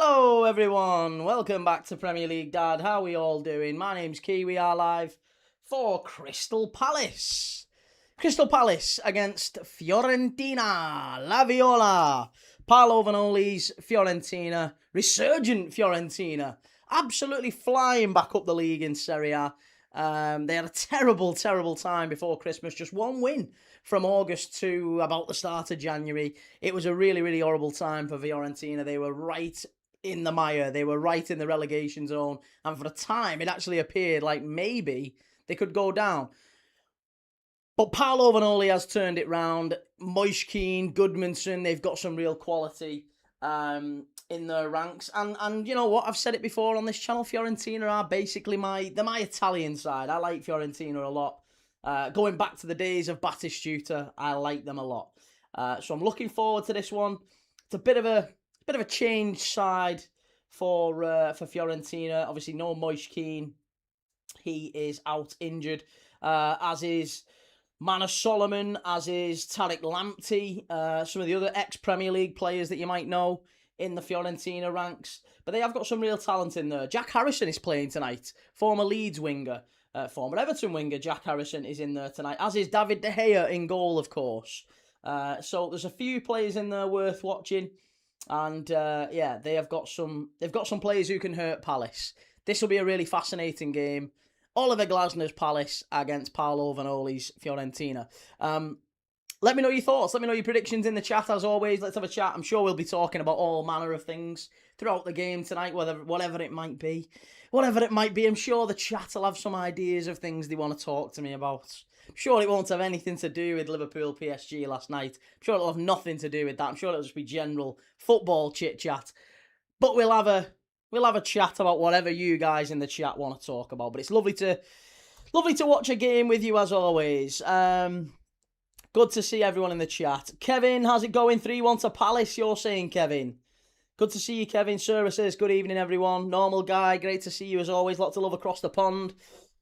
Hello everyone, welcome back to Premier League Dad. How are we all doing? My name's Key, we are live for Crystal Palace. Crystal Palace against Fiorentina, La Viola. Paolo Vanoli's Fiorentina, resurgent Fiorentina, absolutely flying back up the league in Serie A. They had a terrible time before Christmas, just one win from August to about the start of January. It was a really horrible time for Fiorentina. They were right in the mire. They were right in the relegation zone. And for a time, it actually appeared like maybe they could go down. But Paolo Vanoli has turned it round. Moise Kean, Goodmanson, they've got some real quality in their ranks. And you know what? I've said it before on this channel. Fiorentina are basically my Italian side. I like Fiorentina a lot. Going back to the days of Battistuta, I like them a lot. So I'm looking forward to this one. It's a bit of a change side for Fiorentina. Obviously, no Moise Kean. He is out injured, as is Manus Solomon, as is Tariq Lamptey, some of the other ex-Premier League players that you might know in the Fiorentina ranks. But they have got some real talent in there. Jack Harrison is playing tonight, former Leeds winger. Former Everton winger Jack Harrison is in there tonight, as is David De Gea in goal, of course. So there's a few players in there worth watching. And yeah, they've got some players who can hurt Palace. This will be a really fascinating game. Oliver Glasner's Palace against Paolo Vanoli's Fiorentina. Let me know your thoughts. Let me know your predictions in the chat. As always, let's have a chat. I'm sure we'll be talking about all manner of things throughout the game tonight, whatever it might be. Whatever it might be, I'm sure the chat will have some ideas of things they want to talk to me about. I'm sure it won't have anything to do with Liverpool PSG last night. I'm sure it'll have nothing to do with that. I'm sure it'll just be general football chit-chat. But we'll have a chat about whatever you guys in the chat want to talk about. But it's lovely to watch a game with you as always. Good to see everyone in the chat. Kevin, how's it going? 3-1 to Palace, you're saying, Kevin. Good to see you, Kevin. Surah says, good evening, everyone. Normal guy, great to see you as always. Lots of love across the pond.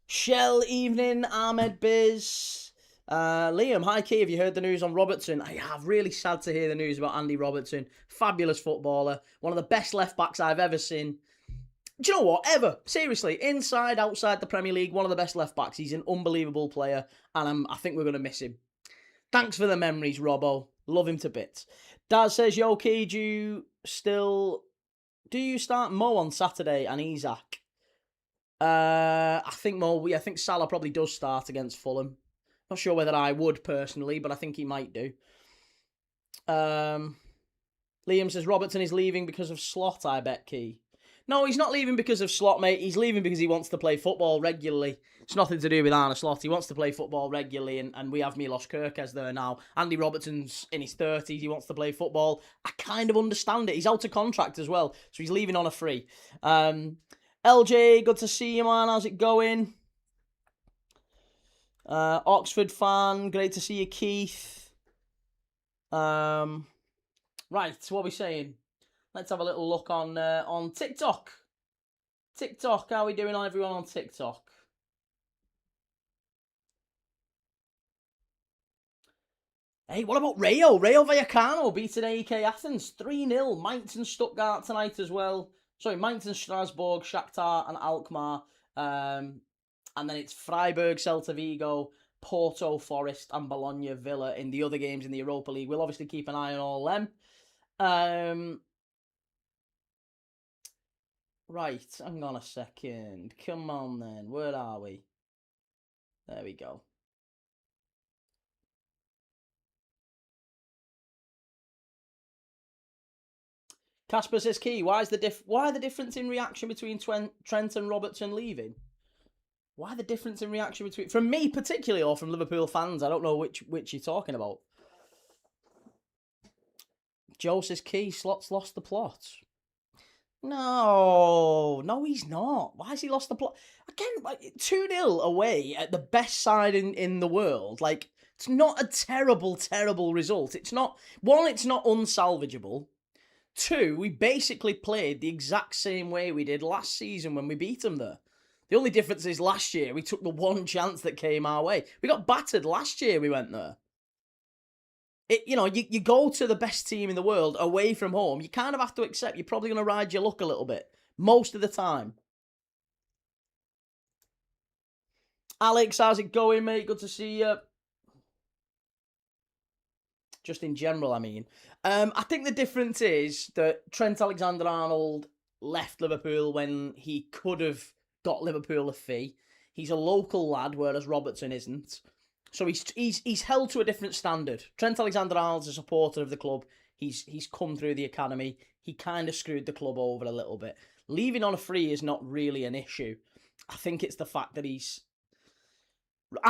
Shell, evening. Ahmed Biz. Liam, hi, Key. Have you heard the news on Robertson? I have. Really sad to hear the news about Andy Robertson. Fabulous footballer. One of the best left-backs I've ever seen. Do you know what? Ever. Seriously. Inside, outside the Premier League, one of the best left-backs. He's an unbelievable player, and I think we're going to miss him. Thanks for the memories, Robbo. Love him to bits. Daz says, yo, Key, do you start Mo on Saturday and Isak? I think Salah probably does start against Fulham. Not sure whether I would personally, but I think he might do. Liam says, Robertson is leaving because of Slot, I bet, Key. No, he's not leaving because of Slot, mate. He's leaving because he wants to play football regularly. It's nothing to do with Arne Slot. He wants to play football regularly, and we have Milos Kerkez there now. Andy Robertson's in his 30s. He wants to play football. I kind of understand it. He's out of contract as well, so he's leaving on a free. LJ, good to see you, man. How's it going? Oxford fan, great to see you, Keith. Right, what are we saying? Let's have a little look on TikTok. TikTok, how are we doing on everyone on TikTok? Hey, what about Rayo? Rayo Vallecano beating AEK Athens 3-0. Mainz and Stuttgart tonight as well. Sorry, Mainz and Strasbourg, Shakhtar and Alkmaar. And then it's Freiburg, Celta Vigo, Porto, Forest and Bologna Villa in the other games in the Europa League. We'll obviously keep an eye on all them. Right, hang on a second. Come on then, where are we? There we go. Casper says, Key, why the difference in reaction between Trent and Robertson leaving? Why the difference in reaction between... From me particularly, or from Liverpool fans? I don't know which you're talking about. Joe says, Key, Slot's lost the plot. No, he's not. Why has he lost the plot? Again, 2-0 away at the best side in the world. Like, it's not a terrible result. It's not... One, it's not unsalvageable. Two, we basically played the exact same way we did last season when we beat them there. The only difference is last year we took the one chance that came our way. We got battered last year we went there. You go to the best team in the world away from home, you kind of have to accept you're probably going to ride your luck a little bit most of the time. Alex, how's it going, mate? Good to see you. Just in general, I mean. I think the difference is that Trent Alexander-Arnold left Liverpool when he could have got Liverpool a fee. He's a local lad, whereas Robertson isn't. So he's held to a different standard. Trent Alexander-Arnold's a supporter of the club. He's come through the academy. He kind of screwed the club over a little bit. Leaving on a free is not really an issue. I think it's the fact that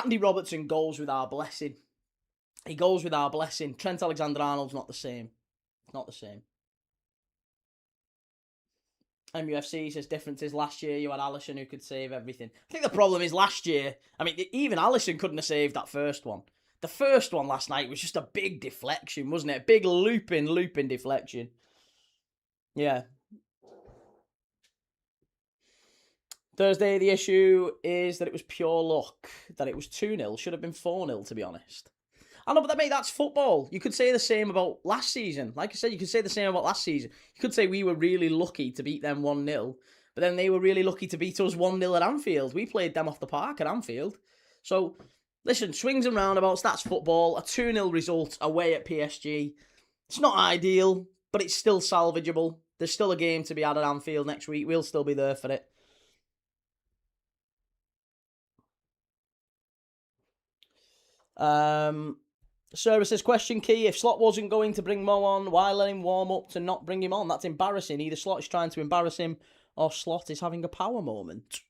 Andy Robertson goes with our blessing. He goes with our blessing. Trent Alexander-Arnold's not the same. Not the same. MUFC says differences. Last year you had Alisson who could save everything. I think the problem is last year, I mean, even Alisson couldn't have saved that first one. The first one last night was just a big deflection, wasn't it? A big looping deflection. Yeah. Thursday, the issue is that it was pure luck. That it was 2-0. Should have been 4-0, to be honest. I know, but mate, that's football. You could say the same about last season. Like I said, you could say the same about last season. You could say we were really lucky to beat them 1-0, but then they were really lucky to beat us 1-0 at Anfield. We played them off the park at Anfield. So, listen, swings and roundabouts, that's football. A 2-0 result away at PSG. It's not ideal, but it's still salvageable. There's still a game to be had at Anfield next week. We'll still be there for it. Services question key. If Slot wasn't going to bring Mo on, why let him warm up to not bring him on? That's embarrassing. Either Slot is trying to embarrass him or Slot is having a power moment.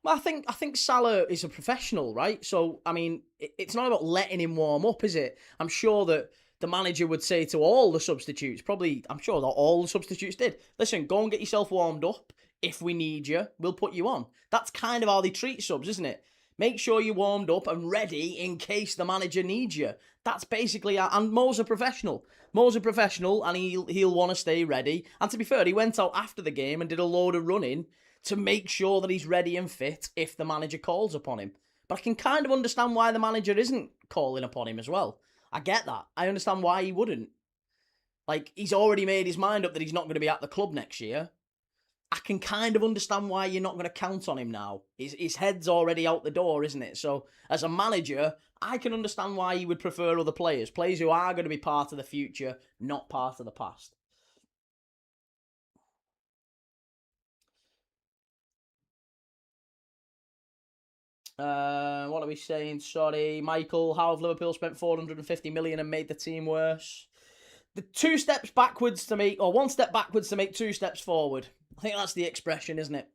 Well, I think Salah is a professional, right? So, I mean, it's not about letting him warm up, is it? I'm sure that the manager would say to all the substitutes, I'm sure that all the substitutes did, listen, go and get yourself warmed up. If we need you, we'll put you on. That's kind of how they treat subs, isn't it? Make sure you're warmed up and ready in case the manager needs you. That's basically, and Mo's a professional. Mo's a professional and he'll want to stay ready. And to be fair, he went out after the game and did a load of running to make sure that he's ready and fit if the manager calls upon him. But I can kind of understand why the manager isn't calling upon him as well. I get that. I understand why he wouldn't. Like, he's already made his mind up that he's not going to be at the club next year. I can kind of understand why you're not going to count on him now. His head's already out the door, isn't it? So, as a manager, I can understand why you would prefer other players. Players who are going to be part of the future, not part of the past. What are we saying? Sorry, Michael. How have Liverpool spent 450 million and made the team worse? The 2 steps backwards to make, or 1 step backwards to make 2 steps forward. I think that's the expression, isn't it?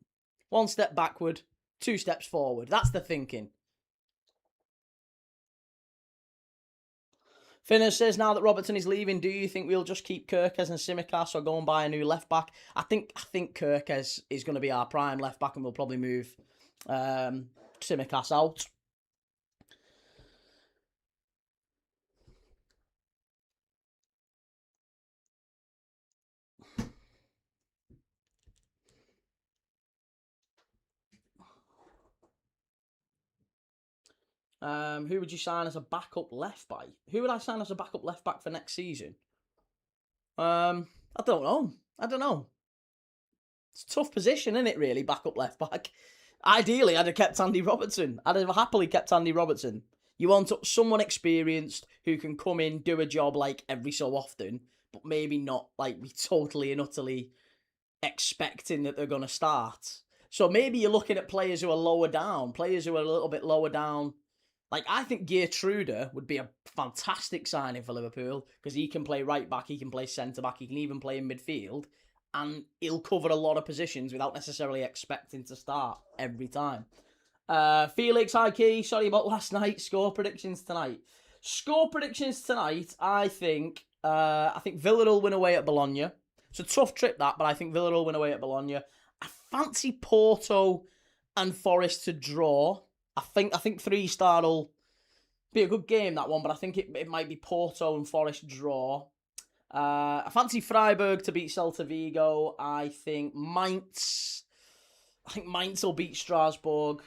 1 step backward, 2 steps forward. That's the thinking. Finner says, now that Robertson is leaving, do you think we'll just keep Kirkes and Tsimikas or go and buy a new left back? I think Kirkes is going to be our prime left back and we'll probably move Tsimikas out. Who would you sign as a backup left back? Who would I sign as a backup left back for next season? I don't know. It's a tough position, isn't it, really, backup left back? Ideally, I'd have kept Andy Robertson. I'd have happily kept Andy Robertson. You want someone experienced who can come in, do a job like every so often, but maybe not like be totally and utterly expecting that they're going to start. So maybe you're looking at players who are lower down, players who are a little bit lower down. Like, I think Geertruida would be a fantastic signing for Liverpool because he can play right back, he can play centre back, he can even play in midfield, and he'll cover a lot of positions without necessarily expecting to start every time. Felix, hi Key, sorry about last night. Score predictions tonight. I think Villa will win away at Bologna. It's a tough trip that, but I think Villa will win away at Bologna. I fancy Porto and Forest to draw. I think 3-star will be a good game, that one, but I think it might be Porto and Forest draw. I fancy Freiburg to beat Celta Vigo. I think Mainz will beat Strasbourg.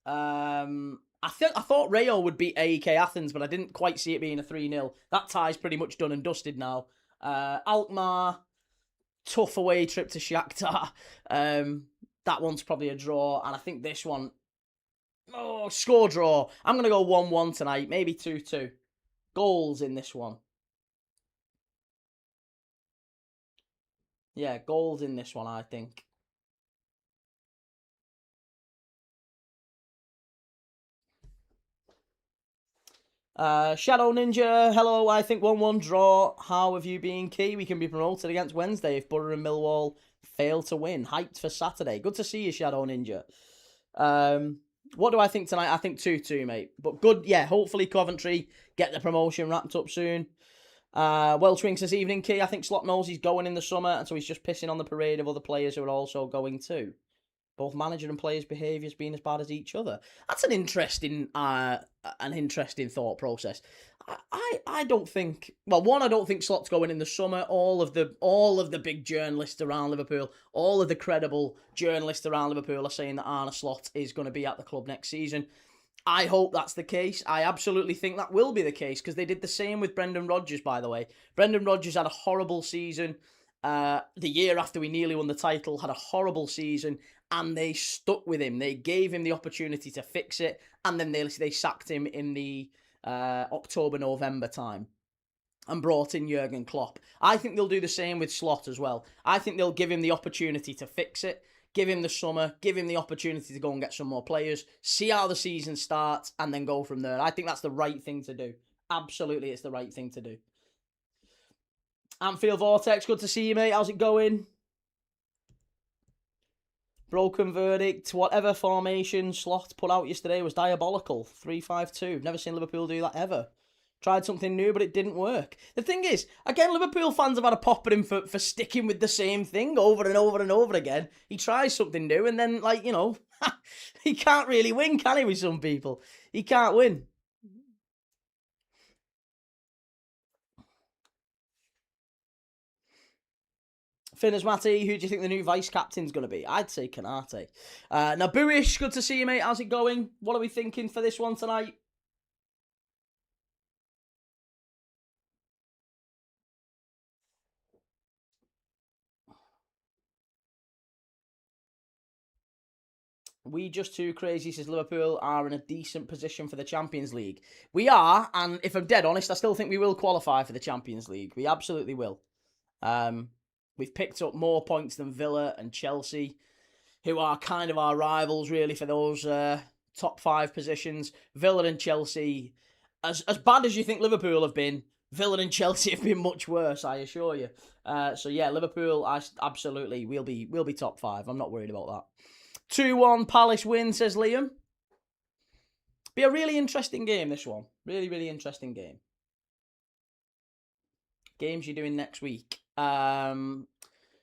I thought Rayo would beat AEK Athens, but I didn't quite see it being a 3-0. That tie's pretty much done and dusted now. Alkmaar, tough away trip to Shakhtar. That one's probably a draw, and I think this one, score draw. I'm going to go 1-1 tonight, maybe 2-2. Goals in this one. Yeah, goals in this one, I think. Shadow Ninja, hello, I think 1-1 draw. How have you been, Key? We can be promoted against Wednesday if Borough and Millwall fail to win. Hyped for Saturday. Good to see you, Shadow Ninja. What do I think tonight? I think 2-2, mate. But good, yeah, hopefully Coventry get the promotion wrapped up soon. Welsh Winks this evening, Key. I think Slot knows he's going in the summer, and so he's just pissing on the parade of other players who are also going too. Both manager and players' behaviours being as bad as each other. That's an interesting thought process. I don't think. Well, one, I don't think Slot's going in the summer. All of the big journalists around Liverpool, all of the credible journalists around Liverpool are saying that Arne Slot is going to be at the club next season. I hope that's the case. I absolutely think that will be the case because they did the same with Brendan Rodgers, by the way. Brendan Rodgers had a horrible season. The year after we nearly won the title, had a horrible season, and they stuck with him. They gave him the opportunity to fix it, and then they sacked him in the October-November time and brought in Jurgen Klopp. I think they'll do the same with Slot as well. I think they'll give him the opportunity to fix it, give him the summer, give him the opportunity to go and get some more players, see how the season starts, and then go from there. I think that's the right thing to do. Absolutely, it's the right thing to do. Anfield Vortex, good to see you, mate. How's it going? Broken verdict. Whatever formation Slot put out yesterday was diabolical. 3-5-2. Never seen Liverpool do that ever. Tried something new, but it didn't work. The thing is, again, Liverpool fans have had a pop at him for sticking with the same thing over and over and over again. He tries something new, and then, he can't really win, can he, with some people? He can't win. Finners Matty, who do you think the new vice captain's going to be? I'd say Canate. Now, Booish, good to see you, mate. How's it going? What are we thinking for this one tonight? We Just Too Crazy says Liverpool are in a decent position for the Champions League. We are, and if I'm dead honest, I still think we will qualify for the Champions League. We absolutely will. We've picked up more points than Villa and Chelsea, who are kind of our rivals, really, for those top 5 positions. Villa and Chelsea, as bad as you think Liverpool have been, Villa and Chelsea have been much worse, I assure you. So yeah, Liverpool, absolutely, we'll be top 5. I'm not worried about that. 2-1 Palace win, says Liam. Be a really interesting game, this one. Really, really interesting game. Games you're doing next week.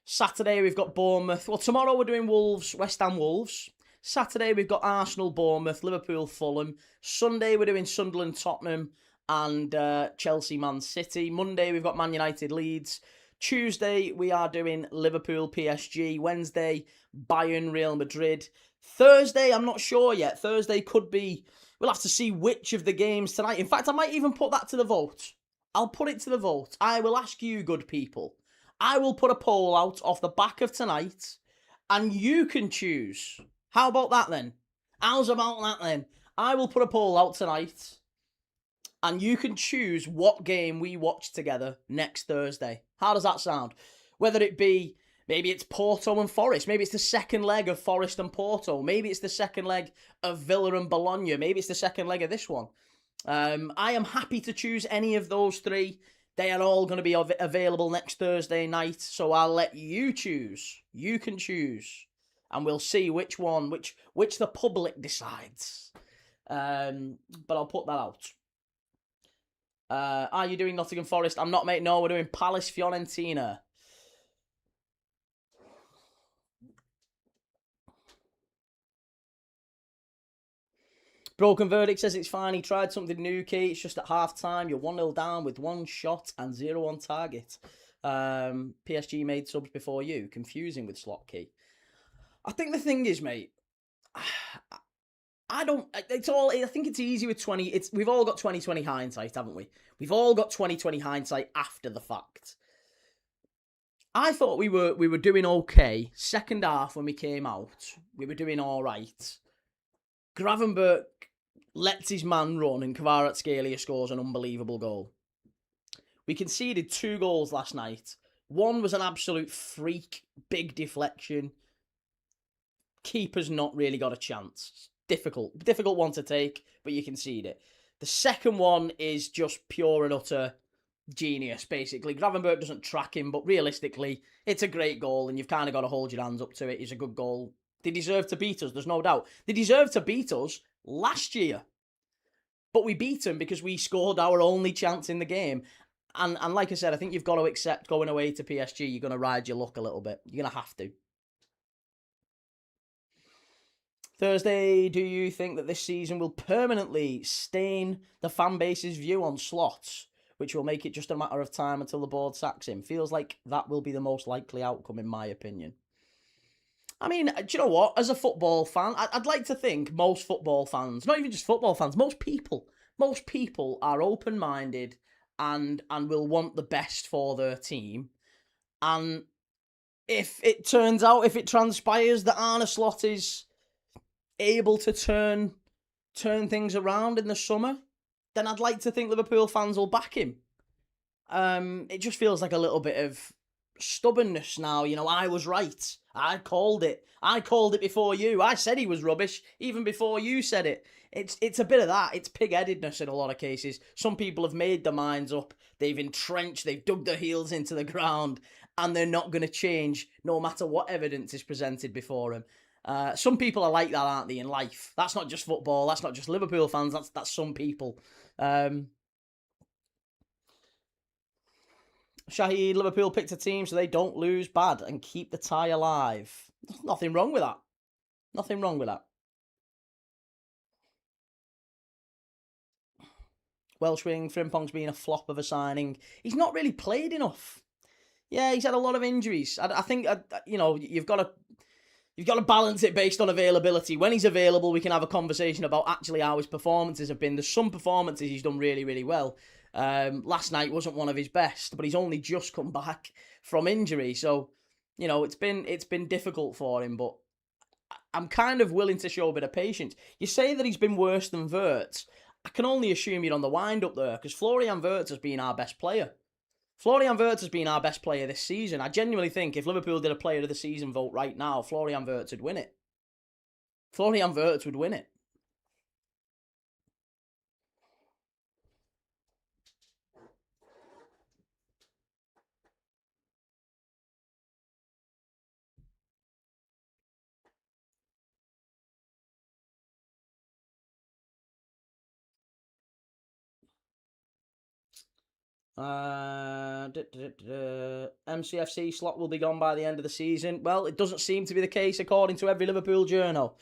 Saturday we've got Bournemouth. Well, tomorrow we're doing West Ham Wolves. Saturday we've got Arsenal, Bournemouth, Liverpool, Fulham. Sunday we're doing Sunderland, Tottenham, and Chelsea, Man City. Monday we've got Man United, Leeds. Tuesday, we are doing Liverpool, PSG. Wednesday, Bayern, Real Madrid. Thursday, I'm not sure yet. Thursday could be... We'll have to see which of the games tonight. In fact, I might even put that to the vote. I'll put it to the vote. I will ask you, good people. I will put a poll out off the back of tonight, and you can choose. How about that, then? How's about that, then? I will put a poll out tonight, and you can choose what game we watch together next Thursday. How does that sound? Whether it be, maybe it's Porto and Forest. Maybe it's the second leg of Forest and Porto. Maybe it's the second leg of Villa and Bologna. Maybe it's the second leg of this one. I am happy to choose any of those 3. They are all going to be available next Thursday night. So I'll let you choose. You can choose. And we'll see which one, which the public decides. But I'll put that out. Are you doing Nottingham Forest? I'm not, mate. No, we're doing Palace Fiorentina. Broken Verdict says it's fine. He tried something new, Key. It's just at half-time. You're 1-0 down with 1 shot and 0 on target. PSG made subs before you. Confusing with Slot, Key. I think the thing is, mate, I don't. It's all. I think it's easy with 20. We've all got 2020 hindsight, haven't we? We've all got 2020 hindsight after the fact. I thought we were doing okay. Second half when we came out, we were doing all right. Gravenberch lets his man run, and Kvaratskhelia scores an unbelievable goal. We conceded 2 goals last night. One was an absolute freak, big deflection. Keeper's not really got a chance. Difficult one to take, but you concede it. The second one is just pure and utter genius, basically. Gravenberch doesn't track him, but realistically, it's a great goal, and you've kind of got to hold your hands up to it. It's a good goal. They deserve to beat us, there's no doubt. They deserved to beat us last year, but we beat them because we scored our only chance in the game. And like I said, I think you've got to accept going away to PSG, you're going to ride your luck a little bit. You're going to have to. Thursday, do you think that this season will permanently stain the fan base's view on Slots, which will make it just a matter of time until the board sacks him? Feels like that will be the most likely outcome, in my opinion. I mean, do you know what? As a football fan, I'd like to think most football fans, not even just football fans, most people are open-minded and will want the best for their team. And if it transpires that Arne Slot is able to turn things around in the summer, then I'd like to think Liverpool fans will back him. It just feels like a little bit of stubbornness now. You know, I was right. I called it before you. I said he was rubbish even before you said it. It's a bit of that. It's pig-headedness in a lot of cases. Some people have made their minds up. They've entrenched. They've dug their heels into the ground, and they're not going to change no matter what evidence is presented before them. Some people are like that, aren't they, in life? That's not just football. That's not just Liverpool fans. That's some people. Shahid, Liverpool picked a team so they don't lose bad and keep the tie alive. Nothing wrong with that. Nothing wrong with that. Welsh wing, Frimpong's been a flop of a signing. He's not really played enough. Yeah, he's had a lot of injuries. I think, you know, you've got to balance it based on availability. When he's available, we can have a conversation about actually how his performances have been. There's some performances he's done really, really well. Last night wasn't one of his best, but he's only just come back from injury. So, you know, it's been difficult for him, but I'm kind of willing to show a bit of patience. You say that he's been worse than Wirtz. I can only assume you're on the wind up there, because Florian Wirtz has been our best player. Florian Wirtz has been our best player this season. I genuinely think if Liverpool did a player of the season vote right now, Florian Wirtz would win it. Florian Wirtz would win it. MCFC slot will be gone by the end of the season. Well, it doesn't seem to be the case according to every Liverpool journal.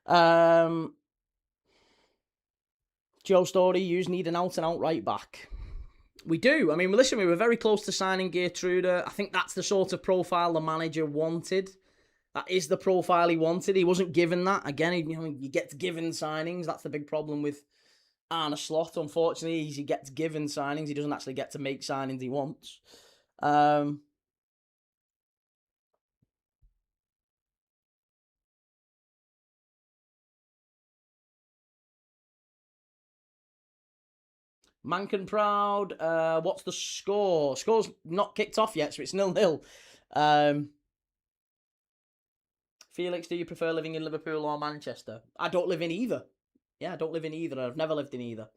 Joe Story, you need an out-and-out right back. We do. I mean, listen, we were very close to signing Geertruida. I think that's the sort of profile the manager wanted. That is the profile he wanted. He wasn't given that. Again, you get given signings. That's the big problem with Arne Slot. Unfortunately, he gets given signings. He doesn't actually get to make signings he wants. Mankin Proud, what's the score? Score's not kicked off yet, so it's 0-0. Felix, do you prefer living in Liverpool or Manchester? I don't live in either. Yeah, I don't live in either. I've never lived in either.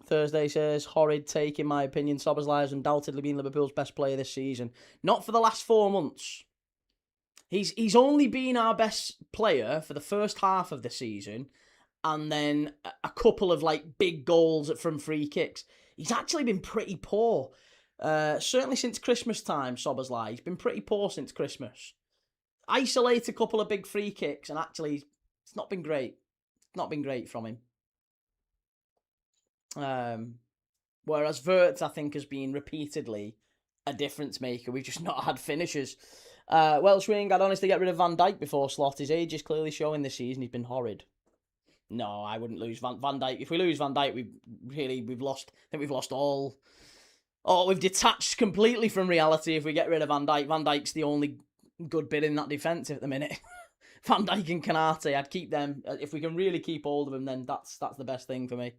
Thursday says, horrid take, in my opinion. Szoboszlai has undoubtedly been Liverpool's best player this season. Not for the last 4 months. He's only been our best player for the first half of the season, and then a couple of like big goals from free kicks. He's actually been pretty poor. Certainly since Christmas time, Szoboszlai. He's been pretty poor since Christmas. Isolate a couple of big free kicks, and actually, it's not been great. It's not been great from him. Whereas Wirtz, I think, has been repeatedly a difference maker. We've just not had finishers. Welsh wing, I'd honestly get rid of Van Dijk before Slot. His age is clearly showing this season. He's been horrid. No, I wouldn't lose Van Dijk. If we lose Van Dijk, we've lost. I think we've lost all. Oh, we've detached completely from reality if we get rid of Van Dijk. Van Dijk's the only good bit in that defence at the minute. Van Dijk and Canate, I'd keep them. If we can really keep hold of them, then that's the best thing for me.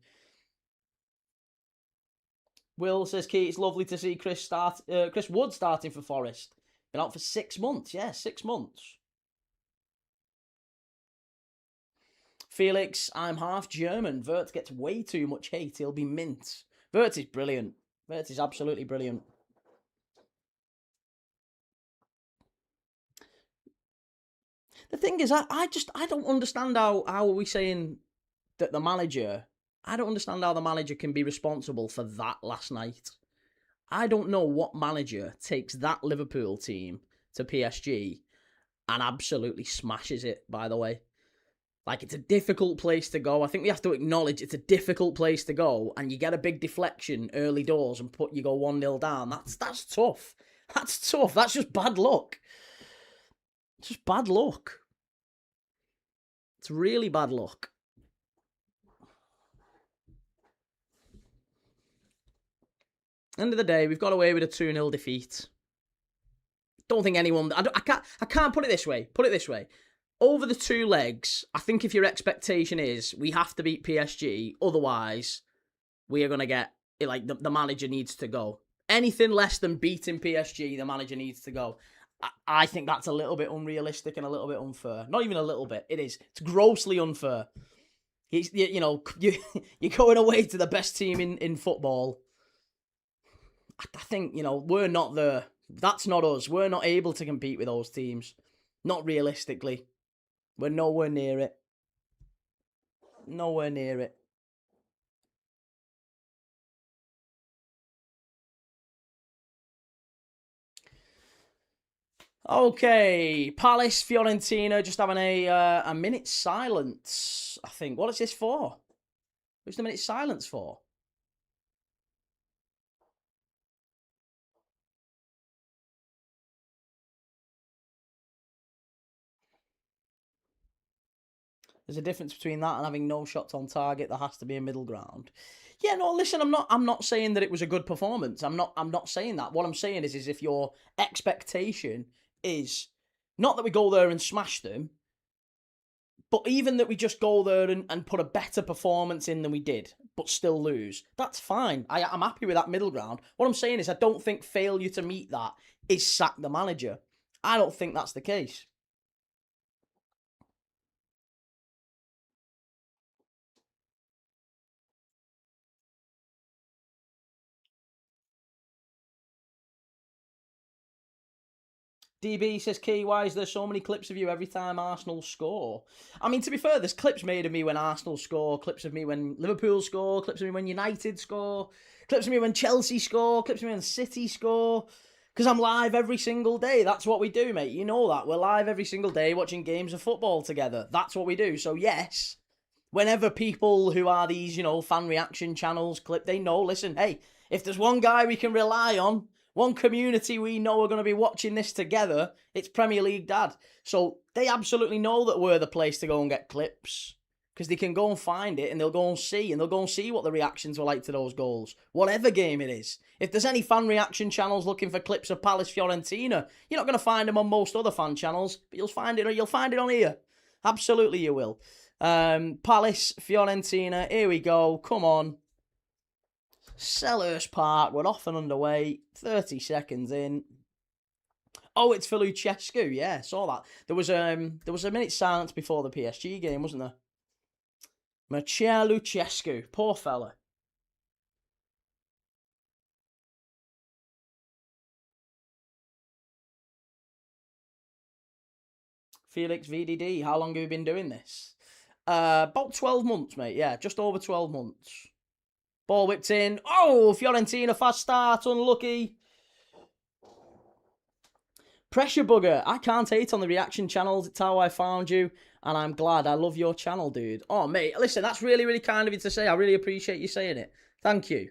Will says, Key, it's lovely to see Chris Wood starting for Forest. Been out for 6 months. Yeah, 6 months. Felix, I'm half German. Wirtz gets way too much hate. He'll be mint. Wirtz is brilliant. Wirtz is absolutely brilliant. The thing is, I don't understand how are we saying that the manager... I don't understand how the manager can be responsible for that last night. I don't know what manager takes that Liverpool team to PSG and absolutely smashes it, by the way. Like, it's a difficult place to go. I think we have to acknowledge it's a difficult place to go, and you get a big deflection early doors and you go 1-0 down. That's tough. That's tough. That's just bad luck. It's just bad luck. It's really bad luck. End of the day, we've got away with a 2-0 defeat. Don't think anyone... I can't put it this way. Put it this way. Over the 2 legs, I think if your expectation is we have to beat PSG, otherwise we are going to get... Like, the manager needs to go. Anything less than beating PSG, the manager needs to go. I think that's a little bit unrealistic and a little bit unfair. Not even a little bit. It is. It's grossly unfair. You're going away to the best team in football. I think, we're not there. That's not us. We're not able to compete with those teams. Not realistically. We're nowhere near it. Nowhere near it. Okay, Palace, Fiorentina, just having a minute's silence, I think. What is this for? What's the minute's silence for? There's a difference between that and having no shots on target. There has to be a middle ground. Yeah, no, listen, I'm not saying that it was a good performance. I'm not saying that. What I'm saying is if your expectation is not that we go there and smash them, but even that we just go there and put a better performance in than we did, but still lose, that's fine. I'm happy with that middle ground. What I'm saying is I don't think failure to meet that is sack the manager. I don't think that's the case. DB says, Key, why is there so many clips of you every time Arsenal score? I mean, to be fair, there's clips made of me when Arsenal score, clips of me when Liverpool score, clips of me when United score, clips of me when Chelsea score, clips of me when City score. Because I'm live every single day. That's what we do, mate. You know that. We're live every single day watching games of football together. That's what we do. So, yes, whenever people who are these, fan reaction channels clip, they know, listen, hey, if there's one guy we can rely on, one community we know are going to be watching this together, it's Premier League Dad. So they absolutely know that we're the place to go and get clips. Because they can go and find it and they'll go and see. And they'll go and see what the reactions were like to those goals. Whatever game it is. If there's any fan reaction channels looking for clips of Palace Fiorentina, you're not going to find them on most other fan channels. But you'll find it on here. Absolutely you will. Palace Fiorentina, here we go. Come on. Selhurst Park, we're off and underway. 30 seconds in. Oh, it's for Lucescu. Yeah, saw that. There was a minute's silence before the PSG game, wasn't there? Mircea Lucescu, poor fella. Felix VDD, how long have you been doing this? About 12 months, mate. Yeah, just over 12 months. Ball whipped in. Oh, Fiorentina, fast start, unlucky. Pressure bugger. I can't hate on the reaction channels. It's how I found you. And I'm glad. I love your channel, dude. Oh, mate, listen, that's really, really kind of you to say. I really appreciate you saying it. Thank you.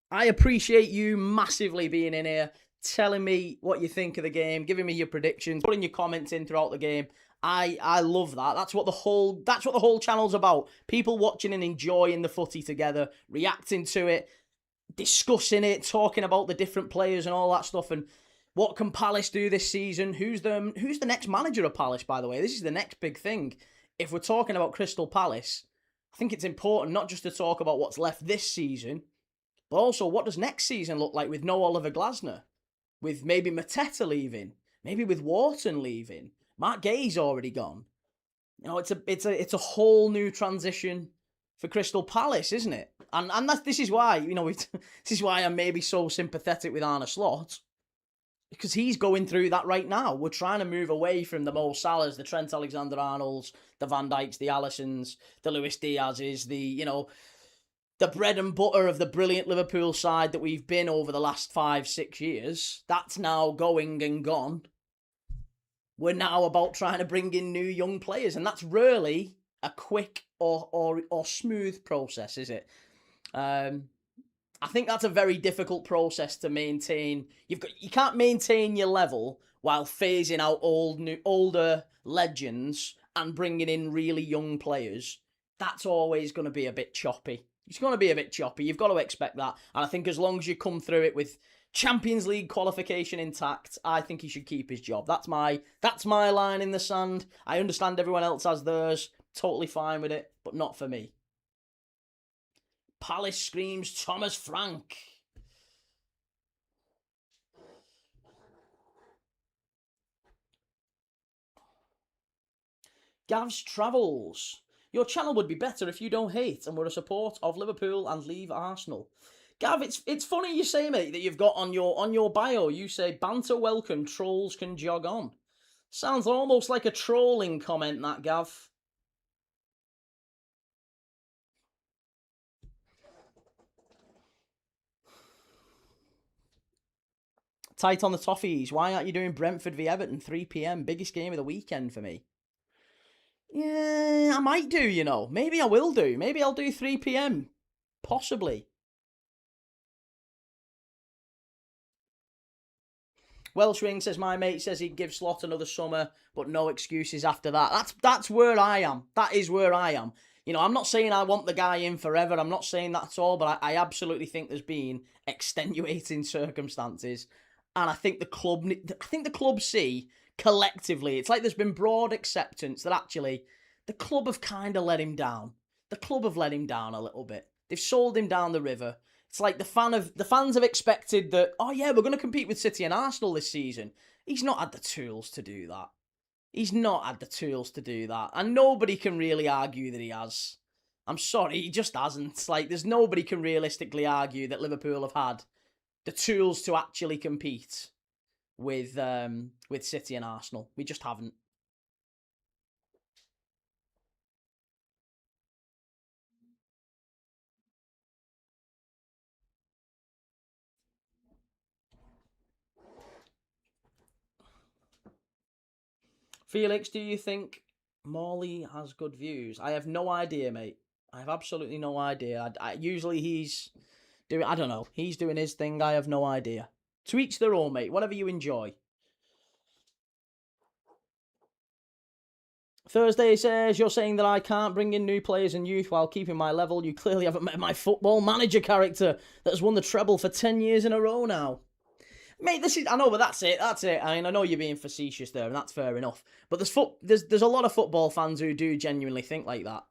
I appreciate you massively being in here, telling me what you think of the game, giving me your predictions, putting your comments in throughout the game. I love that. That's what the whole channel's about. People watching and enjoying the footy together, reacting to it, discussing it, talking about the different players and all that stuff, and what can Palace do this season? Who's the next manager of Palace, by the way? This is the next big thing. If we're talking about Crystal Palace, I think it's important not just to talk about what's left this season, but also what does next season look like with no Oliver Glasner, with maybe Mateta leaving, maybe with Wharton leaving. Mark Gay's already gone. You know, it's a whole new transition for Crystal Palace, isn't it? And this is why, you know, this is why I'm maybe so sympathetic with Arne Slot, because he's going through that right now. We're trying to move away from the Mo Salahs, the Trent Alexander-Arnolds, the Van Dijks, the Alissons, the Luis Diaz's, the bread and butter of the brilliant Liverpool side that we've been over the last 5-6 years. That's now going and gone. We're now about trying to bring in new young players, and that's really a quick or smooth process, is it? I think that's a very difficult process to maintain. You can't maintain your level while phasing out older legends and bringing in really young players. That's always going to be a bit choppy. It's going to be a bit choppy. You've got to expect that. And I think as long as you come through it with Champions League qualification intact, I think he should keep his job. That's my line in the sand. I understand everyone else has theirs. Totally fine with it, but not for me. Palace screams Thomas Frank. Gav's Travels. Your channel would be better if you don't hate and were a support of Liverpool and leave Arsenal. Gav, it's funny you say, mate, that you've got on your bio, you say, banter welcome, trolls can jog on. Sounds almost like a trolling comment, that, Gav. Tight on the toffees. Why aren't you doing Brentford v Everton 3 p.m? Biggest game of the weekend for me. Yeah, I might do, you know. Maybe I will do. Maybe I'll do 3 p.m. Possibly. Welshwing says, my mate says he'd give Slot another summer, but no excuses after that. That's where I am. That is where I am. You know, I'm not saying I want the guy in forever. I'm not saying that at all, but I absolutely think there's been extenuating circumstances. And I think the club see collectively, it's like there's been broad acceptance that actually the club have kind of let him down. The club have let him down a little bit. They've sold him down the river. It's like the fans have expected that, oh yeah, we're going to compete with City and Arsenal this season. He's not had the tools to do that. He's not had the tools to do that. And nobody can really argue that he has. I'm sorry, he just hasn't. Like, there's nobody can realistically argue that Liverpool have had the tools to actually compete with City and Arsenal. We just haven't. Felix, do you think Morley has good views? I have no idea, mate. I have absolutely no idea. Usually he's doing, I don't know, he's doing his thing. I have no idea. To each their own, mate. Whatever you enjoy. Thursday says, you're saying that I can't bring in new players and youth while keeping my level. You clearly haven't met my football manager character that has won the treble for 10 years in a row now. Mate, I know, but that's it. I mean, I know you're being facetious there, and that's fair enough. But there's a lot of football fans who do genuinely think like that.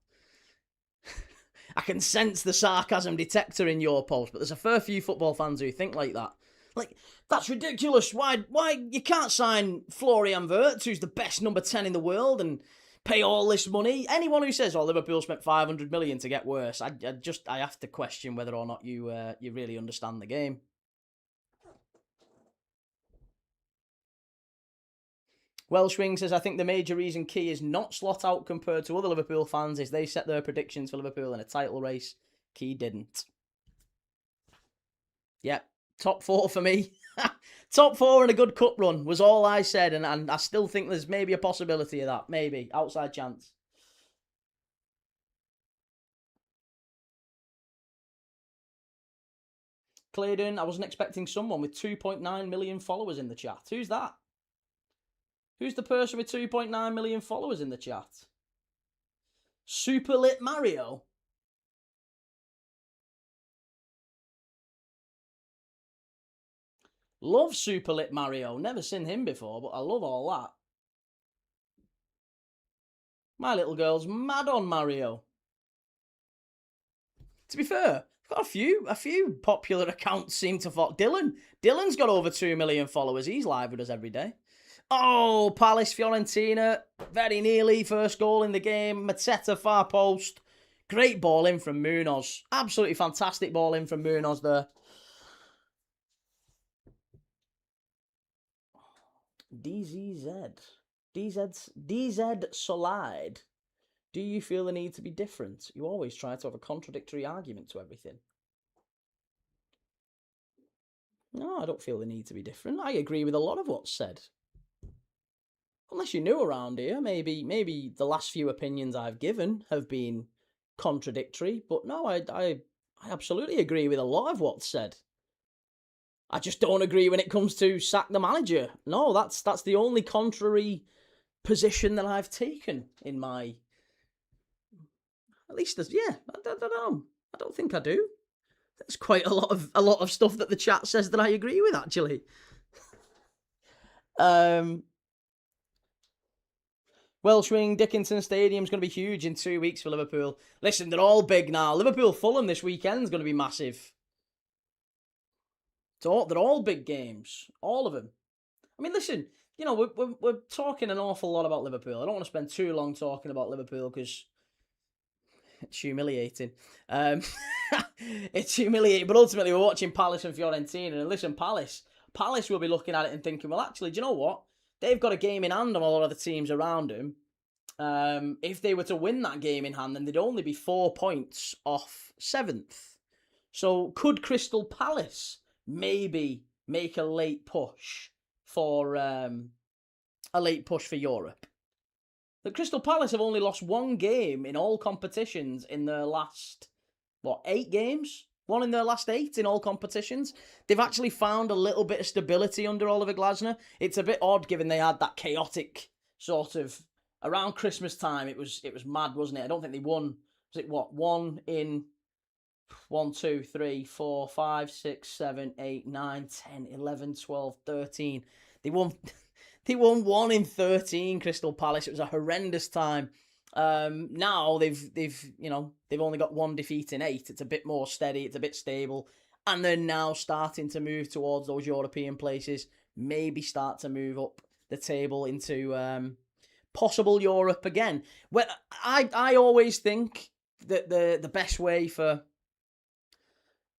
I can sense the sarcasm detector in your post, but there's a fair few football fans who think like that. Like, that's ridiculous. Why you can't sign Florian Wirtz, who's the best number 10 in the world, and pay all this money? Anyone who says, "Oh, Liverpool spent 500 million to get worse," I have to question whether or not you really understand the game. Welshwing says, I think the major reason Key is not slot out compared to other Liverpool fans is they set their predictions for Liverpool in a title race. Key didn't. Yep, top 4 for me. Top 4 and a good cup run was all I said, and I still think there's maybe a possibility of that. Maybe. Outside chance. Claydon, I wasn't expecting someone with 2.9 million followers in the chat. Who's that? Who's the person with 2.9 million followers in the chat? Super Lit Mario? Love Super Lit Mario. Never seen him before, but I love all that. My little girl's mad on Mario. To be fair, I've got a few popular accounts seem to follow. Dylan's got over 2 million followers. He's live with us every day. Oh, Palace, Fiorentina. Very nearly. First goal in the game. Mateta, far post. Great ball in from Munoz. Absolutely fantastic ball in from Munoz there. DZ Solide. Do you feel the need to be different? You always try to have a contradictory argument to everything. No, I don't feel the need to be different. I agree with a lot of what's said. Unless you're new around here, maybe the last few opinions I've given have been contradictory. But no, I absolutely agree with a lot of what's said. I just don't agree when it comes to sack the manager. No, that's the only contrary position that I've taken in my. At least, yeah, I don't know. I don't think I do. There's quite a lot of stuff that the chat says that I agree with, actually. Welshwing Dickinson Stadium's going to be huge in 2 weeks for Liverpool. Listen, they're all big now. Liverpool-Fulham this weekend's going to be massive. They're all big games. All of them. I mean, listen, you know, we're talking an awful lot about Liverpool. I don't want to spend too long talking about Liverpool because it's humiliating. It's humiliating, but ultimately we're watching Palace and Fiorentina. And listen, Palace will be looking at it and thinking, well, actually, do you know what? They've got a game in hand on a lot of the teams around them. If they were to win that game in hand, then they'd only be 4 points off 7th. So could Crystal Palace maybe make a late push for Europe? The Crystal Palace have only lost one game in all competitions in their last, 8 games? One in their last 8 in all competitions. They've actually found a little bit of stability under Oliver Glasner. It's a bit odd given they had that chaotic sort of, around Christmas time, it was mad, wasn't it? I don't think they won, was it what, 1 in 1, 2, 3, 4, 5, 6, 7, 8, 9, 10, 11, 12, 13. They won 1 in 13, Crystal Palace. It was a horrendous time. Now they've only got 1 defeat in 8. It's a bit more steady, it's a bit stable, and they're now starting to move towards those European places. Maybe start to move up the table into possible Europe again. Well, I always think that the best way for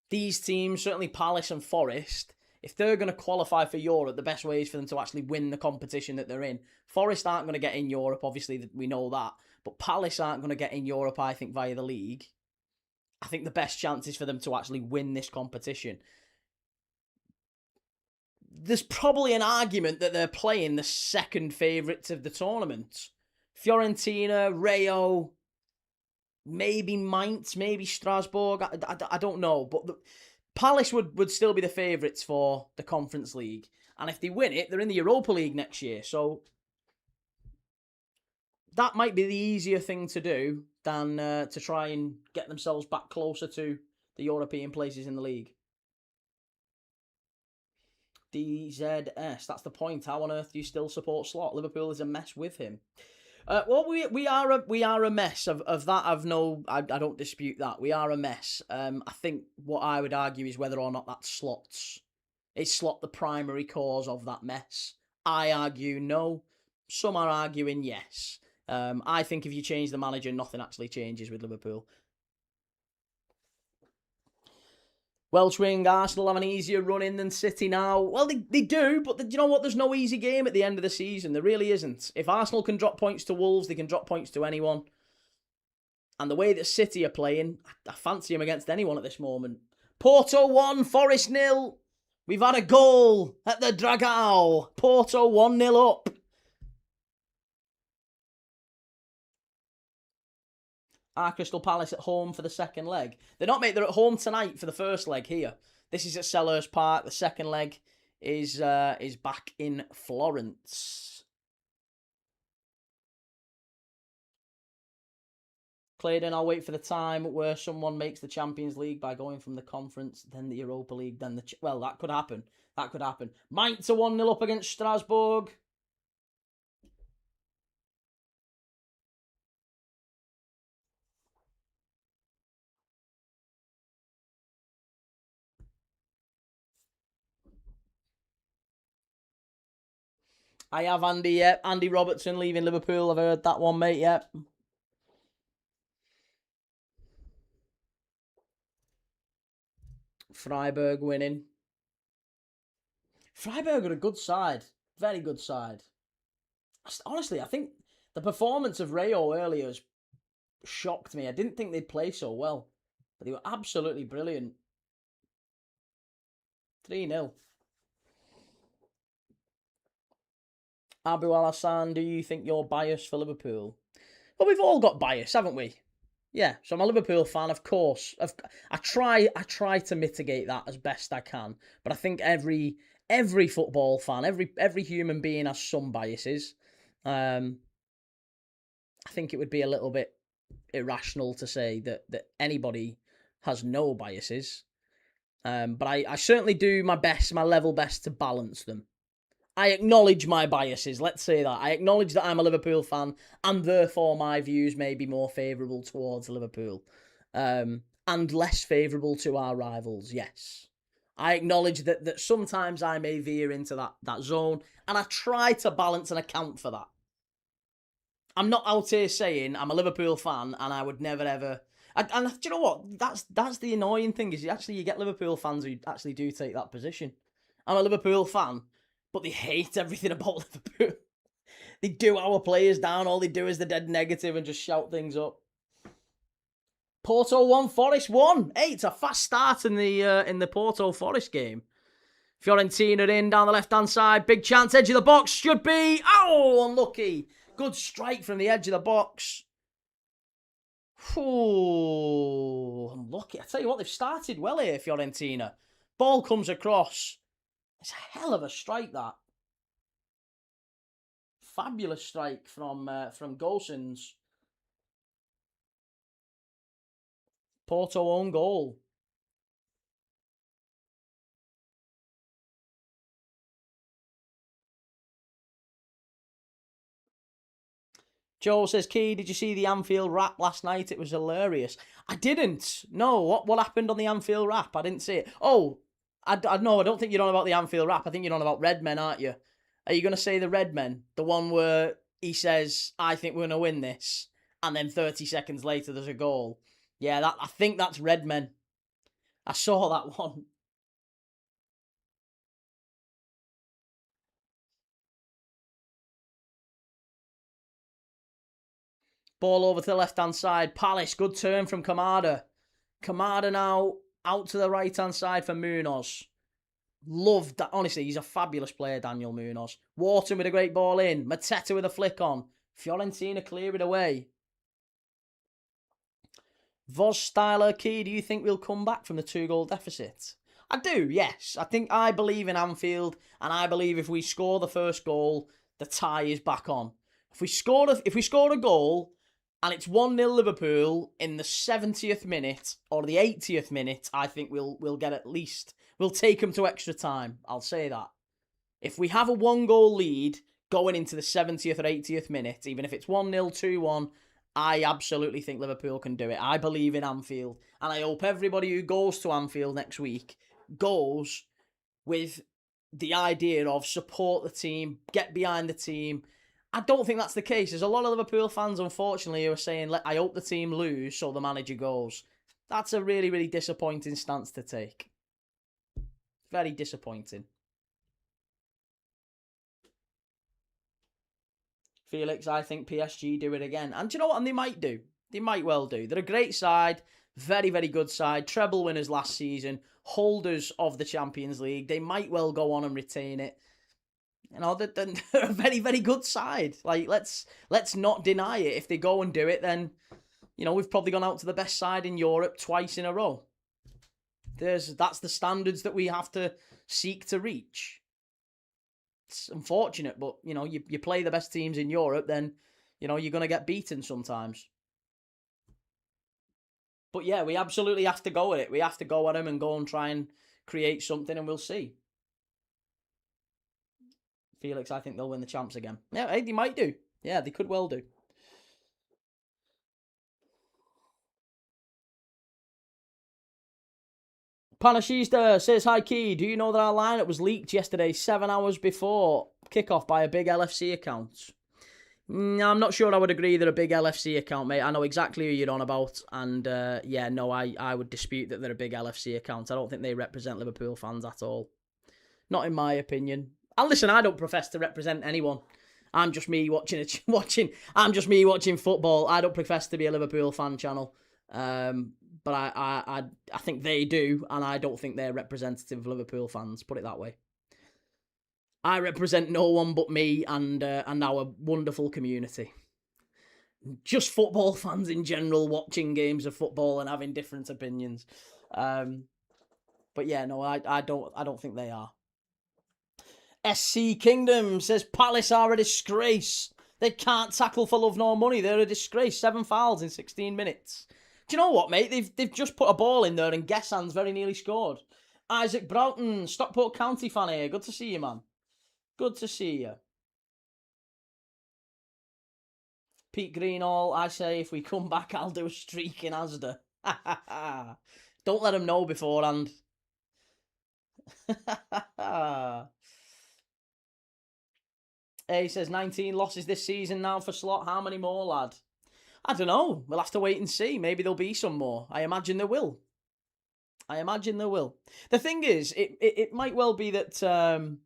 these teams, certainly Palace and Forest, if they're going to qualify for Europe, the best way is for them to actually win the competition that they're in. Forest aren't going to get in Europe, obviously, we know that. But Palace aren't going to get in Europe, I think, via the league. I think the best chance is for them to actually win this competition. There's probably an argument that they're playing the second favourites of the tournament. Fiorentina, Rayo, maybe Mainz, maybe Strasbourg. I don't know, but Palace would still be the favourites for the Conference League. And if they win it, they're in the Europa League next year. So that might be the easier thing to do than to try and get themselves back closer to the European places in the league. DZS, that's the point. How on earth do you still support Slot? Liverpool is a mess with him. Well, we are a mess of that. I don't dispute that. We are a mess. I think what I would argue is whether or not that's Slot's. Is Slot the primary cause of that mess? I argue no. Some are arguing yes. I think if you change the manager, nothing actually changes with Liverpool. Welshwing, Arsenal have an easier run in than City now. Well, they do, but you know what? There's no easy game at the end of the season. There really isn't. If Arsenal can drop points to Wolves, they can drop points to anyone. And the way that City are playing, I fancy them against anyone at this moment. Porto 1, Forest 0. We've had a goal at the Dragao. Porto 1-0 up. Crystal Palace at home for the second leg. They're not, mate. They're at home tonight for the first leg here. This is at Selhurst Park. The second leg is back in Florence. Clayton, I'll wait for the time where someone makes the Champions League by going from the conference, then the Europa League, then the... Well, that could happen. That could happen. Mainz 1-0 up against Strasbourg. I have Andy, yep. Andy Robertson leaving Liverpool. I've heard that one, mate, yep. Freiburg winning. Freiburg are a good side. Very good side. Honestly, I think the performance of Rayo earlier has shocked me. I didn't think they'd play so well. But they were absolutely brilliant. 3-0. Abu Al-Hassan, do you think you're biased for Liverpool? Well, we've all got bias, haven't we? Yeah, so I'm a Liverpool fan, of course. I try to mitigate that as best I can, but I think every football fan, every human being has some biases. I think it would be a little bit irrational to say that anybody has no biases. But I certainly do my level best to balance them. I acknowledge my biases, let's say that. I acknowledge that I'm a Liverpool fan, and therefore my views may be more favourable towards Liverpool. And less favourable to our rivals, yes. I acknowledge that sometimes I may veer into that zone, and I try to balance and account for that. I'm not out here saying I'm a Liverpool fan and I would never ever... And do you know what? That's the annoying thing, is you get Liverpool fans who actually do take that position. I'm a Liverpool fan, but they hate everything about Liverpool. They do our players down. All they do is they're dead negative and just shout things up. Porto 1, Forest 1. Hey, it's a fast start in the Porto Forest game. Fiorentina in down the left-hand side. Big chance, edge of the box. Should be. Oh, unlucky. Good strike from the edge of the box. Oh, unlucky. I tell you what, they've started well here, Fiorentina. Ball comes across. It's a hell of a strike, that. Fabulous strike from Gosens. Porto own goal. Joe says, Key, did you see the Anfield rap last night? It was hilarious. I didn't. No, what happened on the Anfield rap? I didn't see it. Oh, I don't think you're on about the Anfield rap. I think you're on about Red Men, aren't you? Are you going to say the Red Men? The one where he says, I think we're going to win this. And then 30 seconds later, there's a goal. Yeah, I think that's Red Men. I saw that one. Ball over to the left-hand side. Palace, good turn from Kamada. Kamada now out to the right-hand side for Munoz. Love that. Honestly, he's a fabulous player, Daniel Munoz. Wharton with a great ball in. Mateta with a flick on. Fiorentina clear it away. Voz Styler, Key, do you think we'll come back from the 2-goal deficit? I do, yes. I believe in Anfield, and I believe if we score the first goal, the tie is back on. If we score a goal and it's 1-0 Liverpool in the 70th minute or the 80th minute, I think we'll get at least... We'll take them to extra time. I'll say that. If we have a 1-goal lead going into the 70th or 80th minute, even if it's 1-0, 2-1, I absolutely think Liverpool can do it. I believe in Anfield. And I hope everybody who goes to Anfield next week goes with the idea of support the team, get behind the team. I don't think that's the case. There's a lot of Liverpool fans, unfortunately, who are saying, I hope the team lose so the manager goes. That's a really, really disappointing stance to take. Very disappointing. Felix, I think PSG do it again. And do you know what? And they might do. They might well do. They're a great side. Very, very good side. Treble winners last season. Holders of the Champions League. They might well go on and retain it. You know, they're a very, very good side. Like, let's not deny it. If they go and do it, then, you know, we've probably gone out to the best side in Europe twice in a row. That's the standards that we have to seek to reach. It's unfortunate, but you play the best teams in Europe, then you're going to get beaten sometimes. But yeah, we absolutely have to go at it. We have to go at them and go and try and create something, and we'll see. Felix, I think they'll win the champs again. Yeah, they might do. Yeah, they could well do. Panashista says, hi Key, do you know that our lineup was leaked yesterday 7 hours before kickoff by a big LFC account? I'm not sure I would agree they're a big LFC account, mate. I know exactly who you're on about, and I would dispute that they're a big LFC account. I don't think they represent Liverpool fans at all. Not in my opinion. And listen, I don't profess to represent anyone. I'm just me watching. I'm just me watching football. I don't profess to be a Liverpool fan channel. But I think they do, and I don't think they're representative of Liverpool fans. Put it that way. I represent no one but me and our wonderful community. Just football fans in general, watching games of football and having different opinions. But yeah, no, I don't think they are. SC Kingdom says Palace are a disgrace. They can't tackle for love nor money. They're a disgrace. 7 fouls in 16 minutes. Do you know what, mate? They've just put a ball in there and Gessan's very nearly scored. Isaac Broughton, Stockport County fan here. Good to see you, man. Good to see you. Pete Greenall, I say if we come back, I'll do a streak in Asda. Don't let them know beforehand. He says 19 losses this season now for Slot. How many more, lad? I don't know. We'll have to wait and see. Maybe there'll be some more. I imagine there will. The thing is, it might well be that...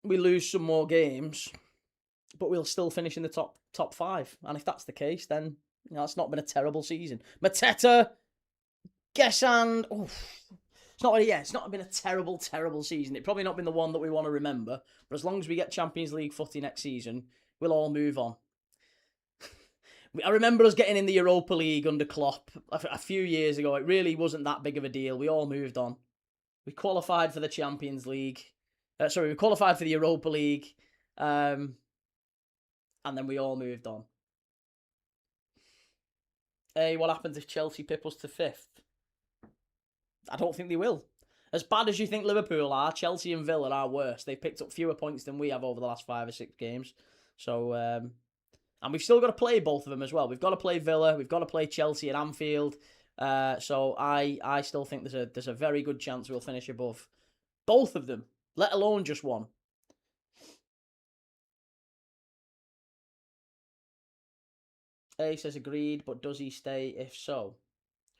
we lose some more games, but we'll still finish in the top 5. And if that's the case, then it's not been a terrible season. Mateta, Gessan, it's not been a terrible season. It's probably not been the one that we want to remember. But as long as we get Champions League footy next season, we'll all move on. I remember us getting in the Europa League under Klopp a few years ago. It really wasn't that big of a deal. We all moved on. We qualified for the Champions League. We qualified for the Europa League. And then we all moved on. Hey, what happens if Chelsea pip us to 5th? I don't think they will. As bad as you think Liverpool are, Chelsea and Villa are worse. They've picked up fewer points than we have over the last 5 or 6 games. So, and we've still got to play both of them as well. We've got to play Villa. We've got to play Chelsea at Anfield. So I still think there's a very good chance we'll finish above both of them, let alone just one. A says agreed, but does he stay if so?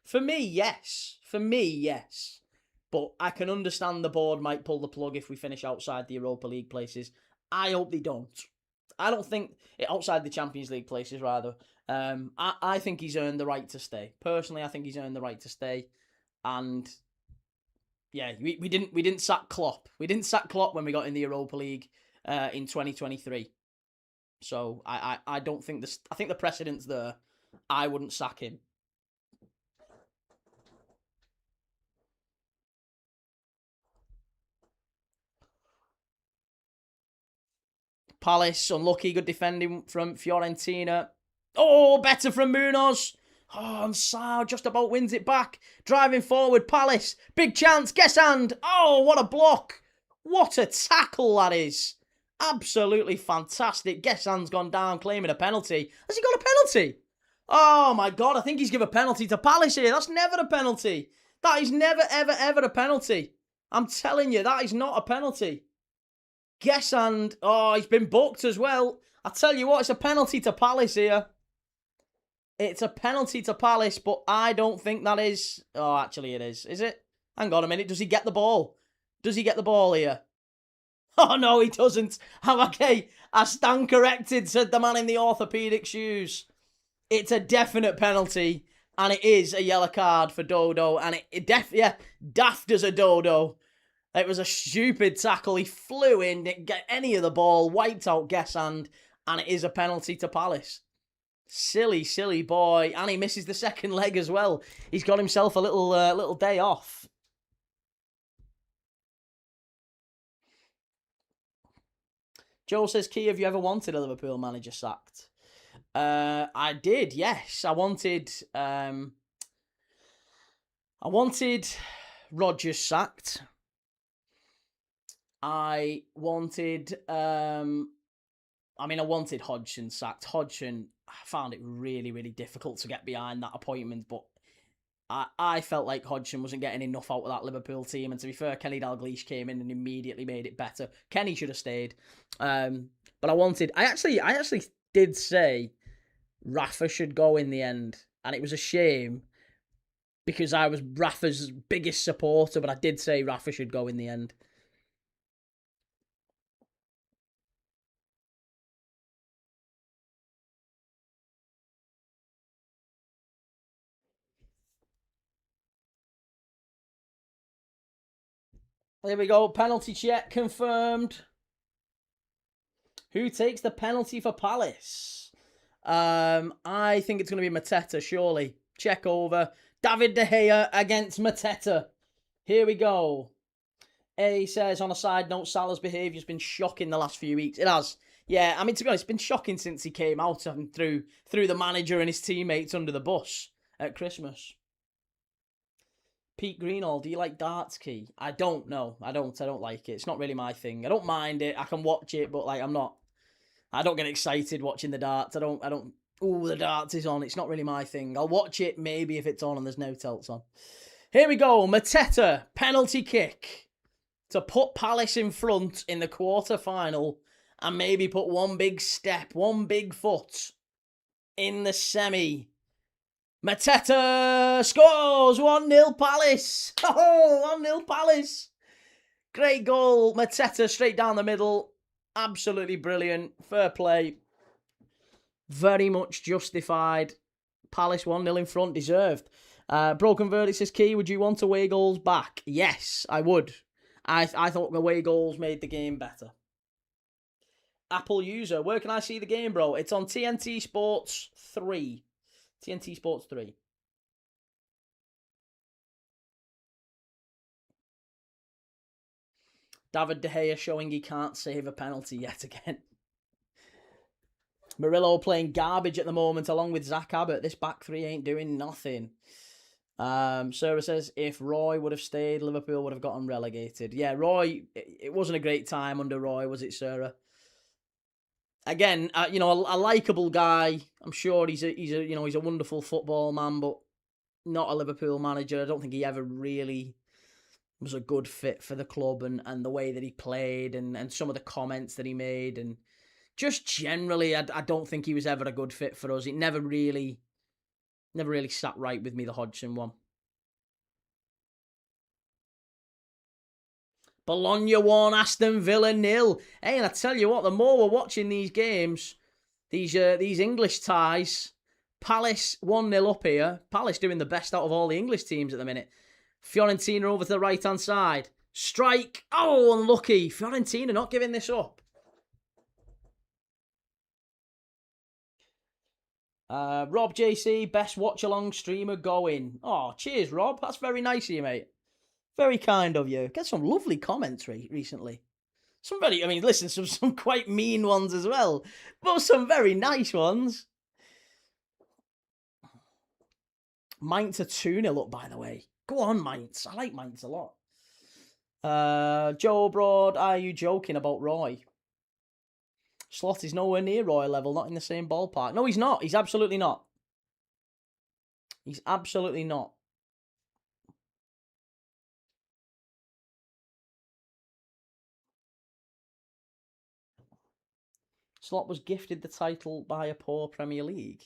For me, yes. But I can understand the board might pull the plug if we finish outside the Europa League places. I hope they don't. I don't think... outside the Champions League places, rather. I think he's earned the right to stay. Personally, I think he's earned the right to stay. And... yeah, we didn't sack Klopp. We didn't sack Klopp when we got in the Europa League in 2023. So I don't think this. I think the precedent's there. I wouldn't sack him. Palace, unlucky, good defending from Fiorentina. Oh, better from Munoz. Oh, and Sao just about wins it back. Driving forward, Palace. Big chance, Gessan. Oh, what a block. What a tackle that is. Absolutely fantastic. Gessan's gone down claiming a penalty. Has he got a penalty? Oh my God, I think he's given a penalty to Palace here. That's never a penalty. That is never, ever, ever a penalty. I'm telling you, that is not a penalty. Gessan, oh, he's been booked as well. I tell you what, it's a penalty to Palace here. It's a penalty to Palace, but I don't think that is... oh, actually it is. Is it? Hang on a minute. Does he get the ball? Does he get the ball here? Oh, no, he doesn't. Oh, okay, I stand corrected, said the man in the orthopaedic shoes. It's a definite penalty, and it is a yellow card for Dodo, and daft as a dodo. It was a stupid tackle. He flew in, didn't get any of the ball, wiped out Guessand, and it is a penalty to Palace. Silly, silly boy. And he misses the second leg as well. He's got himself a little day off. Joe says, Key, have you ever wanted a Liverpool manager sacked? I did, yes. I wanted Rodgers sacked. I wanted Hodgson sacked. Hodgson, I found it really, really difficult to get behind that appointment, but I felt like Hodgson wasn't getting enough out of that Liverpool team, and to be fair, Kenny Dalglish came in and immediately made it better. Kenny should have stayed. But I actually did say Rafa should go in the end, and it was a shame because I was Rafa's biggest supporter, but I did say Rafa should go in the end. There we go. Penalty check confirmed. Who takes the penalty for Palace? I think it's going to be Mateta, surely. Check over. David De Gea against Mateta. Here we go. A says, on a side note, Salah's behaviour has been shocking the last few weeks. It has. Yeah, I mean, to be honest, it's been shocking since he came out and threw the manager and his teammates under the bus at Christmas. Pete Greenall, do you like darts, Key? I don't know. I don't like it. It's not really my thing. I don't mind it. I can watch it, but like I don't get excited watching the darts. Oh, the darts is on. It's not really my thing. I'll watch it maybe if it's on and there's no tilts on. Here we go. Mateta, penalty kick to put Palace in front in the quarter-final and maybe put one big step, one big foot in the semi. Mateta scores 1-0 Palace. Oh, 1-0 Palace. Great goal. Mateta straight down the middle. Absolutely brilliant. Fair play. Very much justified. Palace 1-0 in front. Deserved. Broken Verdict says, Key, would you want away goals back? Yes, I would. I thought the away goals made the game better. Apple user, where can I see the game, bro? It's on TNT Sports 3. TNT Sports 3. David De Gea showing he can't save a penalty yet again. Murillo playing garbage at the moment along with Zach Abbott. This back three ain't doing nothing. Sarah says, if Roy would have stayed, Liverpool would have gotten relegated. Yeah, Roy, it wasn't a great time under Roy, was it, Sarah? Again, a likeable guy. I'm sure he's a wonderful football man, but not a Liverpool manager. I don't think he ever really was a good fit for the club and the way that he played and some of the comments that he made and just generally, I don't think he was ever a good fit for us. It never really sat right with me, the Hodgson one. Bologna 1, Aston Villa 0. Hey, and I tell you what, the more we're watching these games, these English ties, Palace 1-0 up here. Palace doing the best out of all the English teams at the minute. Fiorentina over to the right-hand side. Strike. Oh, unlucky. Fiorentina not giving this up. Rob JC, best watch-along streamer going. Oh, cheers, Rob. That's very nice of you, mate. Very kind of you. Get some lovely comments recently. Some quite mean ones as well. But some very nice ones. Mainz are 2-0 up, by the way. Go on, Mainz. I like Mainz a lot. Joe Broad, are you joking about Roy? Slot is nowhere near Roy level, not in the same ballpark. No, he's not. He's absolutely not. He's absolutely not. Slot was gifted the title by a poor Premier League.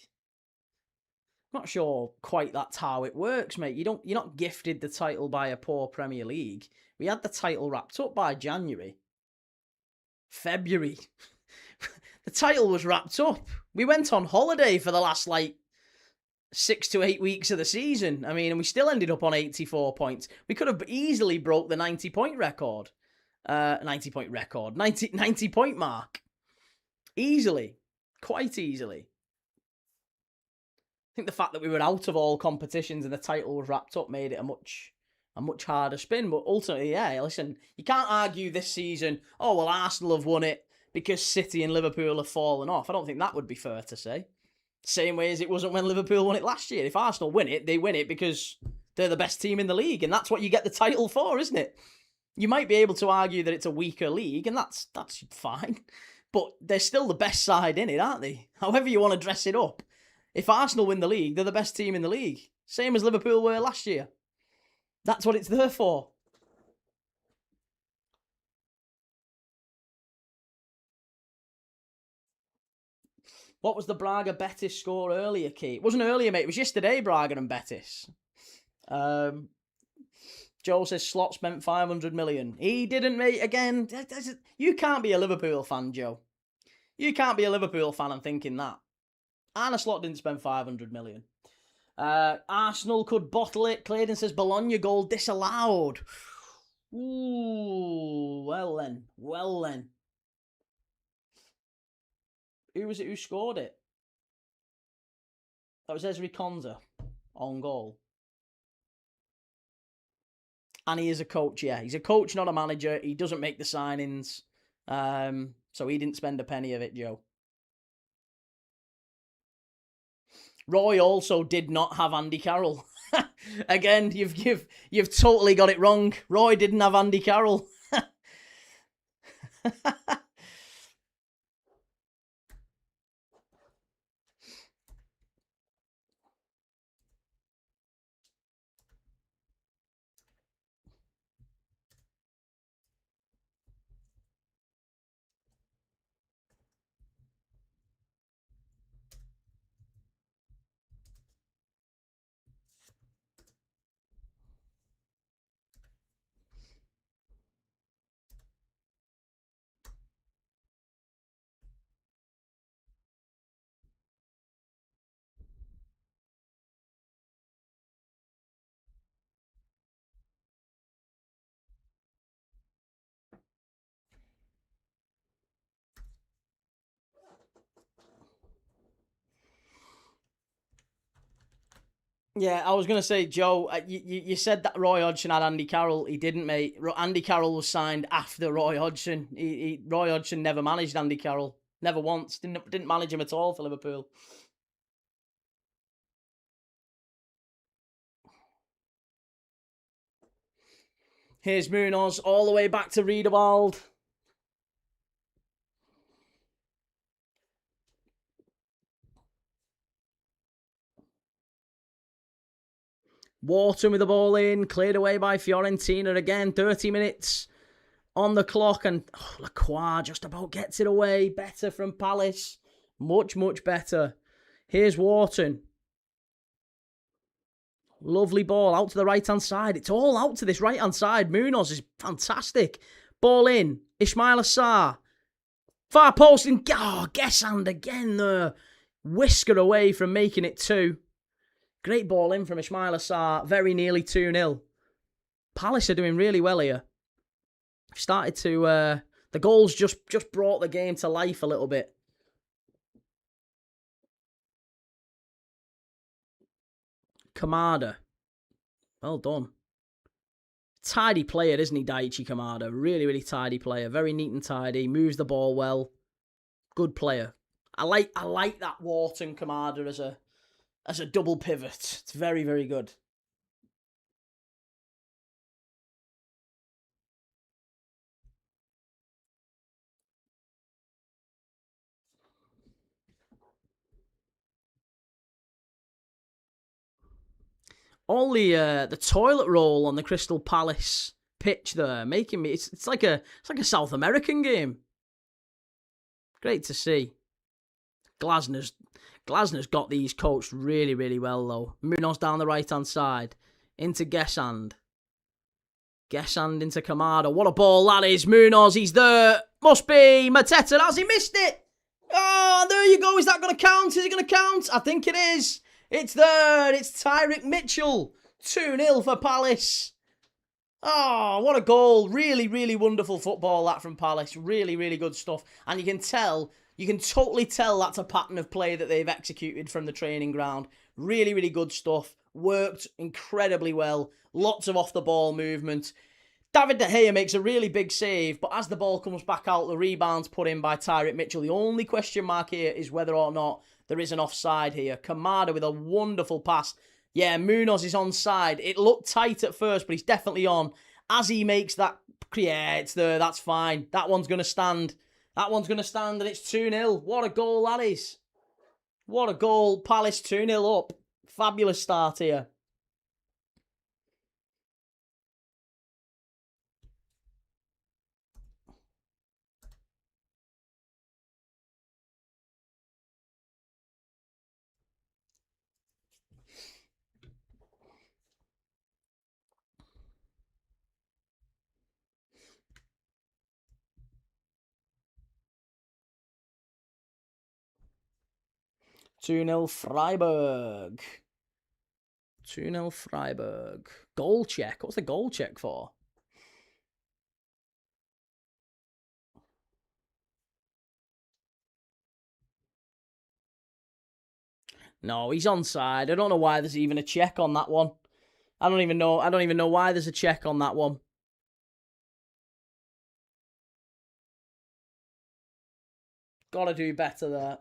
Not sure quite that's how it works, mate. You're not gifted the title by a poor Premier League. We had the title wrapped up by January. February. The title was wrapped up. We went on holiday for the last, 6 to 8 weeks of the season. I mean, and we still ended up on 84 points. We could have easily broke the 90-point record. 90-point record. 90-point mark. Easily. Quite easily. I think the fact that we were out of all competitions and the title was wrapped up made it a much harder spin. But ultimately, yeah, listen, you can't argue this season, oh, well, Arsenal have won it because City and Liverpool have fallen off. I don't think that would be fair to say. Same way as it wasn't when Liverpool won it last year. If Arsenal win it, they win it because they're the best team in the league, and that's what you get the title for, isn't it? You might be able to argue that it's a weaker league, and that's fine. But they're still the best side in it, aren't they? However you want to dress it up. If Arsenal win the league, they're the best team in the league. Same as Liverpool were last year. That's what it's there for. What was the Braga Betis score earlier, Kate? It wasn't earlier, mate. It was yesterday, Braga and Betis. Joe says Slot spent 500 million. He didn't, mate. Again, you can't be a Liverpool fan, Joe. You can't be a Liverpool fan and thinking that. Arne Slot didn't spend 500 million. Arsenal could bottle it. Claydon says Bologna goal disallowed. Ooh, well then. Who was it who scored it? That was Ezri Konza on goal. And he is a coach, yeah. He's a coach, not a manager. He doesn't make the signings. So he didn't spend a penny of it, Joe. Roy also did not have Andy Carroll. Again, you've totally got it wrong. Roy didn't have Andy Carroll. Yeah, I was going to say, Joe, you said that Roy Hodgson had Andy Carroll. He didn't, mate. Andy Carroll was signed after Roy Hodgson. Roy Hodgson never managed Andy Carroll. Never once. Didn't manage him at all for Liverpool. Here's Munoz all the way back to Riedewald. Wharton with the ball in, cleared away by Fiorentina again. 30 minutes on the clock, and Lacroix just about gets it away. Better from Palace. Much better. Here's Wharton. Lovely ball out to the right-hand side. It's all out to this right-hand side. Munoz is fantastic. Ball in. Ismail Assar. Far post, and Gessand again there. Whisker away from making it 2. Great ball in from Ismail Assar. Very nearly 2-0. Palace are doing really well here. Started to... the goals just brought the game to life a little bit. Kamada. Well done. Tidy player, isn't he, Daichi Kamada? Really tidy player. Very neat and tidy. Moves the ball well. Good player. I like that Wharton Kamada as a double pivot. It's very good. All the toilet roll on the Crystal Palace pitch there, making me it's like a South American game. Great to see. Glasner's got these coached really well though. Munoz down the right hand side into Gessand. Gessand into Kamada. What a ball that is. Munoz, he's there. Must be Mateta. Has he missed it? Oh, there you go. Is that going to count? Is it going to count? I think it is. It's there. It's Tyrick Mitchell. 2-0 for Palace. Oh, what a goal. Really, really wonderful football, that from Palace. Really, really good stuff. And you can totally tell that's a pattern of play that they've executed from the training ground. Really, really good stuff. Worked incredibly well. Lots of off-the-ball movement. David De Gea makes a really big save, but as the ball comes back out, the rebound's put in by Tyrick Mitchell. The only question mark here is whether or not there is an offside here. Kamada with a wonderful pass. Yeah, Munoz is onside. It looked tight at first, but he's definitely on. As he makes that, yeah, it's there. That's fine. That one's going to stand. That one's going to stand, and it's 2-0. What a goal that is. What a goal. Palace 2-0 up. Fabulous start here. Two-nil Freiburg. 2-0 Freiburg. Goal check. What's the goal check for? No, he's onside. I don't know why there's even a check on that one. I don't even know why there's a check on that one. Gotta do better there.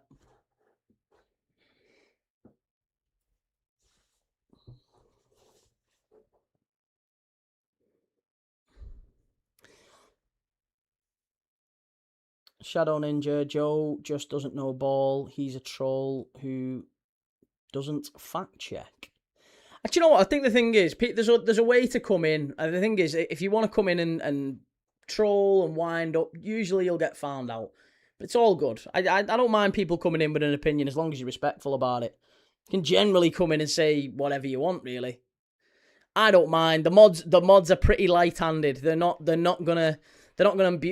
Shadow Ninja, Joe just doesn't know ball. He's a troll who doesn't fact check. Actually, you know what? I think the thing is, there's a way to come in. And the thing is, if you want to come in and troll and wind up, usually you'll get found out. But it's all good. I don't mind people coming in with an opinion as long as you're respectful about it. You can generally come in and say whatever you want, really. I don't mind. The mods are pretty light-handed. They're not gonna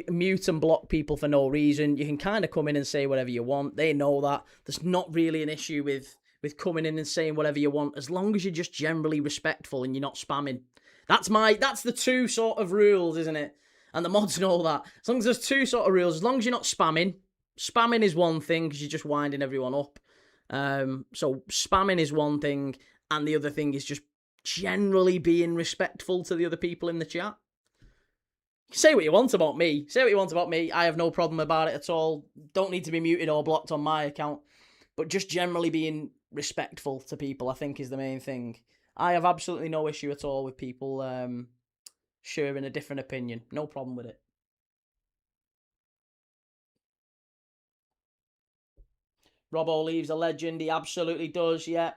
mute and block people for no reason. You can kind of come in and say whatever you want. They know that. There's not really an issue with coming in and saying whatever you want, as long as you're just generally respectful and you're not spamming. That's the two sort of rules, isn't it? And the mods know that. As long as there's two sort of rules, as long as you're not spamming. Spamming is one thing because you're just winding everyone up. So spamming is one thing, and the other thing is just generally being respectful to the other people in the chat. Say what you want about me. Say what you want about me. I have no problem about it at all. Don't need to be muted or blocked on my account. But just generally being respectful to people, I think, is the main thing. I have absolutely no issue at all with people sharing a different opinion. No problem with it. Robbo leaves a legend. He absolutely does, yeah.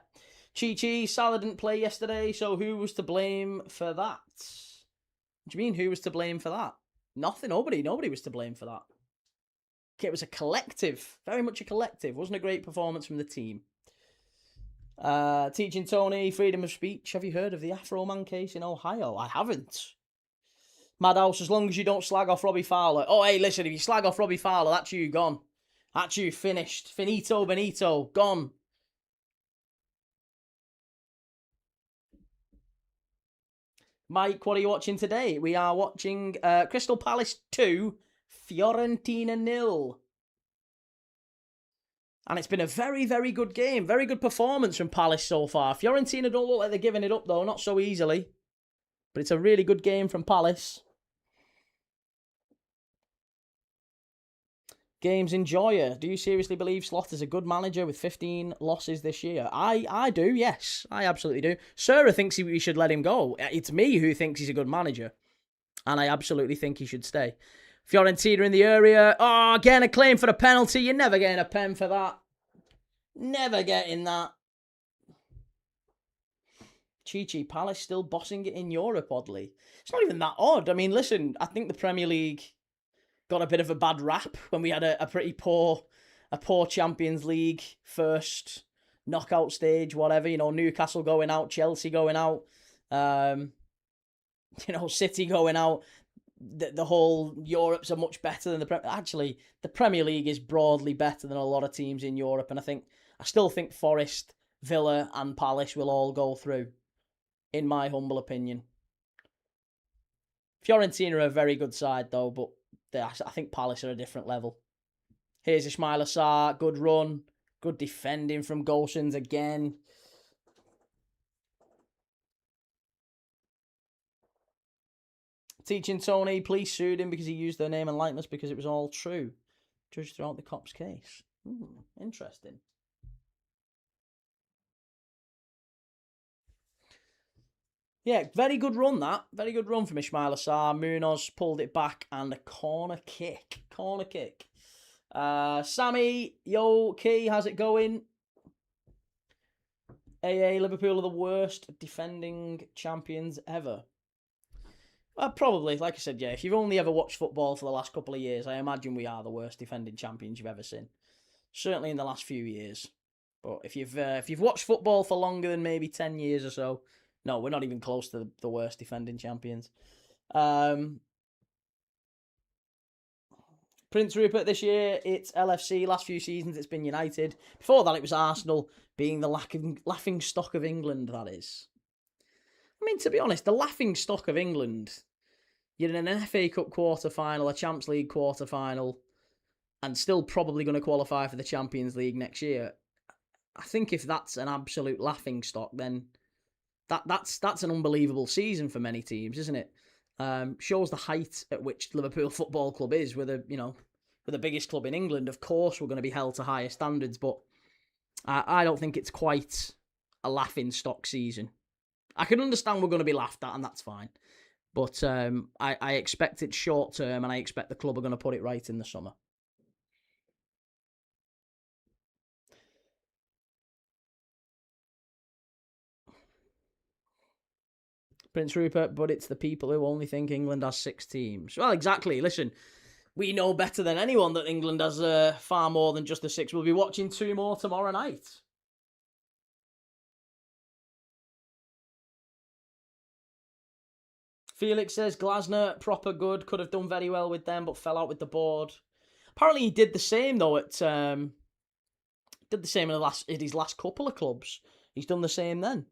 Chi Salah didn't play yesterday, so who was to blame for that? What do you mean, who was to blame for that? Nothing, nobody was to blame for that. It was a collective, very much a collective. Wasn't a great performance from the team. Teaching Tony, freedom of speech. Have you heard of the Afro Man case in Ohio? I haven't. Madhouse, as long as you don't slag off Robbie Fowler. Oh, hey, listen, if you slag off Robbie Fowler, that's you gone. That's you finished. Finito Benito, gone. Mike, what are you watching today? We are watching Crystal Palace 2, Fiorentina 0. And it's been a very, very good game. Very good performance from Palace so far. Fiorentina don't look like they're giving it up, though. Not so easily. But it's a really good game from Palace. Games enjoyer. Do you seriously believe Slot is a good manager with 15 losses this year? I do, yes. I absolutely do. Sarah thinks we should let him go. It's me who thinks he's a good manager. And I absolutely think he should stay. Fiorentina in the area. Oh, again, a claim for a penalty. You're never getting a pen for that. Never getting that. Chi Palace still bossing it in Europe, oddly. It's not even that odd. I mean, listen, I think the Premier League got a bit of a bad rap when we had a pretty poor Champions League first knockout stage, whatever. You know, Newcastle going out, Chelsea going out, City going out. The whole Europe's are much better than the Premier League is broadly better than a lot of teams in Europe, and I still think Forest Villa and Palace will all go through, in my humble opinion. Fiorentina are a very good side, though, but I think Palace are a different level. Here's Ismail Assar, good run, good defending from Golsons again. Teaching Tony, police sued him because he used their name and likeness because it was all true. Judged throughout the cop's case. Interesting. Yeah, very good run that. Very good run from Ismail Assar. Munoz pulled it back and a corner kick. Corner kick. Sammy, yo, Key, how's it going? AA, Liverpool are the worst defending champions ever. Probably, like I said, yeah. If you've only ever watched football for the last couple of years, I imagine we are the worst defending champions you've ever seen. Certainly in the last few years. But if you've watched football for longer than maybe 10 years or so, no, we're not even close to the worst defending champions. Prince Rupert this year, it's LFC. Last few seasons, it's been United. Before that, it was Arsenal, being the laughing stock of England, that is. I mean, to be honest, the laughing stock of England, you're in an FA Cup quarter-final, a Champions League quarter-final, and still probably going to qualify for the Champions League next year. I think if that's an absolute laughing stock, then that's an unbelievable season for many teams, isn't it? Shows the height at which Liverpool Football Club is. We're the biggest club in England. Of course, we're going to be held to higher standards, but I don't think it's quite a laughing stock season. I can understand we're going to be laughed at, and that's fine. But I expect it short term, and I expect the club are going to put it right in the summer. Prince Rupert, but it's the people who only think England has 6 teams. Well, exactly. Listen, we know better than anyone that England has far more than just the 6. We'll be watching 2 more tomorrow night. Felix says Glasner, proper good, could have done very well with them, but fell out with the board. Apparently, he did the same though at in his last couple of clubs. He's done the same then.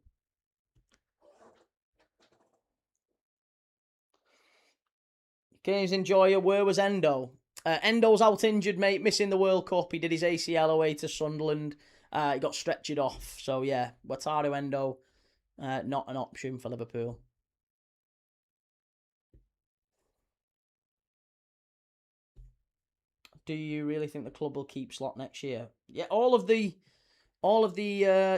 Games enjoyer, where was Endo? Endo's out injured, mate, missing the World Cup. He did his ACL away to Sunderland. He got stretchered off. So, yeah, Wataru Endo, not an option for Liverpool. Do you really think the club will keep Slot next year? Yeah, all of the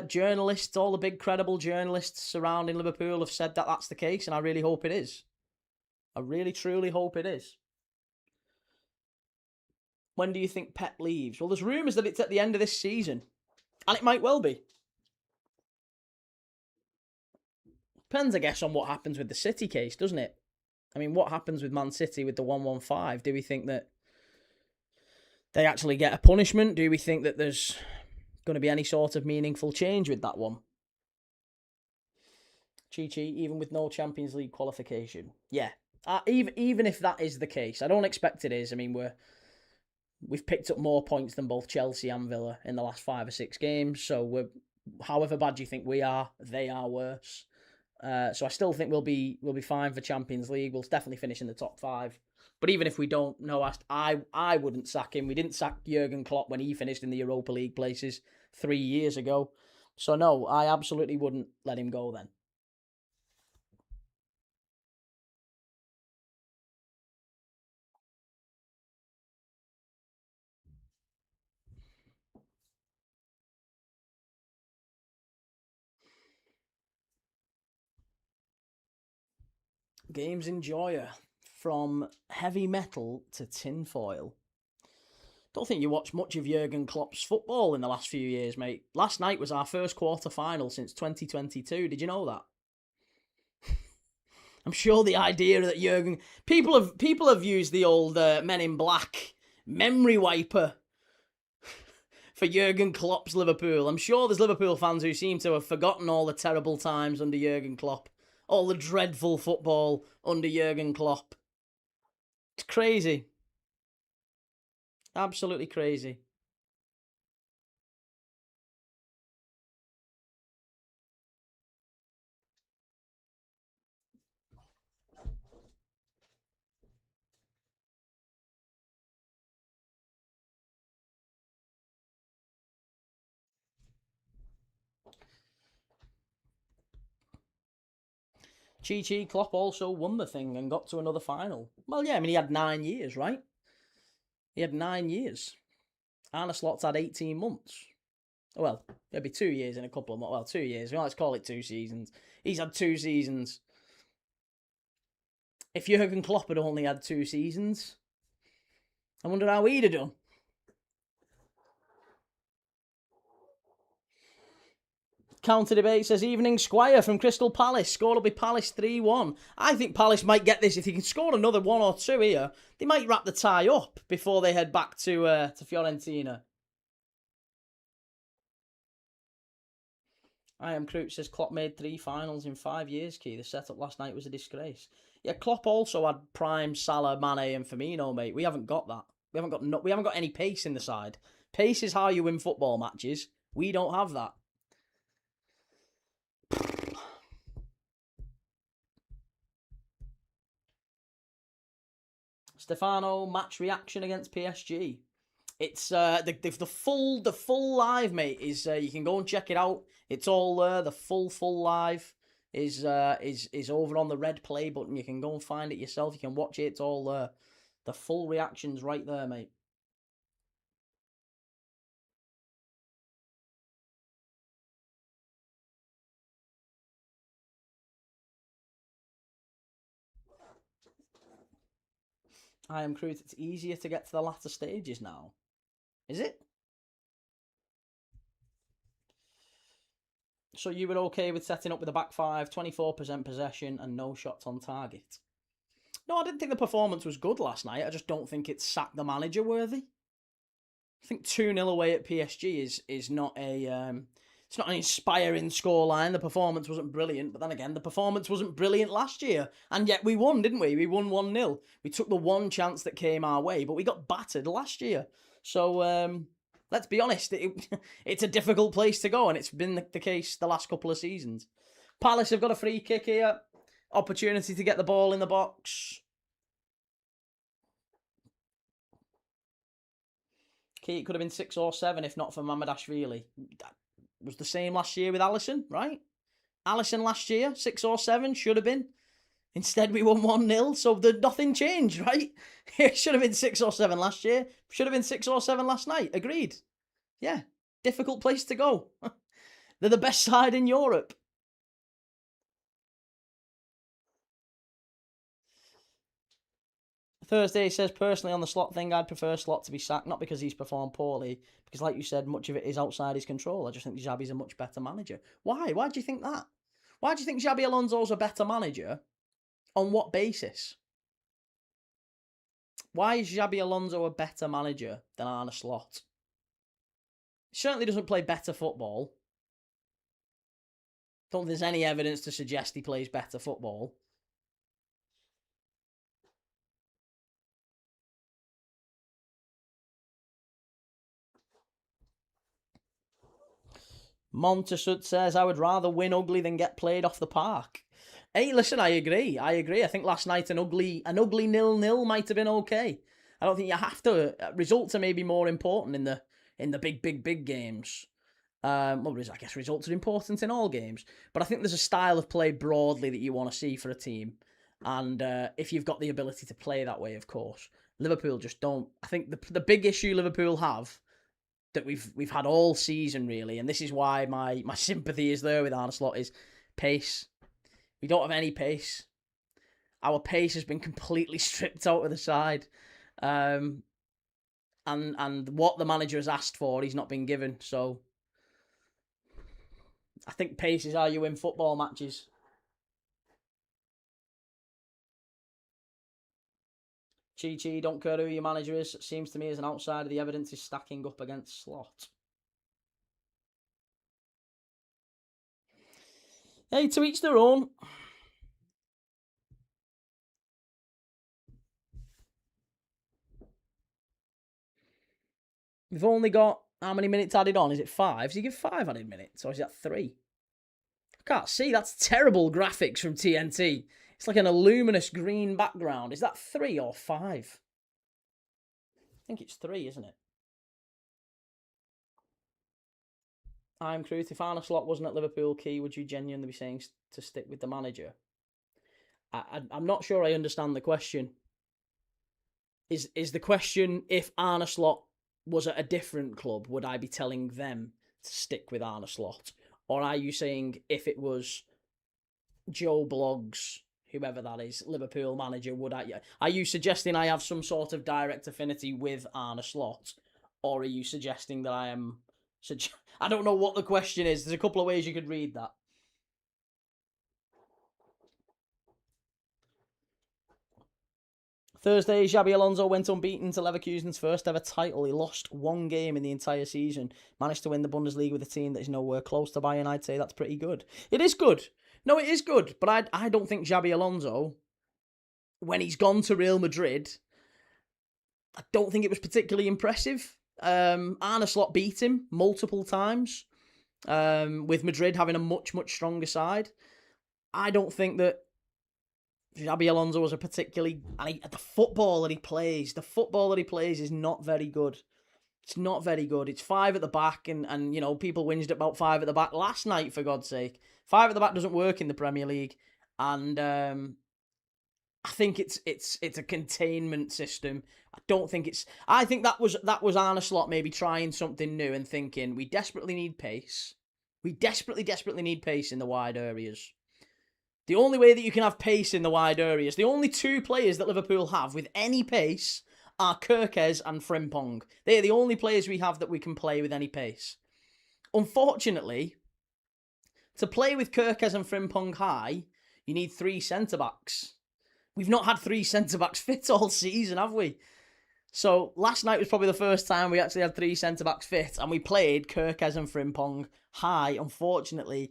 journalists, all the big credible journalists surrounding Liverpool have said that that's the case, and I really hope it is. I really, truly hope it is. When do you think Pep leaves? Well, there's rumours that it's at the end of this season, and it might well be. Depends, I guess, on what happens with the City case, doesn't it? I mean, what happens with Man City with the 115? Do we think that they actually get a punishment? Do we think that there's going to be any sort of meaningful change with that one? Chi-Chi, even with no Champions League qualification. Yeah, even if that is the case, I don't expect it is. I mean, we've picked up more points than both Chelsea and Villa in the last 5 or 6 games. So however bad you think we are, they are worse. So I still think we'll be fine for Champions League. We'll definitely finish in the top 5. But even if we don't, no, I wouldn't sack him. We didn't sack Jurgen Klopp when he finished in the Europa League places 3 years ago. So no, I absolutely wouldn't let him go then. Games enjoyer, from heavy metal to tinfoil. Don't think you watched much of Jurgen Klopp's football in the last few years, mate. Last night was our first quarter final since 2022. Did you know that? I'm sure the idea that Jurgen people have used the old Men in Black memory wiper for Jurgen Klopp's Liverpool. I'm sure there's Liverpool fans who seem to have forgotten all the terrible times under Jurgen Klopp, all the dreadful football under Jurgen Klopp. It's crazy. Absolutely crazy. Chi Klopp also won the thing and got to another final. Well, yeah, I mean, he had 9 years, right? He had 9 years. Arne Slot's had 18 months. Well, it'll be 2 years in a couple of months. Well, 2 years. Well, let's call it 2 seasons. He's had 2 seasons. If Jurgen Klopp had only had 2 seasons, I wonder how he'd have done. Counter debate says, evening Squire from Crystal Palace. Score will be Palace 3-1. I think Palace might get this. If they can score another 1 or 2 here, they might wrap the tie up before they head back to Fiorentina. I am Crouch says Klopp made 3 finals in 5 years, Key. The setup last night was a disgrace. Yeah, Klopp also had Prime, Salah, Mane and Firmino, mate. We haven't got that. We haven't got any pace in the side. Pace is how you win football matches. We don't have that. Stefano match reaction against PSG. It's the full live, mate. Is you can go and check it out. It's all there. The full live is over on the red play button. You can go and find it yourself. You can watch it. It's all there. The full reactions right there, mate. I am Cruz. It's easier to get to the latter stages now. Is it? So you were okay with setting up with a back five, 24% possession, and no shots on target? No, I didn't think the performance was good last night. I just don't think it's sack the manager worthy. I think 2-0 away at PSG is not a it's not an inspiring scoreline. The performance wasn't brilliant, but then again, the performance wasn't brilliant last year, and yet we won, didn't we? We won 1-0. We took the one chance that came our way, but we got battered last year. So let's be honest, it's a difficult place to go, and it's been the case the last couple of seasons. Palace have got a free kick here. Opportunity to get the ball in the box. It could have been 6 or 7 if not for Mamardashvili. That was the same last year with Alisson, right? Alisson last year, 6 or 7, should have been. Instead, we won 1-0, so nothing changed, right? It should have been 6 or 7 last year. Should have been 6 or 7 last night. Agreed. Yeah, difficult place to go. They're the best side in Europe. Thursday says, personally on the Slot thing, I'd prefer Slot to be sacked, not because he's performed poorly, because like you said, much of it is outside his control. I just think Xabi's a much better manager. Why? Why do you think that? Why do you think Xabi Alonso's a better manager? On what basis? Why is Xabi Alonso a better manager than Arne Slot? He certainly doesn't play better football. Don't think there's any evidence to suggest he plays better football. Montesut says, I would rather win ugly than get played off the park. Hey, listen, I agree. I think last night an ugly 0-0 might have been okay. I don't think you have to. Results are maybe more important in the big games. Well, I guess results are important in all games. But I think there's a style of play broadly that you want to see for a team. And if you've got the ability to play that way, of course. Liverpool just don't. I think the big issue Liverpool have that we've had all season really, and this is why my sympathy is there with Arne Slot, is pace. We don't have any pace. Our pace has been completely stripped out of the side, and what the manager has asked for, he's not been given. So I think pace is how you win football matches. Chi, don't care who your manager is. Seems to me as an outsider, the evidence is stacking up against Slot. Hey, to each their own. We've only got how many minutes added on? Is it 5? Does he give 5 added minutes, or is that 3? I can't see. That's terrible graphics from TNT. It's like an luminous green background. Is that 3 or 5? I think it's 3, isn't it? I'm Cruth. If Arne Slot wasn't at Liverpool, Key, would you genuinely be saying to stick with the manager? I'm not sure I understand the question. Is the question, if Arne Slot was at a different club, would I be telling them to stick with Arne Slot? Or are you saying if it was Joe Bloggs, whoever that is, Liverpool manager, would I? Are you suggesting I have some sort of direct affinity with Arne Slot? Or are you suggesting that I am... I don't know what the question is. There's a couple of ways you could read that. Thursday, Xabi Alonso went unbeaten to Leverkusen's first ever title. He lost one game in the entire season. Managed to win the Bundesliga with a team that is nowhere close to Bayern. I'd say that's pretty good. It is good. No, it is good. But I don't think Xabi Alonso, when he's gone to Real Madrid, I don't think it was particularly impressive. Arne Slot beat him multiple times, with Madrid having a much, much stronger side. I don't think that Xabi Alonso was a particularly... the football that he plays is not very good. It's not very good. It's 5 at the back, and you know, people whinged about 5 at the back last night, for God's sake. 5 at the back doesn't work in the Premier League, and I think it's a containment system. I think that was Arne Slot maybe trying something new and thinking, we desperately need pace. We desperately need pace in the wide areas. The only way that you can have pace in the wide areas, the only 2 players that Liverpool have with any pace are Kerkez and Frimpong. They are the only players we have that we can play with any pace. Unfortunately, to play with Kerkez and Frimpong high, you need 3 centre-backs. We've not had 3 centre-backs fit all season, have we? So last night was probably the first time we actually had 3 centre-backs fit, and we played Kerkez and Frimpong high. Unfortunately,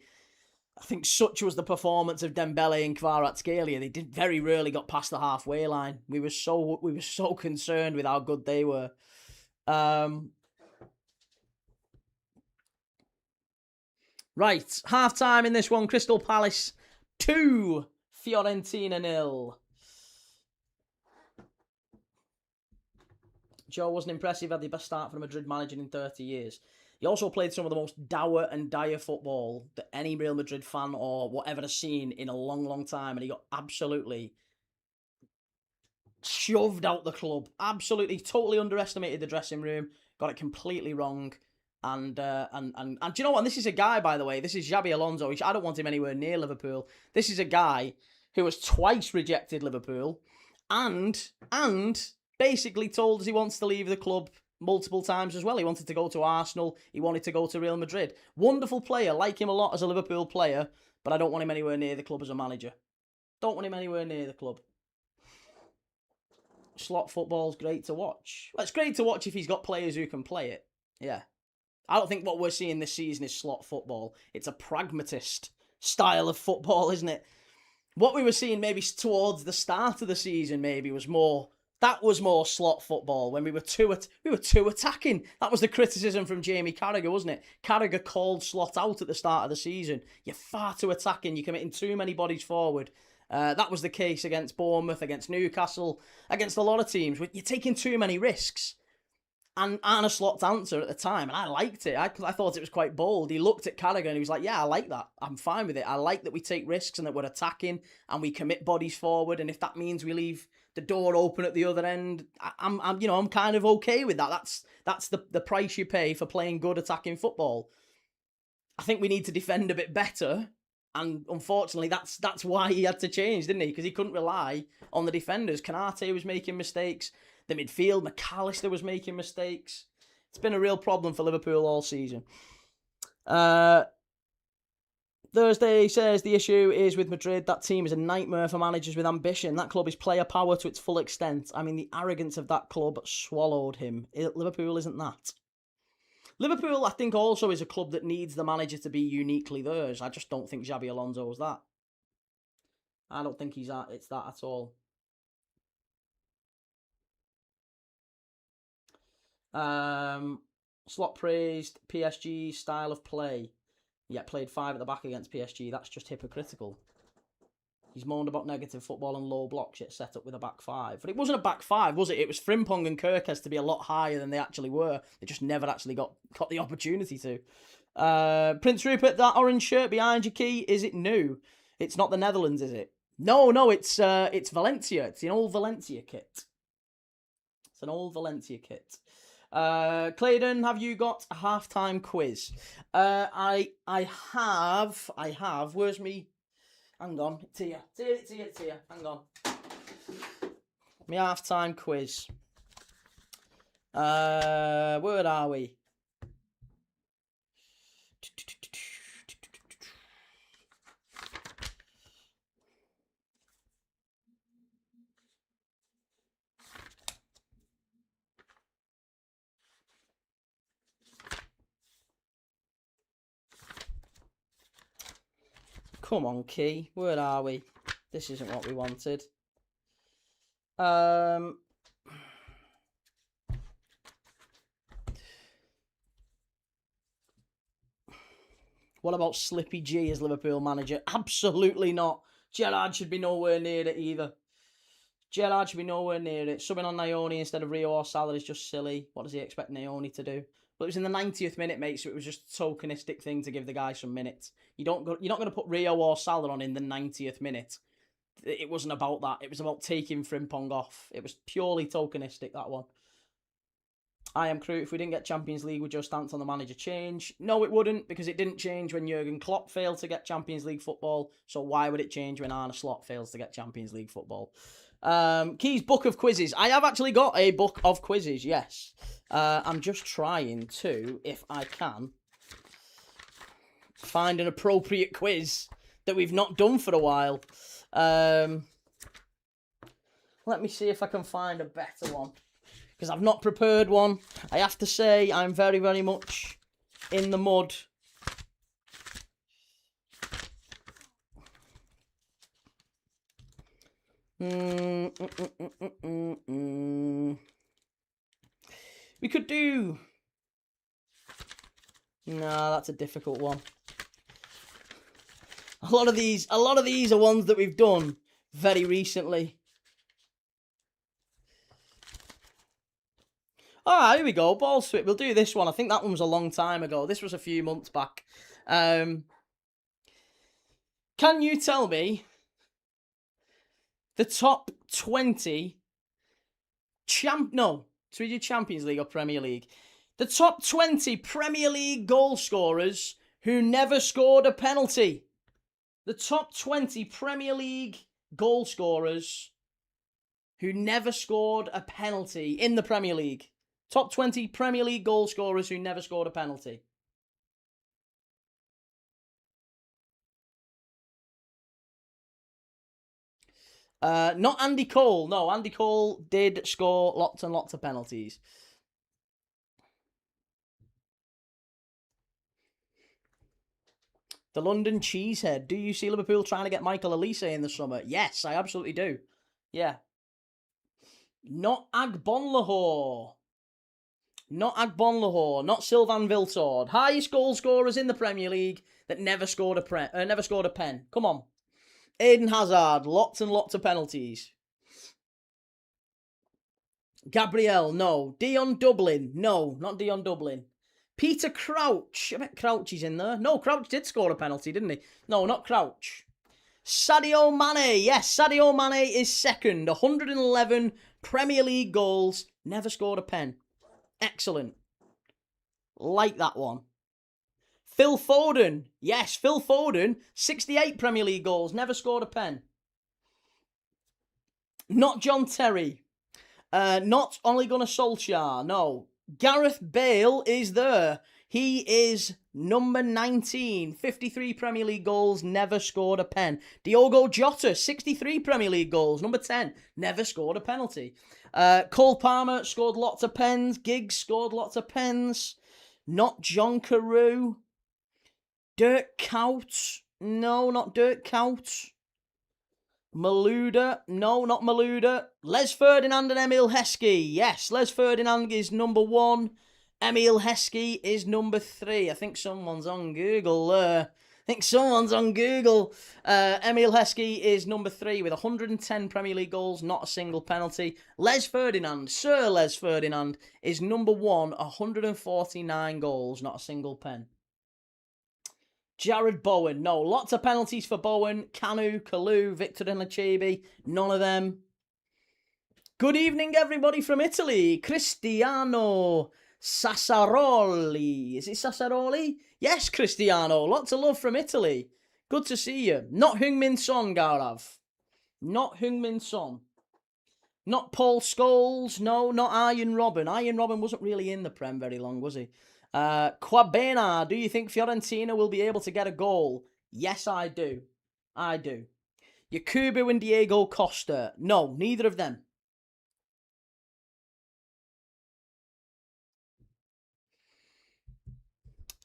I think such was the performance of Dembele and Kvaratskhelia. They very rarely got past the halfway line. We were so concerned with how good they were. Right, half time in this one. Crystal Palace 2, Fiorentina 0. Joe wasn't impressive. Had the best start for a Madrid manager in 30 years. He also played some of the most dour and dire football that any Real Madrid fan or whatever has seen in a long, long time. And he got absolutely shoved out the club. Absolutely, totally underestimated the dressing room. Got it completely wrong. And do you know what? And this is a guy, by the way. This is Xabi Alonso. I don't want him anywhere near Liverpool. This is a guy who has twice rejected Liverpool and basically told us he wants to leave the club multiple times as well. He wanted to go to Arsenal. He wanted to go to Real Madrid. Wonderful player. Like him a lot as a Liverpool player, but I don't want him anywhere near the club as a manager. Don't want him anywhere near the club. Slot football's great to watch. Well, it's great to watch if he's got players who can play it. Yeah. I don't think what we're seeing this season is slot football. It's a pragmatist style of football, isn't it? What we were seeing maybe towards the start of the season maybe was more... That was more slot football when we were too attacking. That was the criticism from Jamie Carragher, wasn't it? Carragher called Slot out at the start of the season. You're far too attacking. You're committing too many bodies forward. That was the case against Bournemouth, against Newcastle, against a lot of teams. You're taking too many risks. And Arne Slot's answer at the time, and I liked it. I thought it was quite bold. He looked at Carragher and he was like, yeah, I like that. I'm fine with it. I like that we take risks and that we're attacking and we commit bodies forward. And if that means we leave the door open at the other end, I'm kind of okay with that. That's the price you pay for playing good attacking football. I think we need to defend a bit better. And unfortunately, that's why he had to change, didn't he? Because he couldn't rely on the defenders. Canate was making mistakes. The midfield, McAllister was making mistakes. It's been a real problem for Liverpool all season. Thursday says the issue is with Madrid. That team is a nightmare for managers with ambition. That club is player power to its full extent. I mean, the arrogance of that club swallowed him. Liverpool isn't that. Liverpool, I think, also is a club that needs the manager to be uniquely theirs. I just don't think Xabi Alonso is that. I don't think it's that at all. Slot praised PSG's style of play, yet played 5 at the back against PSG. That's just hypocritical. He's moaned about negative football and low blocks, yet set up with a back 5. But it wasn't a back 5, was it? It was Frimpong and Kerkez to be a lot higher than they actually were. They just never actually got the opportunity to. Prince Rupert, that orange shirt behind you, Key, is it new? It's not the Netherlands, is it? No, it's Valencia. It's an old Valencia kit. It's an old Valencia kit. Clayton, have you got a halftime quiz? I have. Where's me? Hang on, it's here. It's here. Hang on. My halftime quiz. Where are we? Come on, Key. Where are we? This isn't what we wanted. What about Slippy G as Liverpool manager? Absolutely not. Gerrard should be nowhere near it either. Gerrard should be nowhere near it. Subbing on Naoni instead of Rio or Salah is just silly. What does he expect Naoni to do? But it was in the 90th minute, mate, so it was just a tokenistic thing to give the guy some minutes. You're not going to put Rio or Salah on in the 90th minute. It wasn't about that. It was about taking Frimpong off. It was purely tokenistic, that one. I am Crew. If we didn't get Champions League, would your stance on the manager change? No, it wouldn't, because it didn't change when Jurgen Klopp failed to get Champions League football. So why would it change when Arne Slot fails to get Champions League football? Key's book of quizzes. I have actually got a book of quizzes, yes. I'm just trying to, if I can, find an appropriate quiz that we've not done for a while. Let me see if I can find a better one, because I've not prepared one. I have to say, I'm very, very much in the mud. We could do... Nah, that's a difficult one. A lot of these are ones that we've done very recently. Alright, here we go. Ball switch. We'll do this one. I think that one was a long time ago. This was a few months back. Can you tell me the top 20 so we do Champions League or Premier League? The top 20 Premier League goal scorers who never scored a penalty. The top 20 Premier League goal scorers who never scored a penalty in the Premier League. Top 20 Premier League goal scorers who never scored a penalty. Not Andy Cole. No, Andy Cole did score lots and lots of penalties. The London Cheesehead. Do you see Liverpool trying to get Michael Elise in the summer? Yes, I absolutely do. Yeah. Not Agbonlahor. Not Agbonlahor. Not Sylvain Viltord. Highest goal scorers in the Premier League that never scored a pen. Come on. Eden Hazard. Lots and lots of penalties. Gabriel. No. Dion Dublin. No, not Dion Dublin. Peter Crouch. I bet Crouch is in there. No, Crouch did score a penalty, didn't he? No, not Crouch. Sadio Mane. Yes, Sadio Mane is second. 111 Premier League goals. Never scored a pen. Excellent. Like that one. Phil Foden. Yes, Phil Foden. 68 Premier League goals. Never scored a pen. Not John Terry. Not Ole Gunnar Solskjaer. No. Gareth Bale is there. He is number 19. 53 Premier League goals, never scored a pen. Diogo Jota, 63 Premier League goals, number 10. Never scored a penalty. Cole Palmer scored lots of pens. Giggs scored lots of pens. Not John Carew. Dirk Kuyt. No, not Dirk Kuyt. Malouda. No, not Malouda. Les Ferdinand and Emil Heskey. Yes, Les Ferdinand is number 1. Emil Heskey is number 3. I think someone's on Google there. Emil Heskey is number 3 with 110 Premier League goals, not a single penalty. Les Ferdinand, Sir Les Ferdinand, is number 1, 149 goals, not a single pen. Jared Bowen. No, lots of penalties for Bowen. Kanu, Kalu, Victor Nlachibi. None of them. Good evening, everybody from Italy. Cristiano Sassaroli. Is it Sassaroli? Yes, Cristiano. Lots of love from Italy. Good to see you. Not Heung-min Son, Gaurav. Not Heung-min Son. Not Paul Scholes. No, not Arjen Robben. Arjen Robben wasn't really in the Prem very long, was he? Quabena, do you think Fiorentina will be able to get a goal? Yes, I do. I do. Yakubu and Diego Costa. No, neither of them.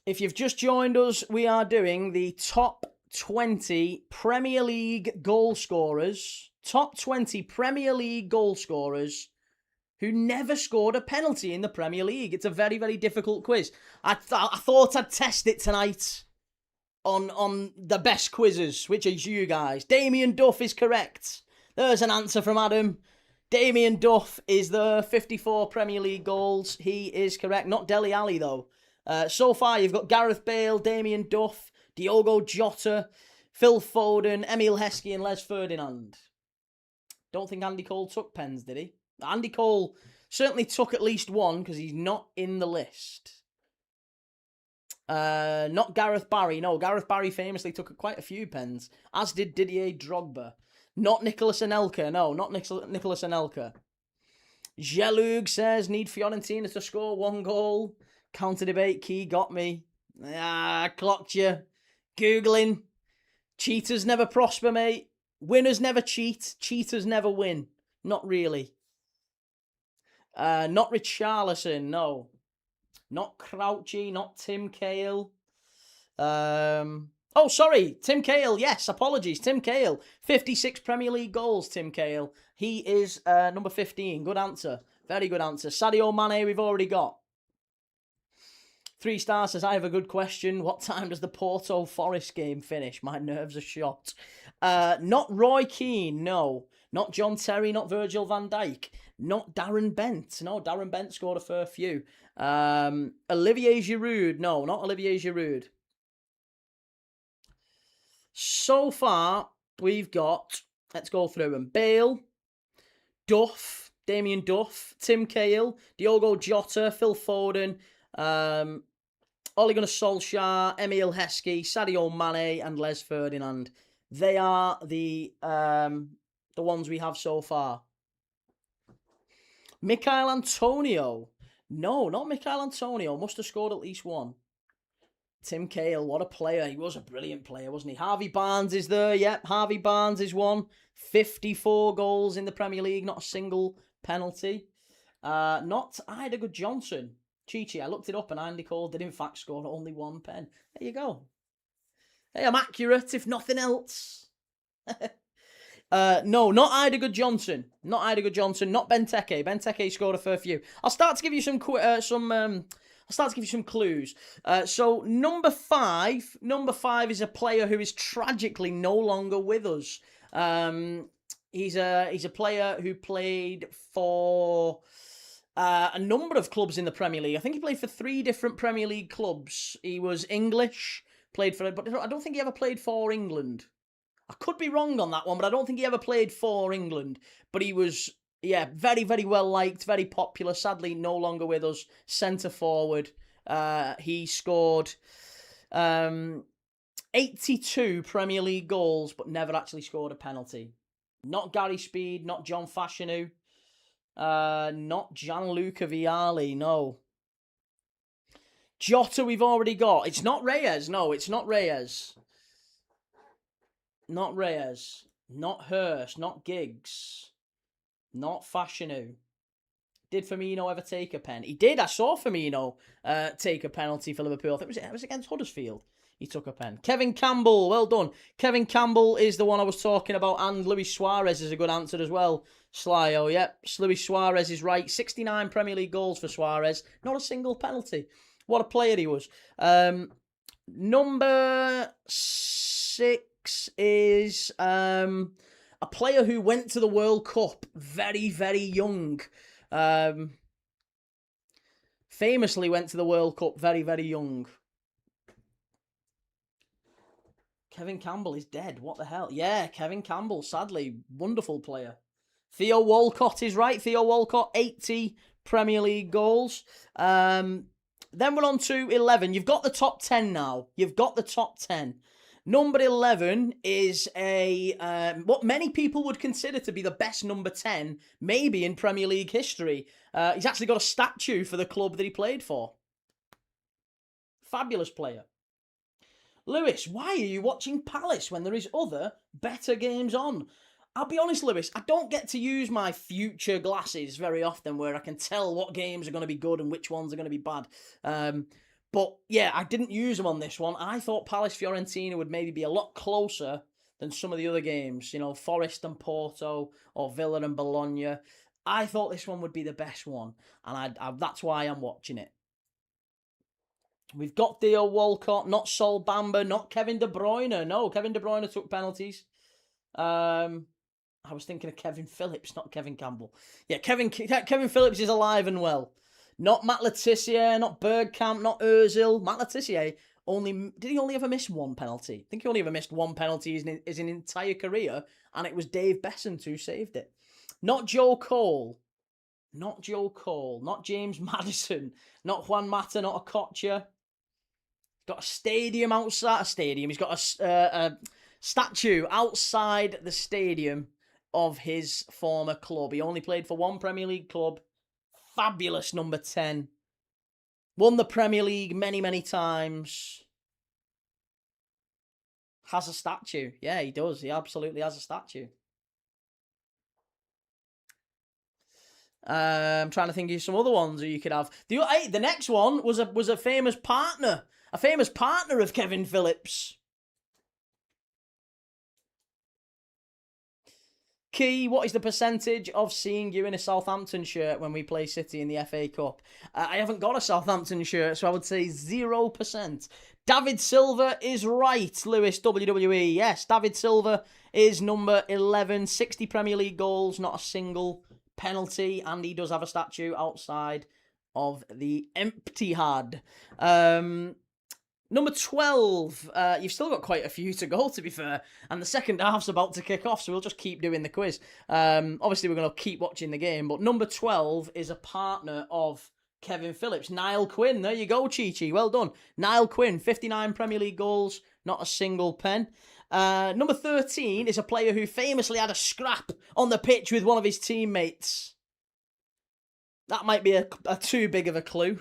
If you've just joined us, we are doing the top 20 Premier League goal scorers. Top 20 Premier League goal scorers who never scored a penalty in the Premier League. It's a very, very difficult quiz. I thought I'd test it tonight on the best quizzes, which is you guys. Damien Duff is correct. There's an answer from Adam. Damien Duff is the 54 Premier League goals. He is correct. Not Dele Alli, though. So far, you've got Gareth Bale, Damien Duff, Diogo Jota, Phil Foden, Emile Heskey, and Les Ferdinand. Don't think Andy Cole took pens, did he? Andy Cole certainly took at least one because he's not in the list. Not Gareth Barry. No, Gareth Barry famously took quite a few pens, as did Didier Drogba. Not Nicolas Anelka. No, not Nicolas Anelka. Jelug says, need Fiorentina to score one goal. Counter debate, Key got me. Clocked you. Googling. Cheaters never prosper, mate. Winners never cheat. Cheaters never win. Not really. Not Richarlison, no. Not Crouchy, not Tim Cahill. Oh, sorry, Tim Cahill, yes, apologies. Tim Cahill, 56 Premier League goals, Tim Cahill. He is number 15. Good answer. Very good answer. Sadio Mane, we've already got. 3 stars says, I have a good question. What time does the Porto Forest game finish? My nerves are shot. Not Roy Keane, no. Not John Terry, not Virgil van Dijk. Not Darren Bent. No, Darren Bent scored a fair few. Olivier Giroud. No, not Olivier Giroud. So far, we've got, let's go through them. Bale, Duff, Damien Duff, Tim Cahill, Diogo Jota, Phil Foden, Ole Gunnar Solskjaer, Emile Heskey, Sadio Mane, and Les Ferdinand. They are the ones we have so far. Michail Antonio. No, not Michail Antonio. Must have scored at least one. Tim Cahill, what a player. He was a brilliant player, wasn't he? Harvey Barnes is there. Yep, Harvey Barnes is one. 54 goals in the Premier League. Not a single penalty. Not Idago Johnson. Chi-Chi, I looked it up and Andy Cole did in fact score only one pen. There you go. Hey, I'm accurate, if nothing else. No, not Idago Johnson. Not Idago Johnson. Not Benteke. Benteke scored a fair few. I'll start to give you some clues. So number 5 is a player who is tragically no longer with us. He's a player who played for a number of clubs in the Premier League. I think he played for 3 different Premier League clubs. He was English, but I don't think he ever played for England. I could be wrong on that one, but I don't think he ever played for England. But he was, very, very well liked, very popular. Sadly, no longer with us. Centre forward. He scored 82 Premier League goals, but never actually scored a penalty. Not Gary Speed, not John Fashanu, not Gianluca Vialli, no. Jota we've already got. It's not Reyes, no, it's not Reyes. Not Reyes, not Hurst, not Giggs, not Fashanu. Did Firmino ever take a pen? He did. I saw Firmino take a penalty for Liverpool. I think it was against Huddersfield. He took a pen. Kevin Campbell, well done. Kevin Campbell is the one I was talking about, and Luis Suarez is a good answer as well. Slyo, yep. Luis Suarez is right. 69 Premier League goals for Suarez. Not a single penalty. What a player he was. Number 6 is a player who went to the World Cup very, very young. Famously went to the World Cup very, very young. Kevin Campbell is dead. What the hell? Yeah, Kevin Campbell, sadly. Wonderful player. Theo Walcott is right. Theo Walcott, 80 Premier League goals. Then we're on to 11. You've got the top 10 now. You've got the top 10. Number 11 is what many people would consider to be the best number 10, maybe in Premier League history. He's actually got a statue for the club that he played for. Fabulous player. Lewis, why are you watching Palace when there is other, better games on? I'll be honest, Lewis, I don't get to use my future glasses very often where I can tell what games are going to be good and which ones are going to be bad. But yeah, I didn't use them on this one. I thought Palace Fiorentina would maybe be a lot closer than some of the other games. You know, Forest and Porto or Villa and Bologna. I thought this one would be the best one. And that's why I'm watching it. We've got Theo Walcott, not Sol Bamba, not Kevin De Bruyne. No, Kevin De Bruyne took penalties. I was thinking of Kevin Phillips, not Kevin Campbell. Yeah, Kevin Phillips is alive and well. Not Matt Letizia, not Bergkamp, not Ozil. Matt Letizia did he only ever miss one penalty? I think he only ever missed one penalty in his entire career, and it was Dave Besant who saved it. Not Joe Cole. Not Joe Cole. Not James Maddison. Not Juan Mata, not Okocha. Got a stadium outside. A stadium. He's got a statue outside the stadium of his former club. He only played for one Premier League club. Fabulous number 10. Won the Premier League many, many times. Has a statue. Yeah, he does. He absolutely has a statue. I'm trying to think of some other ones that you could have. The next one was a famous partner. A famous partner of Kevin Phillips. Key, what is the percentage of seeing you in a Southampton shirt when we play City in the FA Cup? I haven't got a Southampton shirt, so I would say 0%. David Silva is right, Lewis WWE. Yes, David Silva is number 11, 60 Premier League goals, not a single penalty, and he does have a statue outside of the Etihad. Number 12, you've still got quite a few to go, to be fair, and the second half's about to kick off, so we'll just keep doing the quiz. Obviously, we're going to keep watching the game, but number 12 is a partner of Kevin Phillips, Niall Quinn. There you go, Chi-Chi, well done. Niall Quinn, 59 Premier League goals, not a single pen. Number 13 is a player who famously had a scrap on the pitch with one of his teammates. That might be a too big of a clue.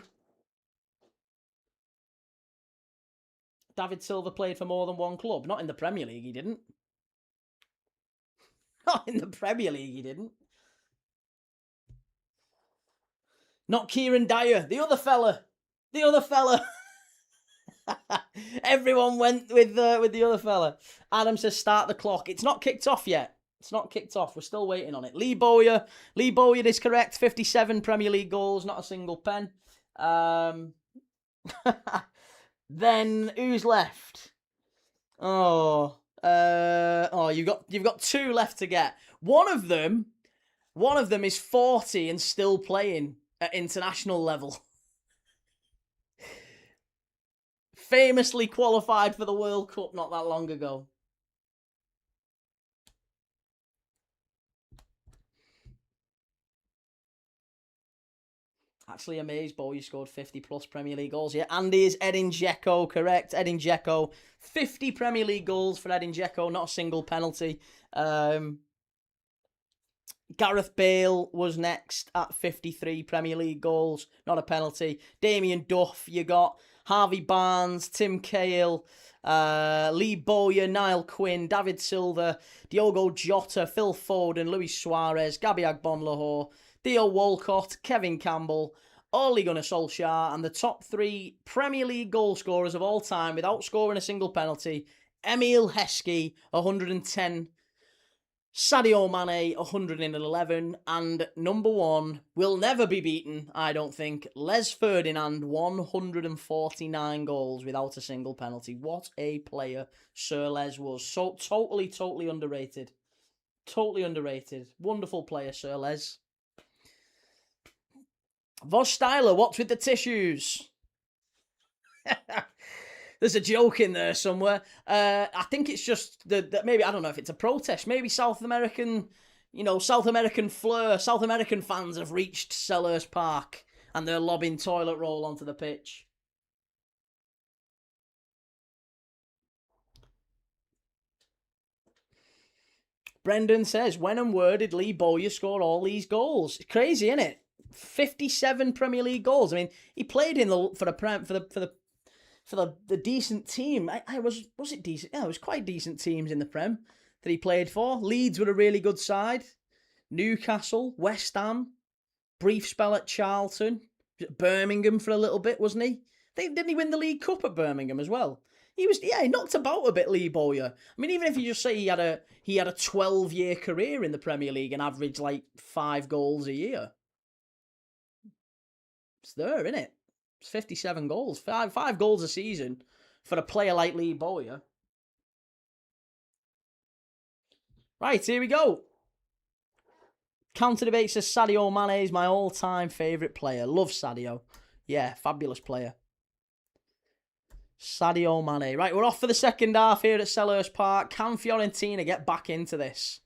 David Silva played for more than one club. Not in the Premier League, he didn't. Not in the Premier League, he didn't. Not Kieran Dyer. The other fella. The other fella. Everyone went with the other fella. Adam says start the clock. It's not kicked off yet. It's not kicked off. We're still waiting on it. Lee Bowyer. Lee Bowyer is correct. 57 Premier League goals, not a single pen. Then who's left? You've got two left to get. One of them is 40 and still playing at international level. Famously qualified for the World Cup not that long ago. Actually amazed Bo, you scored 50 plus Premier League goals. Yeah, Andy is Edin Dzeko, correct. Edin Dzeko, 50 Premier League goals for Edin Dzeko, not a single penalty. Gareth Bale was next at 53 Premier League goals, not a penalty. Damien Duff, you got Harvey Barnes, Tim Cahill, Lee Bowyer, Niall Quinn, David Silva, Diogo Jota, Phil Foden, Luis Suarez, Gabby Agbonlahor, Theo Walcott, Kevin Campbell, Ole Gunnar Solskjaer, and the top three Premier League goal scorers of all time without scoring a single penalty. Emile Heskey, 110. Sadio Mane, 111. And number one, will never be beaten, I don't think, Les Ferdinand, 149 goals without a single penalty. What a player Sir Les was. So totally underrated. Totally underrated. Wonderful player, Sir Les. Vos Styler, what's with the tissues? There's a joke in there somewhere. I think it's just that maybe, I don't know if it's a protest. Maybe South American flair. South American fans have reached Selhurst Park and they're lobbing toilet roll onto the pitch. Brendan says, when and where did Lee Bowyer score all these goals? It's crazy, isn't it? 57 Premier League goals. I mean, he played for the decent team. Was it decent? Yeah, it was quite decent teams in the Prem that he played for. Leeds were a really good side. Newcastle, West Ham, brief spell at Charlton, Birmingham for a little bit, wasn't he? Didn't he win the League Cup at Birmingham as well? He knocked about a bit, Lee Bowyer. I mean, even if you just say he had a 12-year career in the Premier League and averaged like 5 goals a year, it's there, isn't it? It's 57 goals, five goals a season for a player like Lee Bowyer. Right, here we go. Counter debate says Sadio Mane is my all-time favourite player. Love Sadio. Yeah, fabulous player. Sadio Mane. Right, we're off for the second half here at Selhurst Park. Can Fiorentina get back into this?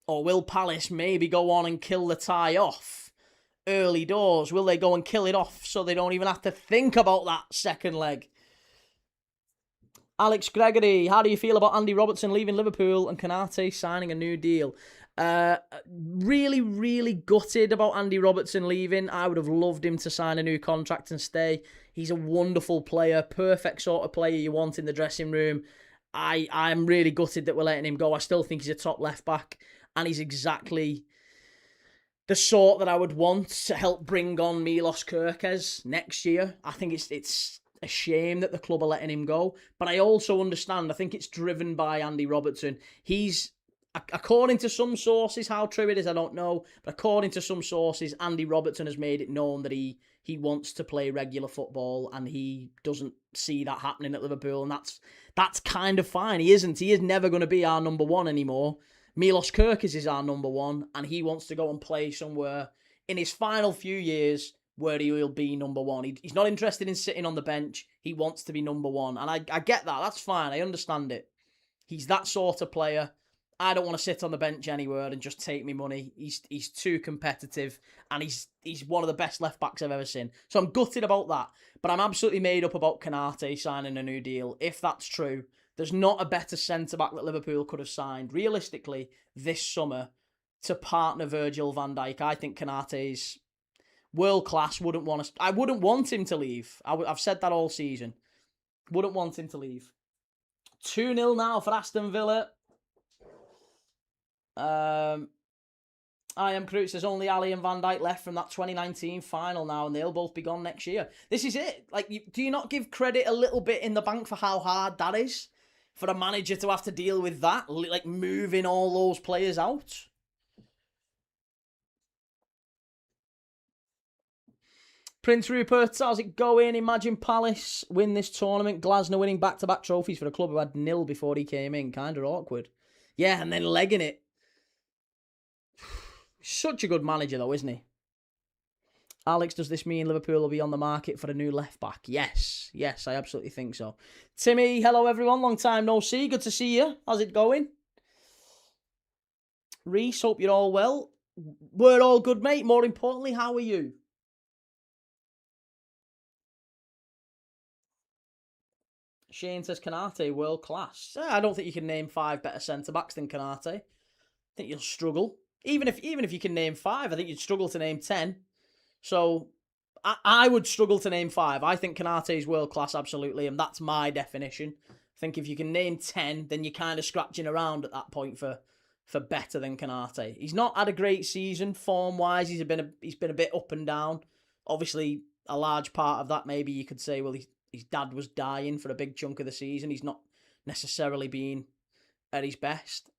Or will Palace maybe go on and kill the tie off? Early doors. Will they go and kill it off so they don't even have to think about that second leg? Alex Gregory, how do you feel about Andy Robertson leaving Liverpool and Konate signing a new deal? Really, really gutted about Andy Robertson leaving. I would have loved him to sign a new contract and stay. He's a wonderful player, perfect sort of player you want in the dressing room. I'm really gutted that we're letting him go. I still think he's a top left back, and he's exactly the sort that I would want to help bring on Milos Kerkez next year. I think it's a shame that the club are letting him go, but I also understand. I think it's driven by Andy Robertson. He's, according to some sources, how true it is, I don't know, but according to some sources, Andy Robertson has made it known that he wants to play regular football and he doesn't see that happening at Liverpool, and that's kind of fine. He is never going to be our number one anymore. Milos Kerkez is our number one, and he wants to go and play somewhere in his final few years where he will be number one. He's not interested in sitting on the bench. He wants to be number one, and I get that. That's fine. I understand it. He's that sort of player. I don't want to sit on the bench anywhere and just take me money. He's too competitive, and he's one of the best left backs I've ever seen. So I'm gutted about that, but I'm absolutely made up about Konate signing a new deal. If that's true, there's not a better centre back that Liverpool could have signed realistically this summer to partner Virgil van Dijk. I think Konate's world class. I wouldn't want him to leave. I've said that all season. Wouldn't want him to leave. 2-0 now for Aston Villa. I am Cruz says only Ali and Van Dijk left from that 2019 final now, and they'll both be gone next year. This is it. Like, do you not give credit a little bit in the bank for how hard that is for a manager to have to deal with that, like moving all those players out? Prince Rupert, how's it going? Imagine Palace win this tournament. Glasner winning back-to-back trophies for a club who had nil before he came in. Kind of awkward. Yeah, and then legging it. Such a good manager, though, isn't he? Alex, does this mean Liverpool will be on the market for a new left-back? Yes, I absolutely think so. Timmy, hello everyone. Long time no see. Good to see you. How's it going? Reese, hope you're all well. We're all good, mate. More importantly, how are you? Shane says Konate, world class. I don't think you can name 5 better centre-backs than Konate. I think you'll struggle. Even if you can name 5, I think you'd struggle to name 10. So I would struggle to name 5. I think Konate is world class, absolutely, and that's my definition. I think if you can name 10, then you're kind of scratching around at that point for better than Konate. He's not had a great season form-wise. He's been a bit up and down. Obviously, a large part of that maybe you could say, well, his dad was dying for a big chunk of the season. He's not necessarily been at his best.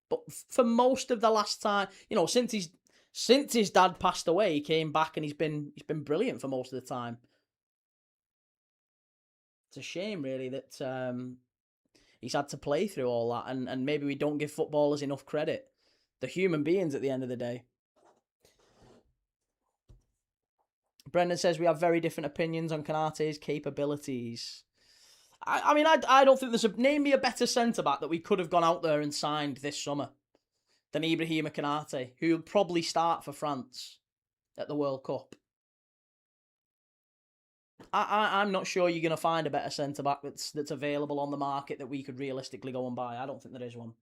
But for most of the last time, since his dad passed away, he came back and he's been brilliant for most of the time. It's a shame, really, that he's had to play through all that, and maybe we don't give footballers enough credit. They're human beings at the end of the day. Brendan says we have very different opinions on Konaté's capabilities. I don't think name me a better centre-back that we could have gone out there and signed this summer than Ibrahima Konaté, who'll probably start for France at the World Cup. I'm not sure you're going to find a better centre-back that's available on the market that we could realistically go and buy. I don't think there is one.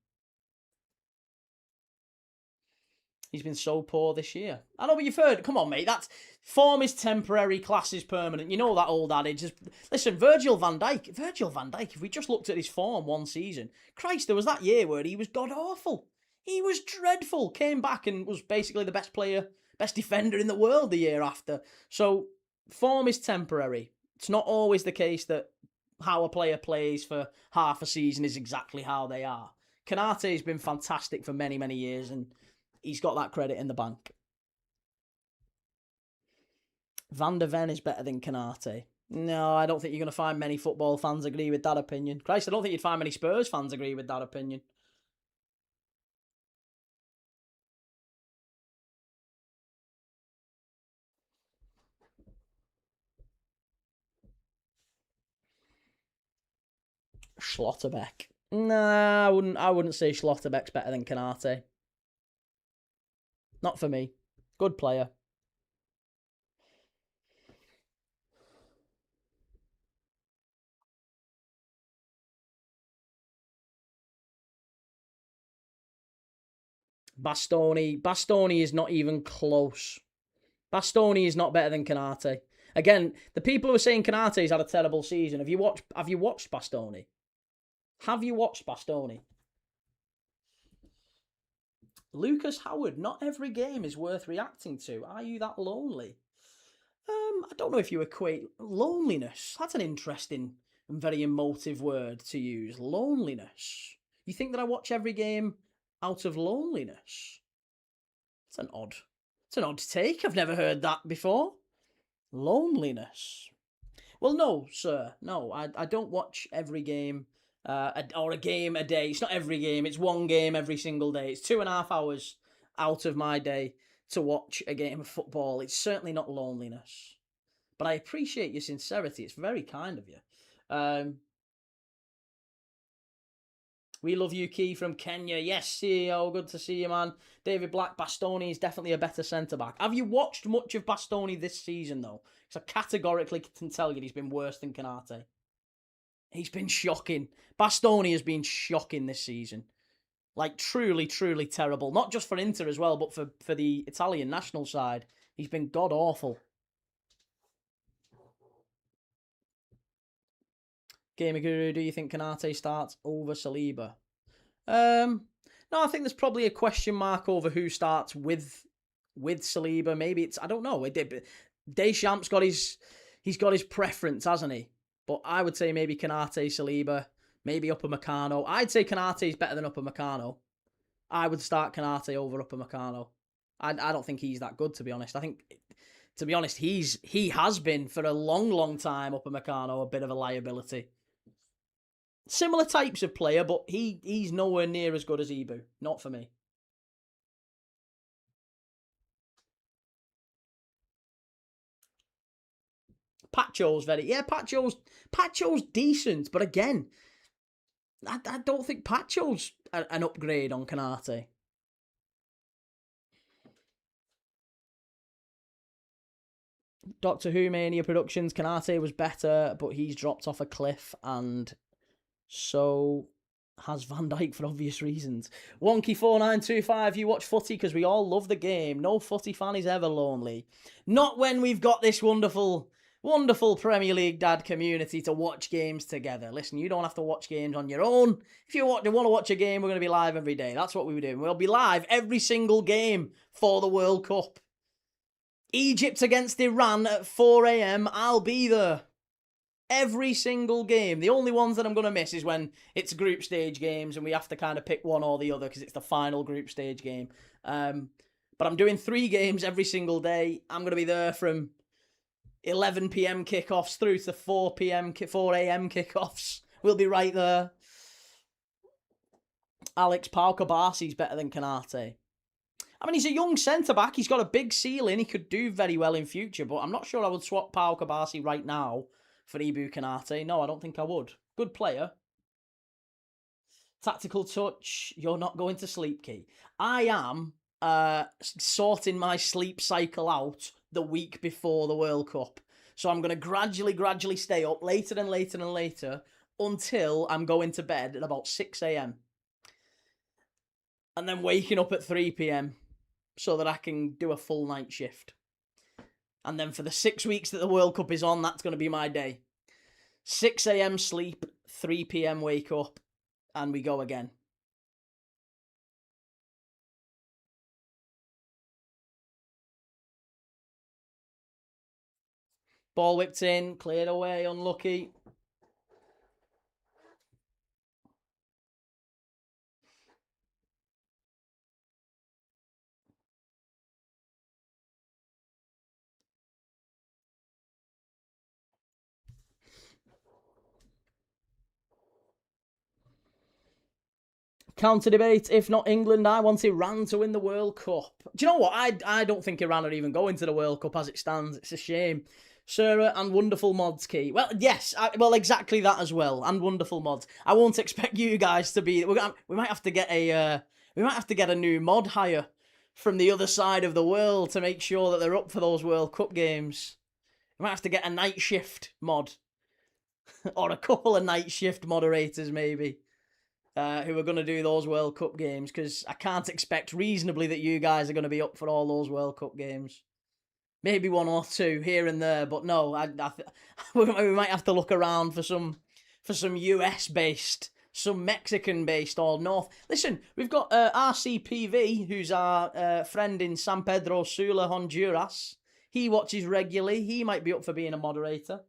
He's been so poor this year. I know, but you've heard. Come on, mate. That's form is temporary, class is permanent. You know that old adage. Listen, Virgil van Dijk. If we just looked at his form one season, Christ, there was that year where he was god-awful. He was dreadful. Came back and was basically the best player, best defender in the world the year after. So, form is temporary. It's not always the case that how a player plays for half a season is exactly how they are. Konaté's been fantastic for many, many years, and he's got that credit in the bank. Van der Ven is better than Konaté. No, I don't think you're going to find many football fans agree with that opinion. Christ, I don't think you'd find many Spurs fans agree with that opinion. Schlotterbeck. Nah, I wouldn't say Schlotterbeck's better than Konaté. Not for me. Good player. Bastoni is not even close. Bastoni is not better than Konaté. Again, the people who are saying Konaté's had a terrible season, have you watched Bastoni? Have you watched Bastoni? Lucas Howard, not every game is worth reacting to. Are you that lonely? I don't know if you equate loneliness. That's an interesting and very emotive word to use. Loneliness. You think that I watch every game out of loneliness? It's an odd take. I've never heard that before. Loneliness. Well, no, sir. No, I don't watch every game or a game a day. It's not every game. It's one game every single day. It's 2.5 hours out of my day to watch a game of football. It's certainly not loneliness. But I appreciate your sincerity. It's very kind of you. We love you, Key from Kenya. Yes, CEO, good to see you, man. David Black, Bastoni is definitely a better centre-back. Have you watched much of Bastoni this season, though? Because I categorically can tell you he's been worse than Konaté. He's been shocking. Bastoni has been shocking this season. Like, truly, truly terrible. Not just for Inter as well, but for the Italian national side. He's been god-awful. Gamer Guru, do you think Konaté starts over Saliba? No, I think there's probably a question mark over who starts with Saliba. Maybe it's, I don't know. Deschamps he's got his preference, hasn't he? But I would say maybe Konaté, Saliba, maybe Upamecano. I'd say Konaté is better than Upamecano. I would start Konaté over Upamecano. I don't think he's that good, to be honest. I think, to be honest, he has been for a long, long time, Upamecano, a bit of a liability. Similar types of player, but he's nowhere near as good as Ibu. Not for me. Pacho's Pacho's decent, but again, I don't think Pacho's an upgrade on Konaté. Doctor Who Mania Productions, Konaté was better, but he's dropped off a cliff, and so has Van Dijk for obvious reasons. Wonky4925, you watch footy because we all love the game. No footy fan is ever lonely. Not when we've got this wonderful Premier League dad community to watch games together. Listen, you don't have to watch games on your own. If you want to watch a game, we're going to be live every day. That's what we were doing. We'll be live every single game for the World Cup. Egypt against Iran at 4 a.m. I'll be there. Every single game. The only ones that I'm going to miss is when it's group stage games and we have to kind of pick one or the other because it's the final group stage game. But I'm doing 3 games every single day. I'm going to be there from 11 p.m. kickoffs through to 4 a.m. kickoffs. We'll be right there. Alex, Pau Kabasi's better than Konaté. I mean, he's a young centre-back. He's got a big ceiling. He could do very well in future, but I'm not sure I would swap Pau Kabasi right now for Ibu Konate. No, I don't think I would. Good player. Tactical touch. You're not going to sleep, Key. I am sorting my sleep cycle out the week before the World Cup. So I'm going to gradually stay up later and later until I'm going to bed at about 6 a.m. And then waking up at 3 p.m. so that I can do a full night shift. And then for the 6 weeks that the World Cup is on, that's going to be my day. 6 a.m. sleep, 3 p.m. wake up, and we go again. Ball whipped in, cleared away, unlucky. Counter debate, if not England, I want Iran to win the World Cup. Do you know what? I don't think Iran are even going to the World Cup as it stands. It's a shame. Sarah and wonderful mods, Key. Well, yes, well, exactly that as well, and wonderful mods. I won't expect you guys to be. We might have to get a new mod hire from the other side of the world to make sure that they're up for those World Cup games. We might have to get a night shift mod, or a couple of night shift moderators maybe, who are going to do those World Cup games, because I can't expect reasonably that you guys are going to be up for all those World Cup games. Maybe one or two here and there, but no, we might have to look around for some US based, some Mexican based or North. Listen, we've got RCPV, who's our friend in San Pedro Sula, Honduras. He watches regularly. He might be up for being a moderator.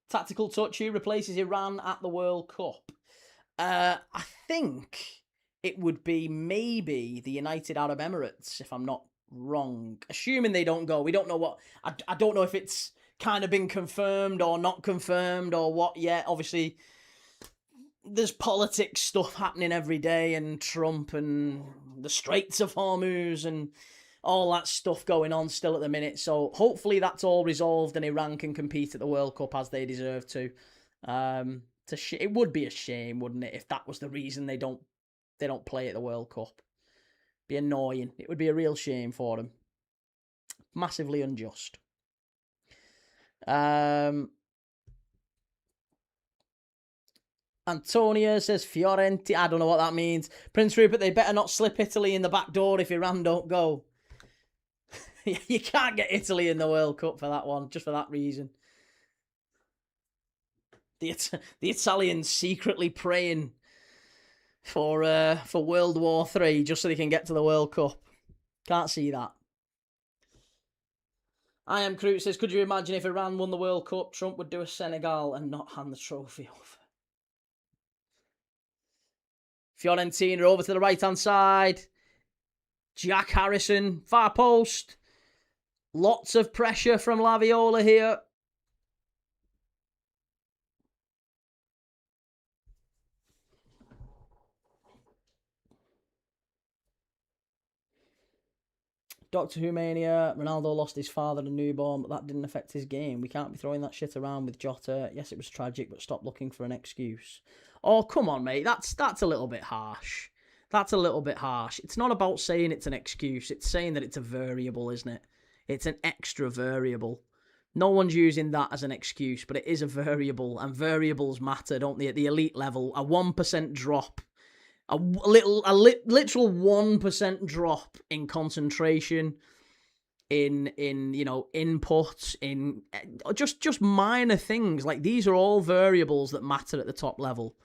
Tactical touch, who replaces Iran at the World Cup? I think it would be maybe the United Arab Emirates, if I'm not wrong. Assuming they don't go. We don't know what... I don't know if it's kind of been confirmed or not confirmed or what yet. Obviously, there's politics stuff happening every day, and Trump and the Straits of Hormuz and all that stuff going on still at the minute. So hopefully that's all resolved and Iran can compete at the World Cup as they deserve to. It would be a shame, wouldn't it, if that was the reason they don't play at the World Cup. Be annoying. It would be a real shame for them. Massively unjust. Antonia says Fiorentina. I don't know what that means. Prince Rupert, they better not slip Italy in the back door if Iran don't go. You can't get Italy in the World Cup for that one, just for that reason. The Italians secretly praying for World War III just so they can get to the World Cup. Can't see that. I Am Crute says, could you imagine if Iran won the World Cup, Trump would do a Senegal and not hand the trophy over? Fiorentina over to the right-hand side. Jack Harrison, far post. Lots of pressure from Laviola here. Doctor Who Mania, Ronaldo lost his father a newborn, but that didn't affect his game. We can't be throwing that shit around with Jota. Yes, it was tragic, but stop looking for an excuse. Oh, come on, mate. That's a little bit harsh. That's a little bit harsh. It's not about saying it's an excuse. It's saying that it's a variable, isn't it? It's an extra variable. No one's using that as an excuse, but it is a variable, and variables matter, don't they? At the elite level, a 1% drop, a literal 1% drop in concentration, in input, in just minor things. Like, these are all variables that matter at the top level.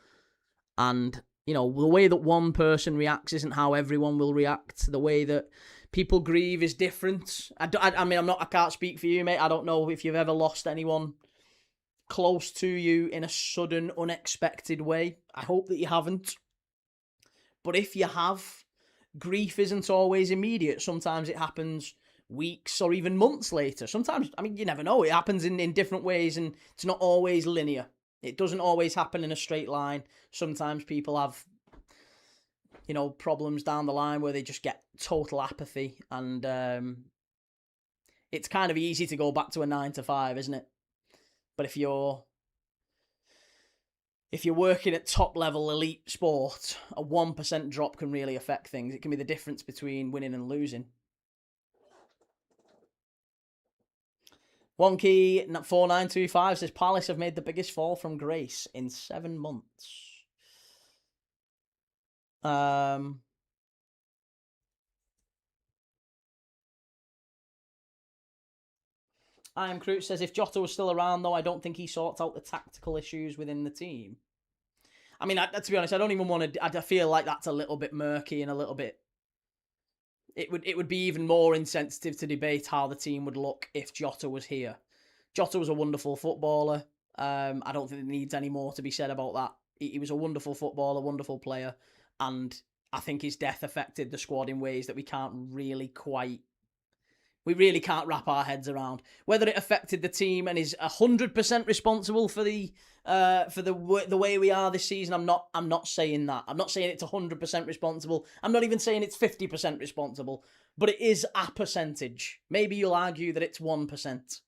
And, the way that one person reacts isn't how everyone will react. The way that people grieve is different. I can't speak for you, mate. I don't know if you've ever lost anyone close to you in a sudden, unexpected way. I hope that you haven't. But if you have, grief isn't always immediate. Sometimes it happens weeks or even months later. Sometimes, you never know. It happens in different ways, and it's not always linear. It doesn't always happen in a straight line. Sometimes people have, problems down the line where they just get total apathy, and it's kind of easy to go back to a 9 to 5, isn't it? But if you're working at top level elite sport, a 1% drop can really affect things. It can be the difference between winning and losing. Wonky 4925 says Palace have made the biggest fall from grace in 7 months. I am Crute says if Jota was still around, though, I don't think he sorts out the tactical issues within the team. I mean, to be honest, I don't even want to. I feel like that's a little bit murky and a little bit. It would be even more insensitive to debate how the team would look if Jota was here. Jota was a wonderful footballer. I don't think there needs any more to be said about that. He was a wonderful footballer, wonderful player, and I think his death affected the squad in ways that we really can't wrap our heads around. Whether it affected the team and is 100% responsible for the way we are this season, I'm not saying that. I'm not saying it's 100% responsible. I'm not even saying it's 50% responsible. But it is a percentage. Maybe you'll argue that it's 1%.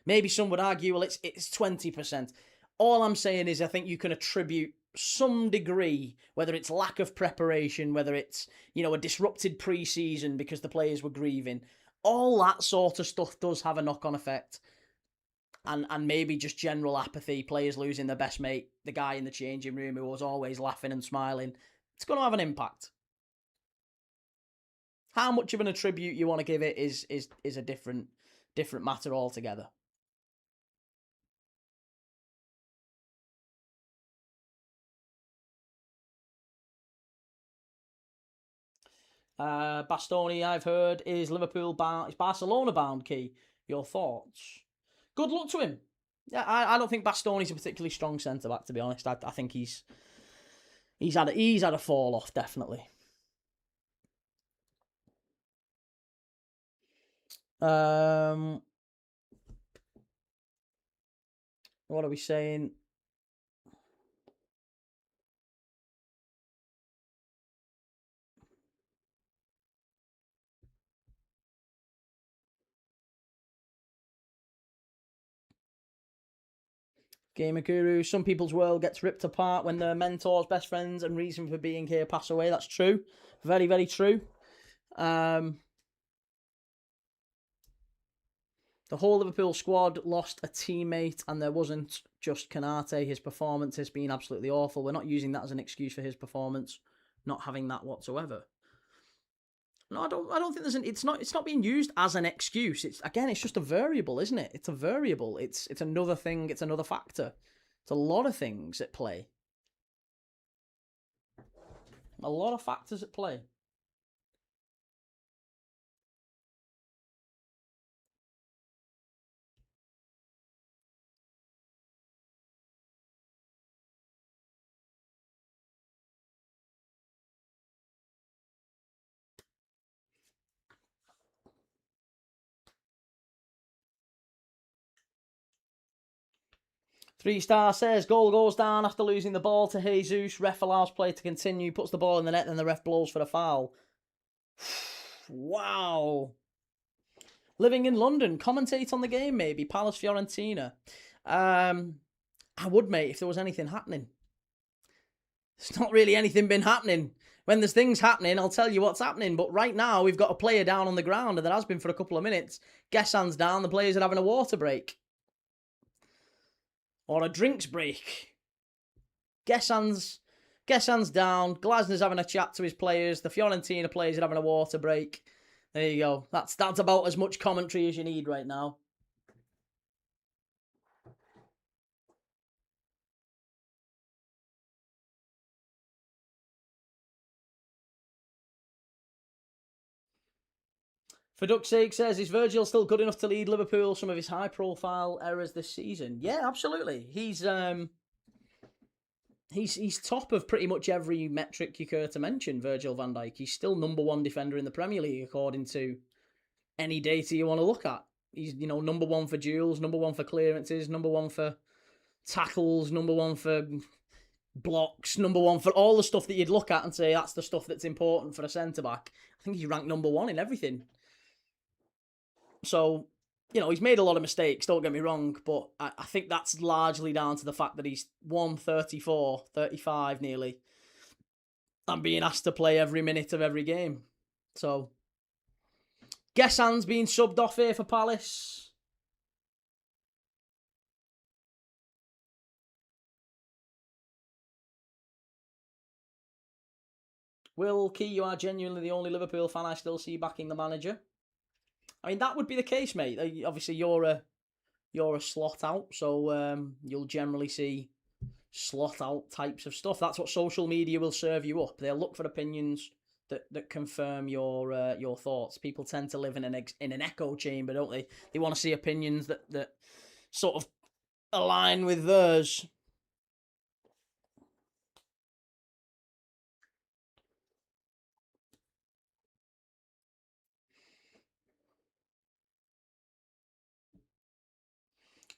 Maybe some would argue, well, it's 20%. All I'm saying is I think you can attribute some degree, whether it's lack of preparation, whether it's, a disrupted pre-season because the players were grieving. All that sort of stuff does have a knock-on effect. And maybe just general apathy, players losing their best mate, the guy in the changing room who was always laughing and smiling. It's going to have an impact. How much of an attribute you want to give it is a different matter altogether. Bastoni, I've heard, is Liverpool bound. It's Barcelona bound. Key, your thoughts? Good luck to him. Yeah, I don't think Bastoni's a particularly strong centre back, to be honest. I think he's had a fall off, definitely. What are we saying? Gamer Guru, some people's world gets ripped apart when their mentors, best friends, and reason for being here pass away. That's true. Very, very true. The whole Liverpool squad lost a teammate, and there wasn't just Kanate. His performance has been absolutely awful. We're not using that as an excuse for his performance, not having that whatsoever. No, I don't think there's it's not being used as an excuse. It's just a variable, isn't it? It's a variable. It's another thing. It's another factor. It's a lot of things at play. A lot of factors at play. Three-star says, goal goes down after losing the ball to Jesus. Ref allows play to continue, puts the ball in the net, then the ref blows for a foul. Wow. Living in London, commentate on the game maybe. Palace Fiorentina. I would, mate, if there was anything happening. There's not really anything been happening. When there's things happening, I'll tell you what's happening. But right now, we've got a player down on the ground, and there has been for a couple of minutes. Gessan's down, the players are having a water break. Or a drinks break. Gessan's down. Glasner's having a chat to his players. The Fiorentina players are having a water break. There you go. That's about as much commentary as you need right now. For duck's sake says, is Virgil still good enough to lead Liverpool some of his high-profile errors this season? Yeah, absolutely. He's top of pretty much every metric you care to mention, Virgil van Dijk. He's still number one defender in the Premier League, according to any data you want to look at. He's, number one for duels, number one for clearances, number one for tackles, number one for blocks, number one for all the stuff that you'd look at and say that's the stuff that's important for a centre-back. I think he's ranked number one in everything. So, he's made a lot of mistakes, don't get me wrong, but I think that's largely down to the fact that he's 34, 35 nearly, and being asked to play every minute of every game. So, Gessan's being subbed off here for Palace. Will Key, you are genuinely the only Liverpool fan I still see backing the manager. I mean, that would be the case, mate. Obviously, you're a slot out, so you'll generally see slot out types of stuff. That's what social media will serve you up. They'll look for opinions that confirm your thoughts. People tend to live in an echo chamber, don't they? They want to see opinions that sort of align with theirs.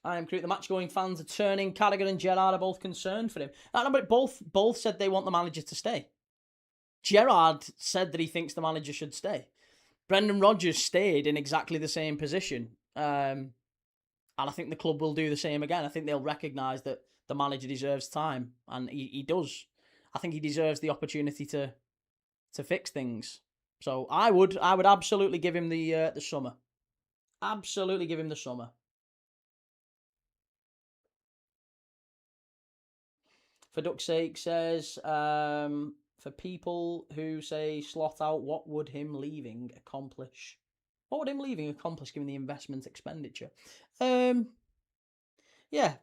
I am correct. The match-going fans are turning. Carragher and Gerrard are both concerned for him. But both said they want the manager to stay. Gerrard said that he thinks the manager should stay. Brendan Rodgers stayed in exactly the same position. And I think the club will do the same again. I think they'll recognise that the manager deserves time, and he does. I think he deserves the opportunity to fix things. So I would absolutely give him the summer. Absolutely give him the summer. For duck's sake says, for people who say slot out, what would him leaving accomplish? What would him leaving accomplish given the investment expenditure? Yeah,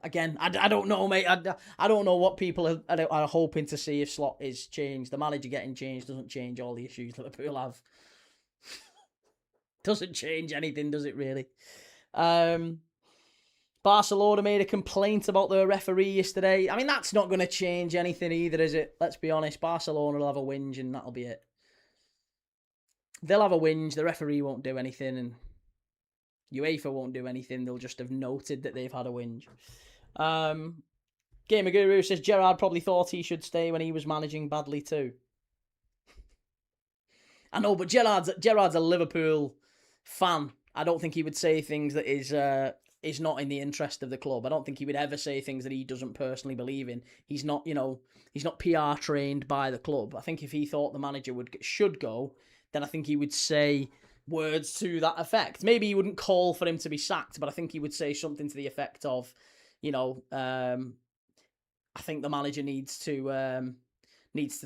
again, I don't know, mate. I don't know what people are hoping to see if slot is changed. The manager getting changed doesn't change all the issues Liverpool have. Doesn't change anything, does it really? Barcelona made a complaint about the referee yesterday. I mean, that's not going to change anything either, is it? Let's be honest. Barcelona will have a whinge and that'll be it. They'll have a whinge. The referee won't do anything and UEFA won't do anything. They'll just have noted that they've had a whinge. Gamer Guru says Gerrard probably thought he should stay when he was managing badly too. I know, but Gerrard's a Liverpool fan. I don't think he would say things that is not in the interest of the club. I don't think he would ever say things that he doesn't personally believe in. He's not, he's not PR trained by the club. I think if he thought the manager should go, then I think he would say words to that effect. Maybe he wouldn't call for him to be sacked, but I think he would say something to the effect of, I think the manager needs to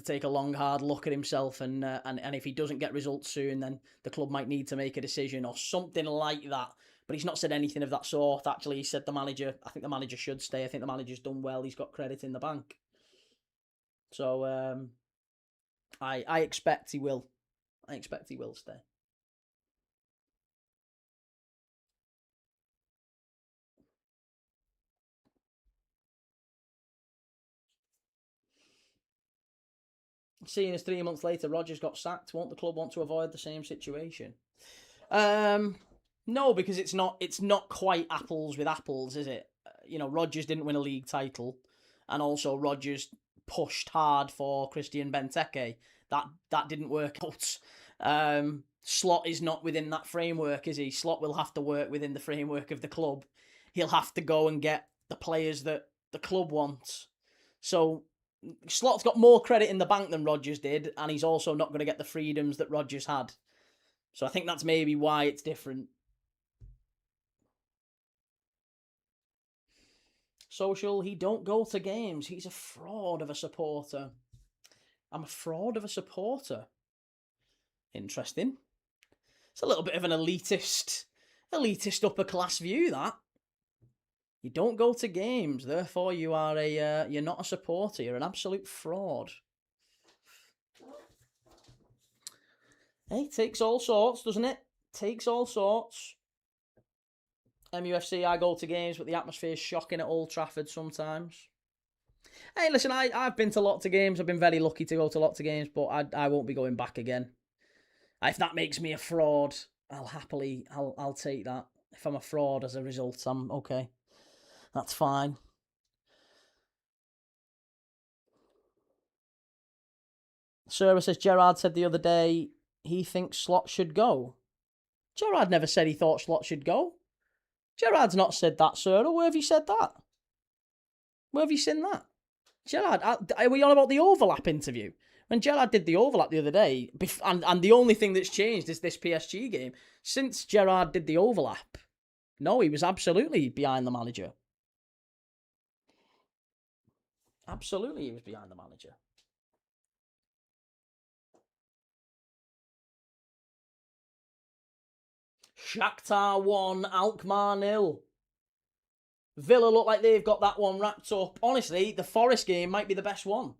take a long, hard look at himself, and if he doesn't get results soon, then the club might need to make a decision or something like that. But he's not said anything of that sort. Actually, he said I think the manager should stay. I think the manager's done well. He's got credit in the bank. So I expect he will. I expect he will stay. Seeing as 3 months later Rodgers got sacked, won't the club want to avoid the same situation? No, because it's not quite apples with apples, is it? Rodgers didn't win a league title, and also Rodgers pushed hard for Christian Benteke. That didn't work out. Slot is not within that framework, is he? Slot will have to work within the framework of the club. He'll have to go and get the players that the club wants. So Slot's got more credit in the bank than Rodgers did, and he's also not going to get the freedoms that Rodgers had. So I think that's maybe why it's different. Social, he don't go to games. He's a fraud of a supporter. I'm a fraud of a supporter. Interesting. It's a little bit of an elitist upper class view, that. You don't go to games, therefore you're not a supporter. You're an absolute fraud. Hey, takes all sorts, doesn't it? Takes all sorts. MUFC, I go to games, but the atmosphere is shocking at Old Trafford sometimes. Hey, listen, I've been to lots of games. I've been very lucky to go to lots of games, but I won't be going back again. If that makes me a fraud, I'll take that. If I'm a fraud as a result, I'm okay. That's fine. Sarah says, Gerrard said the other day he thinks Slot should go. Gerrard never said he thought Slot should go. Gerrard's not said that, Sarah. Where have you said that? Where have you seen that? Gerrard, are we on about the overlap interview? When Gerrard did the overlap the other day, and the only thing that's changed is this PSG game. Since Gerrard did the overlap, no, he was absolutely behind the manager. Absolutely, he was behind the manager. Shakhtar 1, Alkmaar 0. Villa look like they've got that one wrapped up. Honestly, the Forest game might be the best one.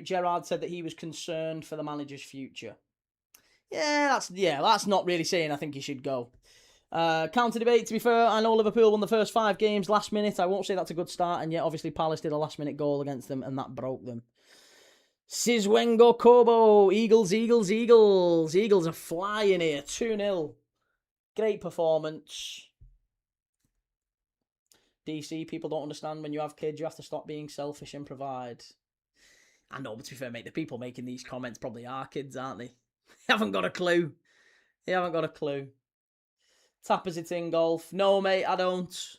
Gerrard said that he was concerned for the manager's future. That's not really saying I think he should go. Counter debate, to be fair, I know Liverpool won the first 5 games last minute. I won't say that's a good start, and yet obviously Palace did a last minute goal against them, and that broke them. Sizwengo Kobo, Eagles. Eagles are flying here, 2-0. Great performance. DC, people don't understand when you have kids, you have to stop being selfish and provide. I know, but to be fair, mate, the people making these comments probably are kids, aren't they? They haven't got a clue. Tappers it in golf. No, mate, I don't.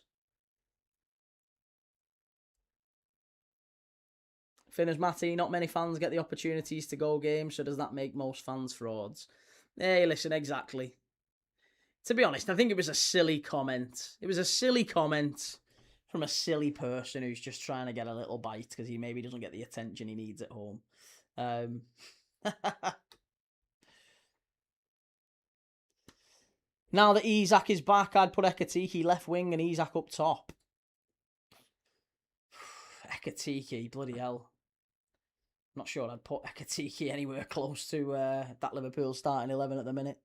Finners Matty, not many fans get the opportunities to go games, so does that make most fans frauds? Hey, listen, exactly. To be honest, I think it was a silly comment. It was a silly comment from a silly person who's just trying to get a little bite because he maybe doesn't get the attention he needs at home. Now that Isak is back, I'd put Ekatike left wing and Isak up top. Ekatike, bloody hell. Not sure I'd put Ekatike anywhere close to that Liverpool starting 11 at the minute.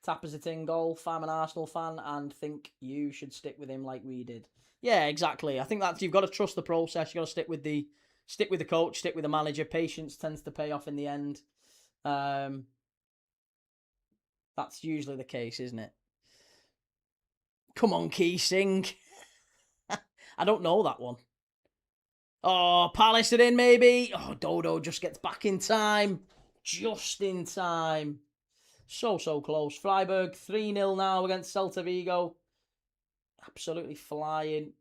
Tappers it in golf. I'm an Arsenal fan and think you should stick with him like we did. Yeah, exactly. I think that you've got to trust the process. You've got to stick with the coach, stick with the manager. Patience tends to pay off in the end. That's usually the case, isn't it? Come on, Key, sing. I don't know that one. Oh, Palace it in, maybe. Oh, Dodo just gets back in time. Just in time. So close. Freiburg 3-0 now against Celta Vigo. Absolutely flying.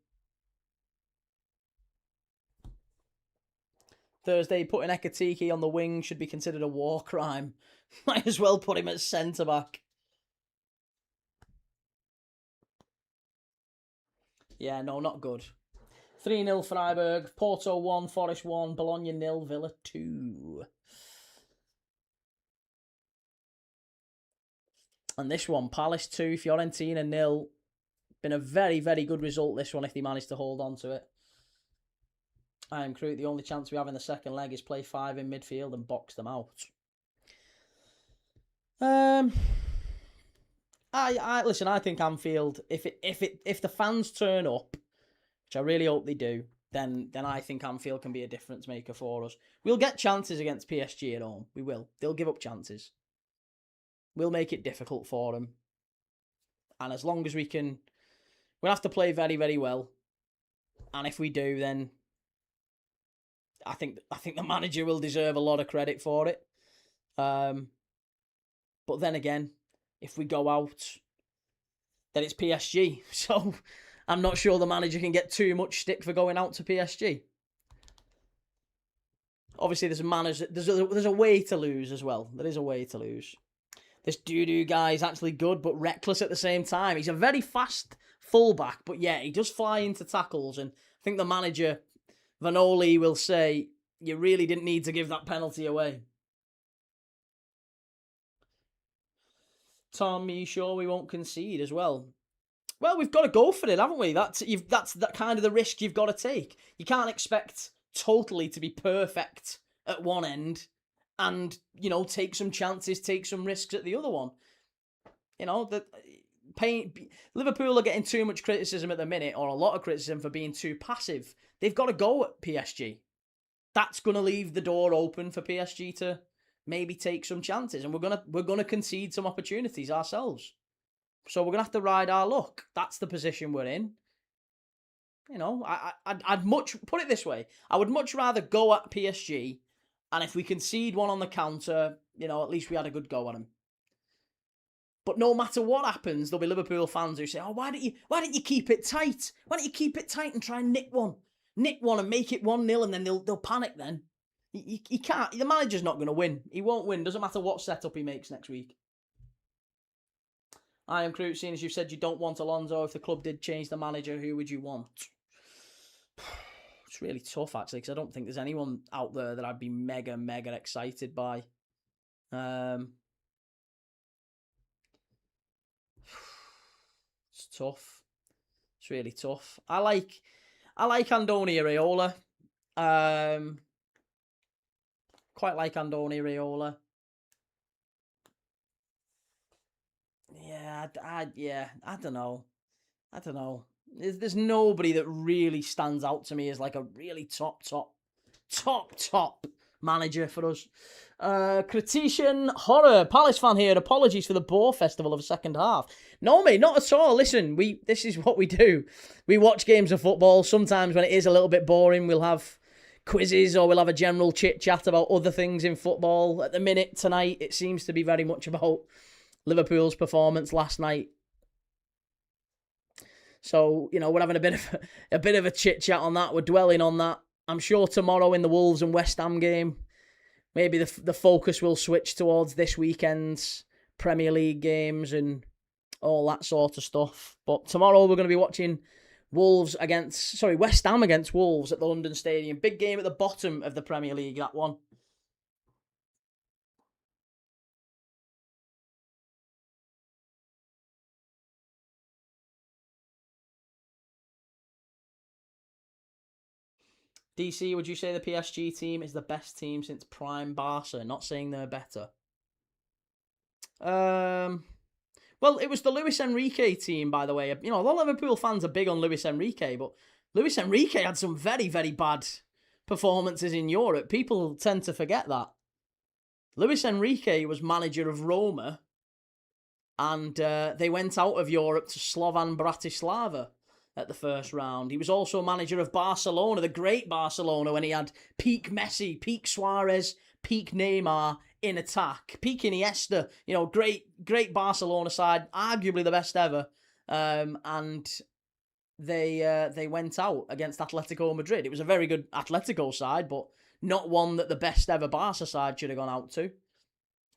Thursday, putting Ekatike on the wing should be considered a war crime. Might as well put him at centre-back. Yeah, no, not good. 3-0 Freiburg. Porto 1, Forest 1, Bologna 0, Villa 2. And this one, Palace 2, Fiorentina 0. Been a very, very good result, this one, if they manage to hold on to it. I am Crute. The only chance we have in the second leg is play 5 in midfield and box them out. Listen, I think Anfield, if the fans turn up, which I really hope they do, then I think Anfield can be a difference maker for us. We'll get chances against PSG at home. We will. They'll give up chances. We'll make it difficult for them. And as long as we can, we'll have to play very, very well. And if we do, then I think the manager will deserve a lot of credit for it. But then again, if we go out, then it's PSG. So I'm not sure the manager can get too much stick for going out to PSG. Obviously, there's a way to lose as well. There is a way to lose. This Dudu guy is actually good, but reckless at the same time. He's a very fast fullback, but yeah, he does fly into tackles. And I think the manager, Vanoli, will say, you really didn't need to give that penalty away. Tom, are you sure we won't concede as well? Well, we've got to go for it, haven't we? That's that kind of the risk you've got to take. You can't expect totally to be perfect at one end and, take some chances, take some risks at the other one. Liverpool are getting too much criticism at the minute, or a lot of criticism for being too passive. They've got to go at PSG. That's going to leave the door open for PSG to maybe take some chances, and we're gonna concede some opportunities ourselves. So we're gonna have to ride our luck. That's the position we're in. You know, I'd much, put it this way, I would much rather go at PSG, and if we concede one on the counter, you know, at least we had a good go at them. But no matter what happens, there'll be Liverpool fans who say, "Oh, why don't you keep it tight? Why don't you keep it tight and try and nick one and make it 1-0, and then they'll panic then." He can't. The manager's not going to win. He won't win. Doesn't matter what setup he makes next week. I am Crute, seeing as you said you don't want Alonso. If the club did change the manager, who would you want? It's really tough, actually, because I don't think there's anyone out there that I'd be mega excited by. It's tough. It's really tough. I like Andoni Iraola. Quite like Andoni Iraola. Yeah, I don't know. There's nobody that really stands out to me as like a really top manager for us. Critician Horror, Palace fan here. Apologies for the bore festival of the second half. No, mate, not at all. Listen, this is what we do. We watch games of football. Sometimes when it is a little bit boring, we'll have quizzes or we'll have a general chit chat about other things in football. At the minute tonight, it seems to be very much about Liverpool's performance last night. So, you know, we're having a bit of a chit chat on that. We're dwelling on that. I'm sure tomorrow in the Wolves and West Ham game, maybe the focus will switch towards this weekend's Premier League games and all that sort of stuff. But tomorrow we're going to be watching West Ham against Wolves at the London Stadium. Big game at the bottom of the Premier League, that one. DC, would you say the PSG team is the best team since prime Barca? Not saying they're better. Well, it was the Luis Enrique team, by the way. You know, a lot of Liverpool fans are big on Luis Enrique, but Luis Enrique had some very bad performances in Europe. People tend to forget that. Luis Enrique was manager of Roma, and they went out of Europe to Slovan Bratislava at the first round. He was also manager of Barcelona, the great Barcelona, when he had peak Messi, peak Suarez, peak Neymar in attack, peak Iniesta. You know, great Barcelona side, arguably the best ever. And they went out against Atletico Madrid. It was a very good Atletico side, but not one that the best ever Barca side should have gone out to.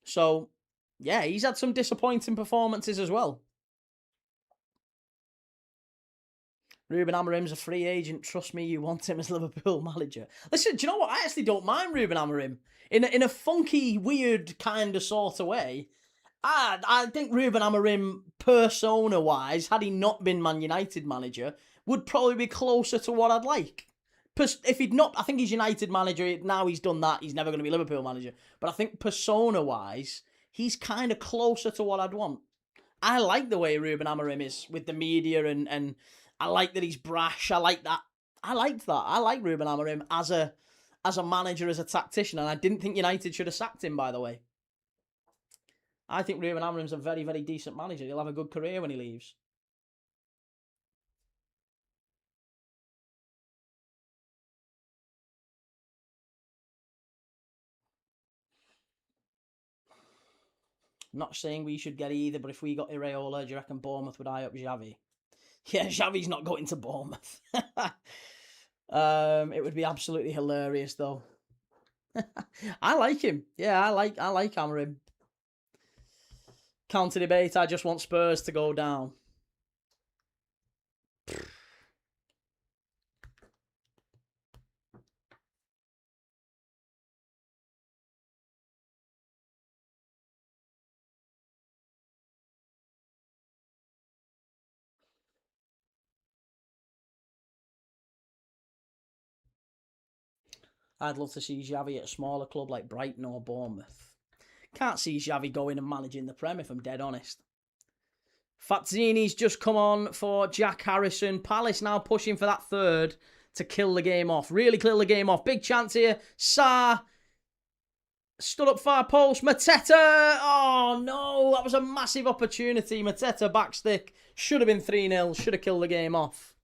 So, yeah, he's had some disappointing performances as well. Ruben Amorim's a free agent. Trust me, you want him as Liverpool manager. Listen, do you know what? I actually don't mind Ruben Amorim. In a funky, weird kind of sort of way. I think Ruben Amorim, persona-wise, had he not been Man United manager, would probably be closer to what I'd like. If he'd not, I think he's United manager. Now he's done that. He's never going to be Liverpool manager. But I think persona-wise, he's kind of closer to what I'd want. I like the way Ruben Amorim is with the media and I like that he's brash. I like that. I liked that. I like Ruben Amorim as a manager, as a tactician, and I didn't think United should have sacked him, by the way. I think Ruben Amorim's a very decent manager. He'll have a good career when he leaves. I'm not saying we should get either, but if we got Iraola, do you reckon Bournemouth would eye up Xavi? Yeah, Xavi's not going to Bournemouth. It would be absolutely hilarious, though. I like him. Yeah, I like Amorim. Counter debate. I just want Spurs to go down. I'd love to see Xavi at a smaller club like Brighton or Bournemouth. Can't see Xavi going and managing the Prem, if I'm dead honest. Fazzini's just come on for Jack Harrison. Palace now pushing for that third to kill the game off. Really kill the game off. Big chance here. Sarr stood up far post. Mateta. Oh, no. That was a massive opportunity. Mateta backstick. Should have been 3-0. Should have killed the game off.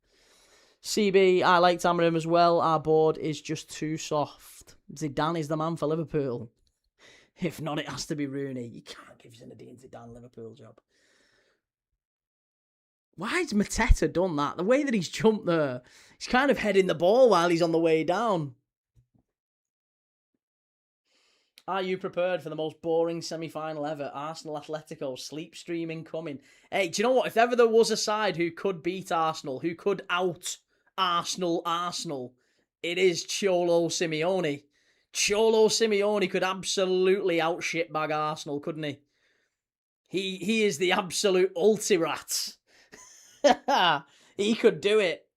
CB, I liked Amorim as well. Our board is just too soft. Zidane is the man for Liverpool. If not, it has to be Rooney. You can't give Zinedine Zidane Liverpool job. Why has Mateta done that? The way that he's jumped there, he's kind of heading the ball while he's on the way down. Are you prepared for the most boring semi-final ever? Arsenal Atletico, sleep streaming coming. Hey, do you know what? If ever there was a side who could beat Arsenal, who could out Arsenal, it is Cholo Simeone. Cholo Simeone could absolutely out shitbag Arsenal, couldn't he? He is the absolute ultirat. He could do it.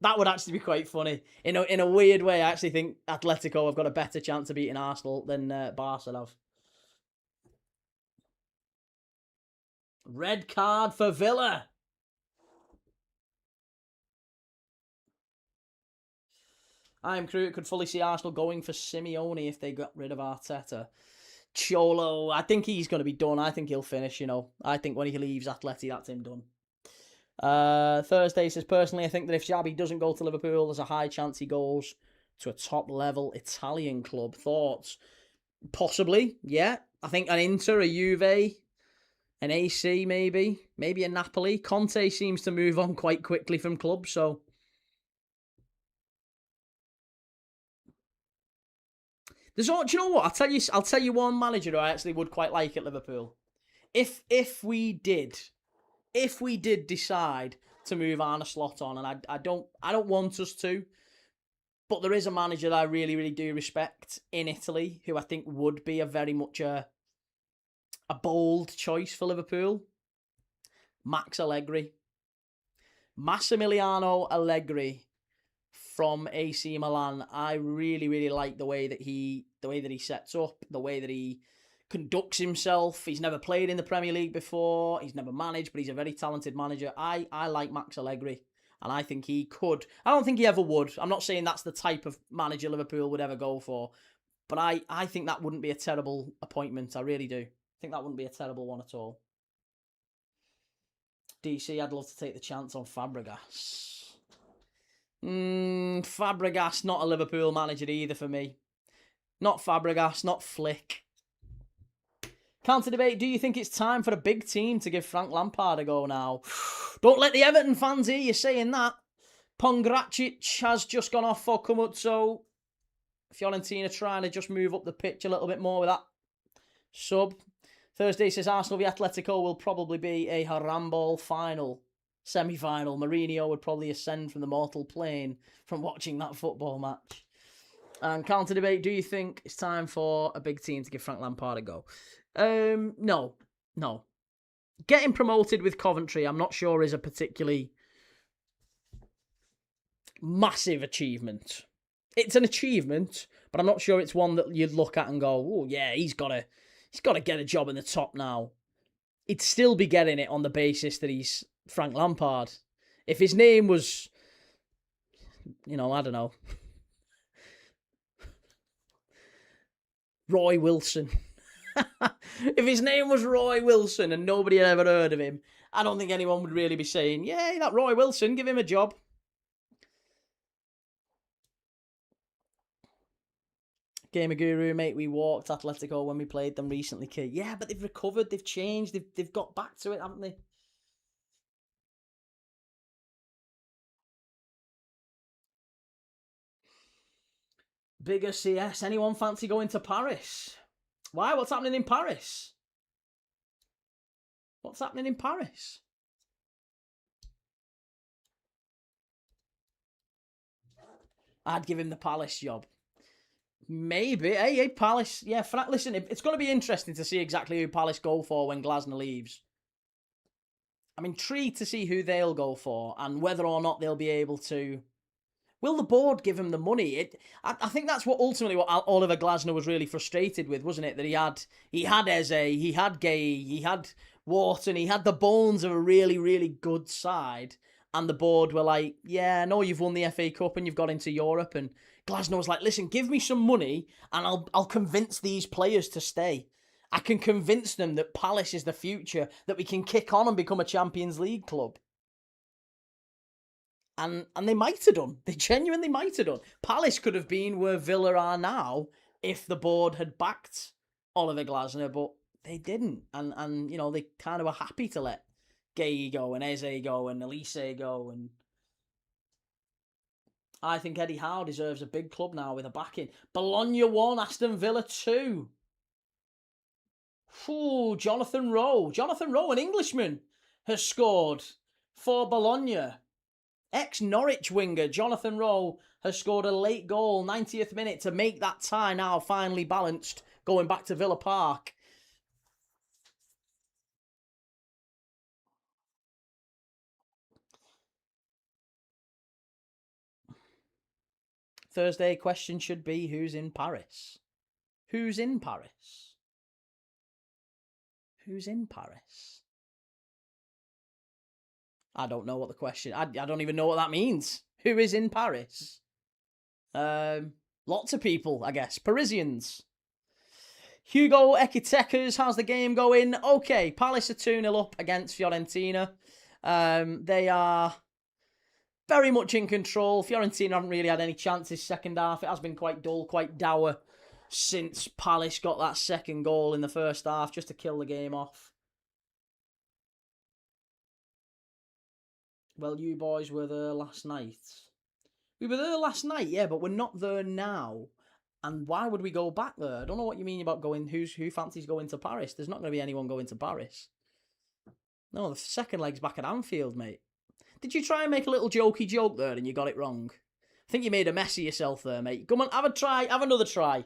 That would actually be quite funny. In a weird way, I actually think Atletico have got a better chance of beating Arsenal than Barca have. Red card for Villa. I am Crew could fully see Arsenal going for Simeone if they got rid of Arteta. Cholo, I think he's going to be done. I think he'll finish, I think when he leaves Atleti, that's him done. Thursday says, personally, I think that if Xabi doesn't go to Liverpool, there's a high chance he goes to a top-level Italian club. Thoughts? Possibly, yeah. I think an Inter, a Juve, an AC maybe a Napoli. Conte seems to move on quite quickly from clubs, so... Do you know what? I'll tell you one manager who I actually would quite like at Liverpool. If we did decide to move Arne Slot on, and I don't want us to, but there is a manager that I really, really do respect in Italy who I think would be a very much a bold choice for Liverpool. Max Allegri. Massimiliano Allegri from AC Milan. I really, really like the way that he sets up, the way that he conducts himself. He's never played in the Premier League before. He's never managed, but he's a very talented manager. I like Max Allegri, and I think he could. I don't think he ever would. I'm not saying that's the type of manager Liverpool would ever go for, but I think that wouldn't be a terrible appointment. I really do. I think that wouldn't be a terrible one at all. DC, I'd love to take the chance on Fabregas. Fabregas, not a Liverpool manager either for me. Not Fabregas, not Flick. Counter debate, do you think it's time for a big team to give Frank Lampard a go now? Don't let the Everton fans hear you saying that. Pongracic has just gone off for Camuzzo. Fiorentina trying to just move up the pitch a little bit more with that sub. Thursday says Arsenal v Atletico will probably be a Harambol final. Semi-final. Mourinho would probably ascend from the mortal plane from watching that football match. And counter debate, do you think it's time for a big team to give Frank Lampard a go? No. Getting promoted with Coventry, I'm not sure is a particularly massive achievement. It's an achievement, but I'm not sure it's one that you'd look at and go, oh yeah, he's got to get a job in the top now. He'd still be getting it on the basis that he's Frank Lampard. If his name was, I don't know, Roy Wilson. If his name was Roy Wilson and nobody had ever heard of him, I don't think anyone would really be saying, yeah, that Roy Wilson, give him a job. Gamer Guru, mate, we walked Atletico when we played them recently, kid. Yeah, but they've recovered, they've changed, they've got back to it, haven't they? Bigger CS. Anyone fancy going to Paris? Why? What's happening in Paris? What's happening in Paris? I'd give him the Palace job. Maybe. Hey, Palace. Yeah, listen, it's going to be interesting to see exactly who Palace go for when Glasner leaves. I'm intrigued to see who they'll go for and whether or not they'll be able to... Will the board give him the money? I think that's ultimately what Oliver Glasner was really frustrated with, wasn't it? That he had Eze, he had Gay, he had Wharton, he had the bones of a really, really good side, and the board were like, yeah, no, you've won the FA Cup and you've got into Europe, and Glasner was like, listen, give me some money and I'll convince these players to stay. I can convince them that Palace is the future, that we can kick on and become a Champions League club. And they might have done. They genuinely might have done. Palace could have been where Villa are now if the board had backed Oliver Glasner, but they didn't. And you know, they kind of were happy to let Gay go and Eze go and Elise go. And I think Eddie Howe deserves a big club now with a backing. Bologna 1, Aston Villa 2. Ooh, Jonathan Rowe. Jonathan Rowe, an Englishman, has scored for Bologna. Ex-Norwich winger Jonathan Rowe has scored a late goal, 90th minute, to make that tie now finally balanced, going back to Villa Park. Thursday question should be, who's in Paris? Who's in Paris? Who's in Paris? I don't know what the question... I don't even know what that means. Who is in Paris? Lots of people, I guess. Parisians. Hugo Ekitekers, how's the game going? Okay, Palace are 2-0 up against Fiorentina. They are very much in control. Fiorentina haven't really had any chances second half. It has been quite dull, quite dour since Palace got that second goal in the first half just to kill the game off. Well, you boys were there last night. We were there last night, yeah, but we're not there now. And why would we go back there? I don't know what you mean about going. Who fancies going to Paris? There's not going to be anyone going to Paris. No, the second leg's back at Anfield, mate. Did you try and make a little jokey joke there and you got it wrong? I think you made a mess of yourself there, mate. Come on, have a try. Have another try.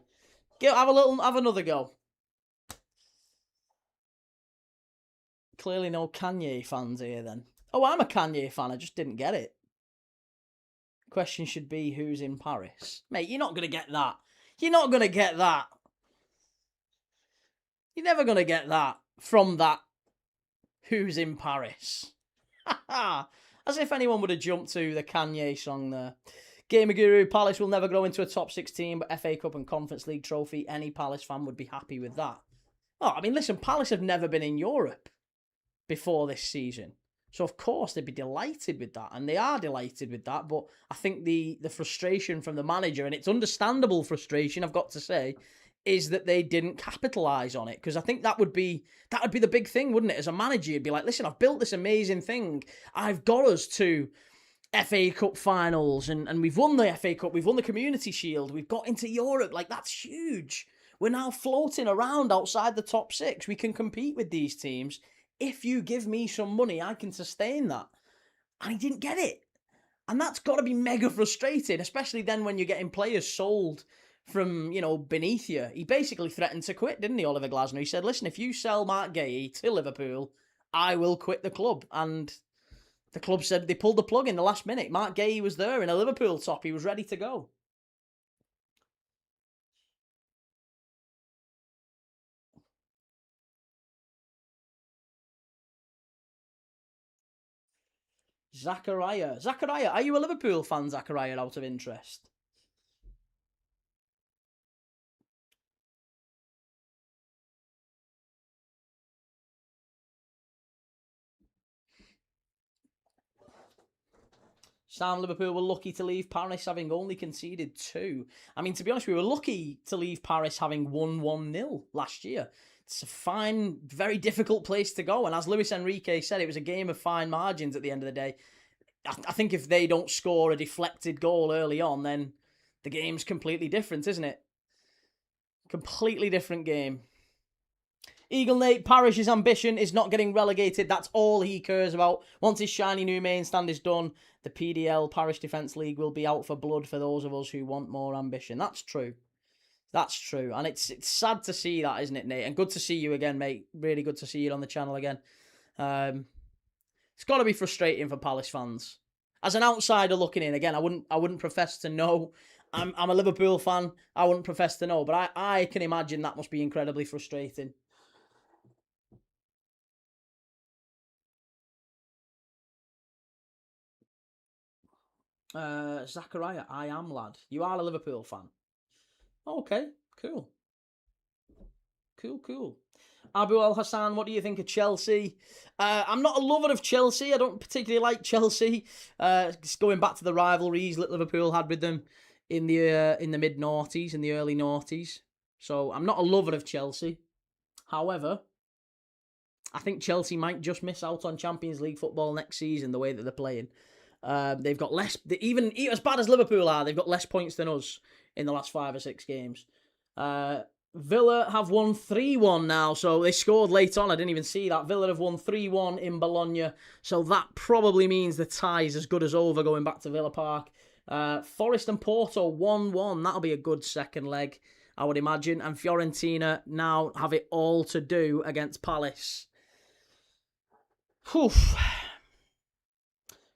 Have another go. Clearly no Kanye fans here then. Oh, I'm a Kanye fan. I just didn't get it. Question should be, who's in Paris? Mate, you're not going to get that. You're not going to get that. You're never going to get that from that who's in Paris. As if anyone would have jumped to the Kanye song there. Gamer Guru, Palace will never grow into a top 16, but FA Cup and Conference League trophy, any Palace fan would be happy with that. Oh, I mean, listen, Palace have never been in Europe before this season. So, of course, they'd be delighted with that. And they are delighted with that. But I think the frustration from the manager, and it's understandable frustration, I've got to say, is that they didn't capitalise on it. Because I think that would be the big thing, wouldn't it? As a manager, you'd be like, listen, I've built this amazing thing. I've got us to FA Cup finals, and we've won the FA Cup, we've won the Community Shield, we've got into Europe. Like, that's huge. We're now floating around outside the top 6. We can compete with these teams. If you give me some money, I can sustain that. And he didn't get it. And that's got to be mega frustrating, especially then when you're getting players sold from, beneath you. He basically threatened to quit, didn't he, Oliver Glasner? He said, listen, if you sell Mark Gay to Liverpool, I will quit the club. And the club said they pulled the plug in the last minute. Mark Gay was there in a Liverpool top. He was ready to go. Zachariah, are you a Liverpool fan, Zachariah, out of interest? Sam, Liverpool were lucky to leave Paris having only conceded 2. I mean, to be honest, we were lucky to leave Paris having won 1-0 last year. It's a fine, very difficult place to go. And as Luis Enrique said, it was a game of fine margins at the end of the day. I think if they don't score a deflected goal early on, then the game's completely different, isn't it? Completely different game. Eagle Nate, Parish's ambition is not getting relegated. That's all he cares about. Once his shiny new main stand is done, the PDL, Parish Defence League, will be out for blood for those of us who want more ambition. That's true. That's true. And it's sad to see that, isn't it, Nate? And good to see you again, mate. Really good to see you on the channel again. It's got to be frustrating for Palace fans. As an outsider looking in, again, I wouldn't profess to know. I'm a Liverpool fan. I wouldn't profess to know, but I can imagine that must be incredibly frustrating. Zachariah, I am, lad. You are a Liverpool fan. Okay, cool. Cool. Abu Al Hassan, what do you think of Chelsea? I'm not a lover of Chelsea. I don't particularly like Chelsea. Going back to the rivalries that Liverpool had with them in the mid noughties, in the early noughties. So I'm not a lover of Chelsea. However, I think Chelsea might just miss out on Champions League football next season the way that they're playing. They've got less, even as bad as Liverpool are, they've got less points than us in the last 5 or 6 games. Villa have won 3-1 now, so they scored late on. I didn't even see that. Villa have won 3-1 in Bologna, so that probably means the tie is as good as over going back to Villa Park. Forest and Porto 1-1. That'll be a good second leg, I would imagine. And Fiorentina now have it all to do against Palace. Whew.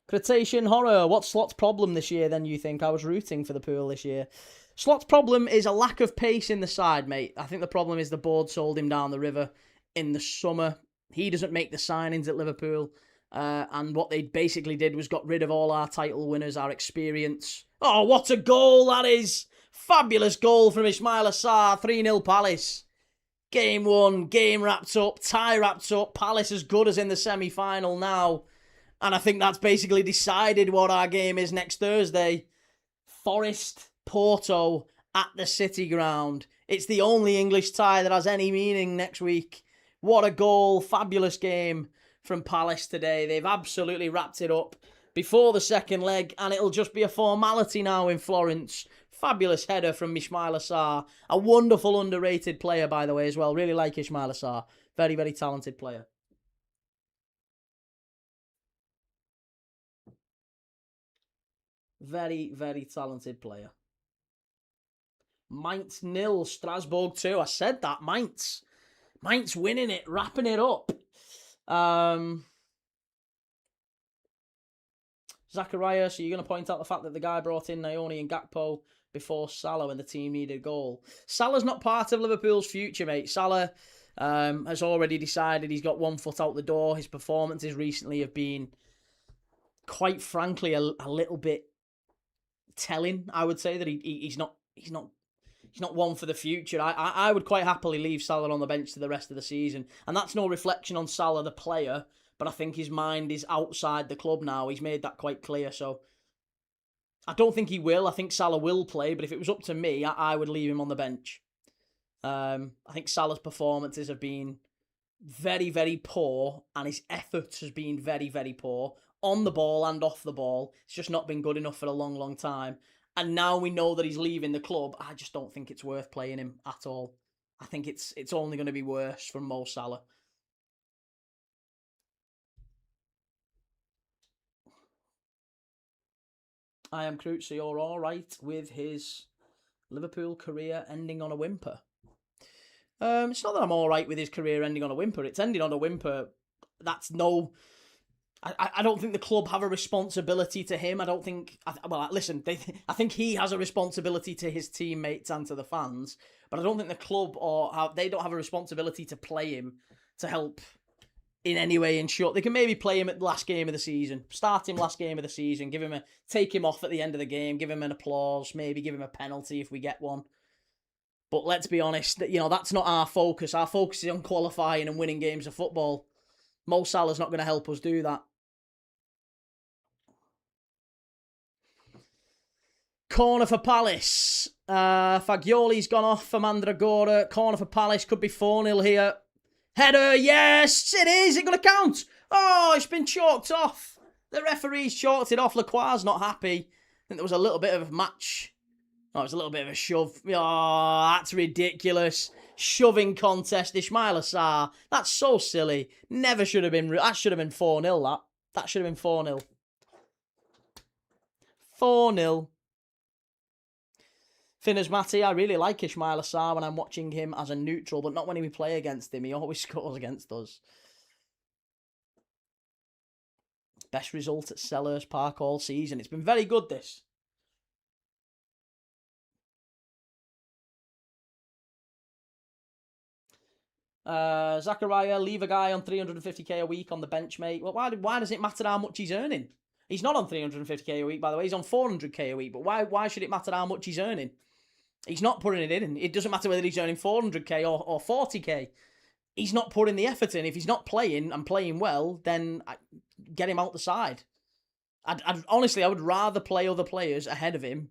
Cretation Horror, what's Slot's problem this year then, you think? I was rooting for the Pool this year. Slot's problem is a lack of pace in the side, mate. I think the problem is the board sold him down the river in the summer. He doesn't make the signings at Liverpool. And what they basically did was got rid of all our title winners, our experience. Oh, what a goal that is! Fabulous goal from Ismail Assar, 3-0 Palace. Game won, game wrapped up, tie wrapped up. Palace as good as in the semi-final now. And I think that's basically decided what our game is next Thursday. Forest, Porto at the City Ground. It's the only English tie that has any meaning next week. What a goal. Fabulous game from Palace today. They've absolutely wrapped it up before the second leg, and it'll just be a formality now in Florence. Fabulous header from Ismail Assar. A wonderful underrated player, by the way, as well. Really like Ismail Assar. Very, very talented player. Very, very talented player. Mainz 0, Strasbourg 2. I said that, Mainz. Mainz winning it, wrapping it up. Zachariah, so you're going to point out the fact that the guy brought in Naoni and Gakpo before Salah when the team needed a goal. Salah's not part of Liverpool's future, mate. Salah has already decided he's got one foot out the door. His performances recently have been, quite frankly, a little bit telling. I would say that he's not one for the future. I would quite happily leave Salah on the bench to the rest of the season, and that's no reflection on Salah the player, but I think his mind is outside the club now. He's made that quite clear, so I don't think he will. I think Salah will play, but if it was up to me, I would leave him on the bench. I think Salah's performances have been very, very poor, and his effort has been very, very poor on the ball and off the ball. It's just not been good enough for a long, long time. And now we know that he's leaving the club. I just don't think it's worth playing him at all. I think it's only going to be worse from Mo Salah. I am Crute, so you're all right with his Liverpool career ending on a whimper. It's not that I'm all right with his career ending on a whimper. It's ending on a whimper. That's no... I don't think the club have a responsibility to him. I don't think... Well, listen, I think he has a responsibility to his teammates and to the fans, but I don't think the club they don't have a responsibility to play him to help in any way ensure... They can maybe play him at the last game of the season, start him last game of the season, take him off at the end of the game, give him an applause, maybe give him a penalty if we get one. But let's be honest, that's not our focus. Our focus is on qualifying and winning games of football. Mo Salah's not going to help us do that. Corner for Palace. Fagioli's gone off for Mandragora. Corner for Palace. Could be 4-0 here. Header, yes, it is. Is it going to count? Oh, it's been chalked off. The referee's chalked it off. Lacroix's not happy. I think there was a little bit of a match. Oh, it was a little bit of a shove. Oh, that's ridiculous. Shoving contest. Ismail Assar. That's so silly. Never should have been... That should have been 4-0, That should have been 4-0. 4-0. Finners Matty, I really like Ismail Assar when I'm watching him as a neutral, but not when we play against him. He always scores against us. Best result at Selhurst Park all season. It's been very good, this. Zachariah, leave a guy on 350k a week on the bench, mate. Well, why does it matter how much he's earning? He's not on 350k a week, by the way. He's on 400k a week. But why should it matter how much he's earning? He's not putting it in. It doesn't matter whether he's earning 400k or 40k. He's not putting the effort in. If he's not playing and playing well, then get him out the side. Honestly, I would rather play other players ahead of him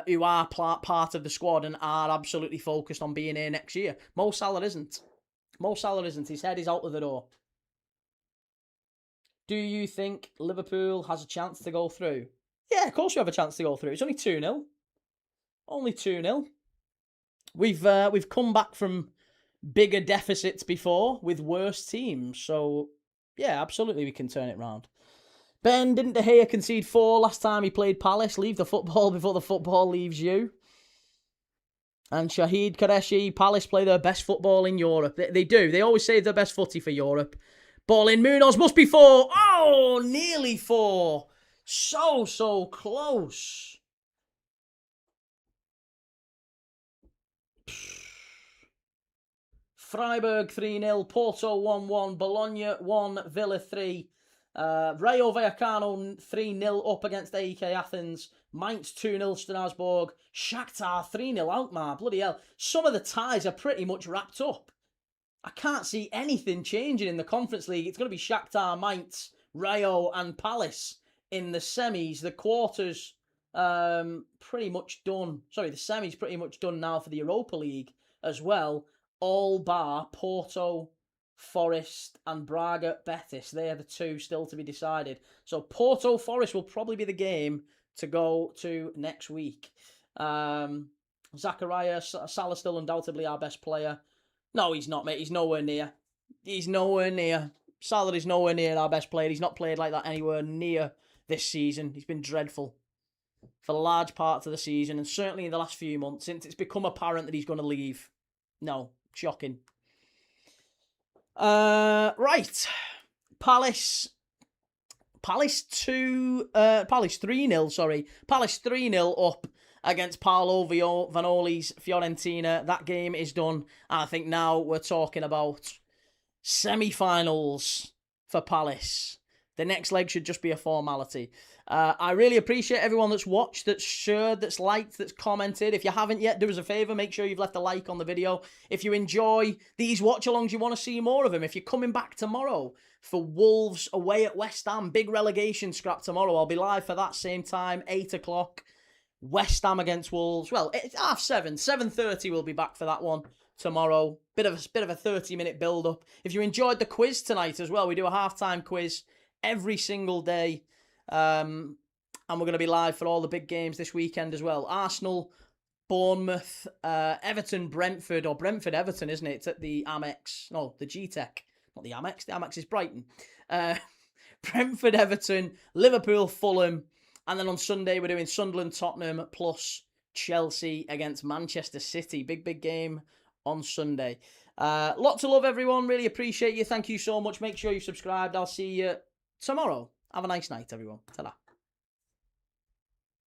who are part of the squad and are absolutely focused on being here next year. Mo Salah isn't. Mo Salah isn't. His head is out of the door. Do you think Liverpool has a chance to go through? Yeah, of course we have a chance to go through. It's only 2-0. Only 2-0. We've come back from bigger deficits before with worse teams. So, yeah, absolutely we can turn it round. Ben, didn't De Gea concede 4 last time he played Palace? Leave the football before the football leaves you. And Shahid Qureshi, Palace play their best football in Europe. They do. They always save their best footy for Europe. Ball in, Munoz must be 4. Oh, nearly 4. So close. Freiburg 3-0, Porto 1-1, Bologna 1, Villa 3. Rayo Vallecano 3-0 up against AEK Athens. Mainz 2-0 Strasbourg. Shakhtar 3-0 Alkmaar. Bloody hell. Some of the ties are pretty much wrapped up. I can't see anything changing in the Conference League. It's going to be Shakhtar, Mainz, Rayo and Palace in the semis. The quarters pretty much done. Sorry, the semis pretty much done now for the Europa League as well. All bar Porto, Forest and Braga Betis. They are the 2 still to be decided. So Porto Forest will probably be the game to go to next week. Zakaria, Salah still undoubtedly our best player. No, he's not, mate. He's nowhere near. He's nowhere near. Salah is nowhere near our best player. He's not played like that anywhere near this season. He's been dreadful for large parts of the season and certainly in the last few months since it's become apparent that he's going to leave. No, shocking. Right. Palace 3-0, sorry. Palace 3-0 up against Paolo Vanoli's Fiorentina. That game is done. And I think now we're talking about semi-finals for Palace. The next leg should just be a formality. I really appreciate everyone that's watched, that's shared, that's liked, that's commented. If you haven't yet, do us a favour. Make sure you've left a like on the video. If you enjoy these watch-alongs, you want to see more of them. If you're coming back tomorrow for Wolves away at West Ham, big relegation scrap tomorrow. I'll be live for that same time, 8 o'clock. West Ham against Wolves. Well, it's 7:30. 7:30 we'll be back for that one tomorrow. Bit of a 30-minute build-up. If you enjoyed the quiz tonight as well, we do a half-time quiz every single day. And we're going to be live for all the big games this weekend as well. Arsenal, Bournemouth, Everton, Brentford, or Brentford-Everton, isn't it? It's at the Amex. No, the G-Tech. Not the Amex. The Amex is Brighton. Brentford-Everton, Liverpool, Fulham. And then on Sunday, we're doing Sunderland, Tottenham, plus Chelsea against Manchester City. Big game on Sunday. Lots of love, everyone. Really appreciate you. Thank you so much. Make sure you've subscribed. I'll see you tomorrow. Have a nice night, everyone. Ta-da.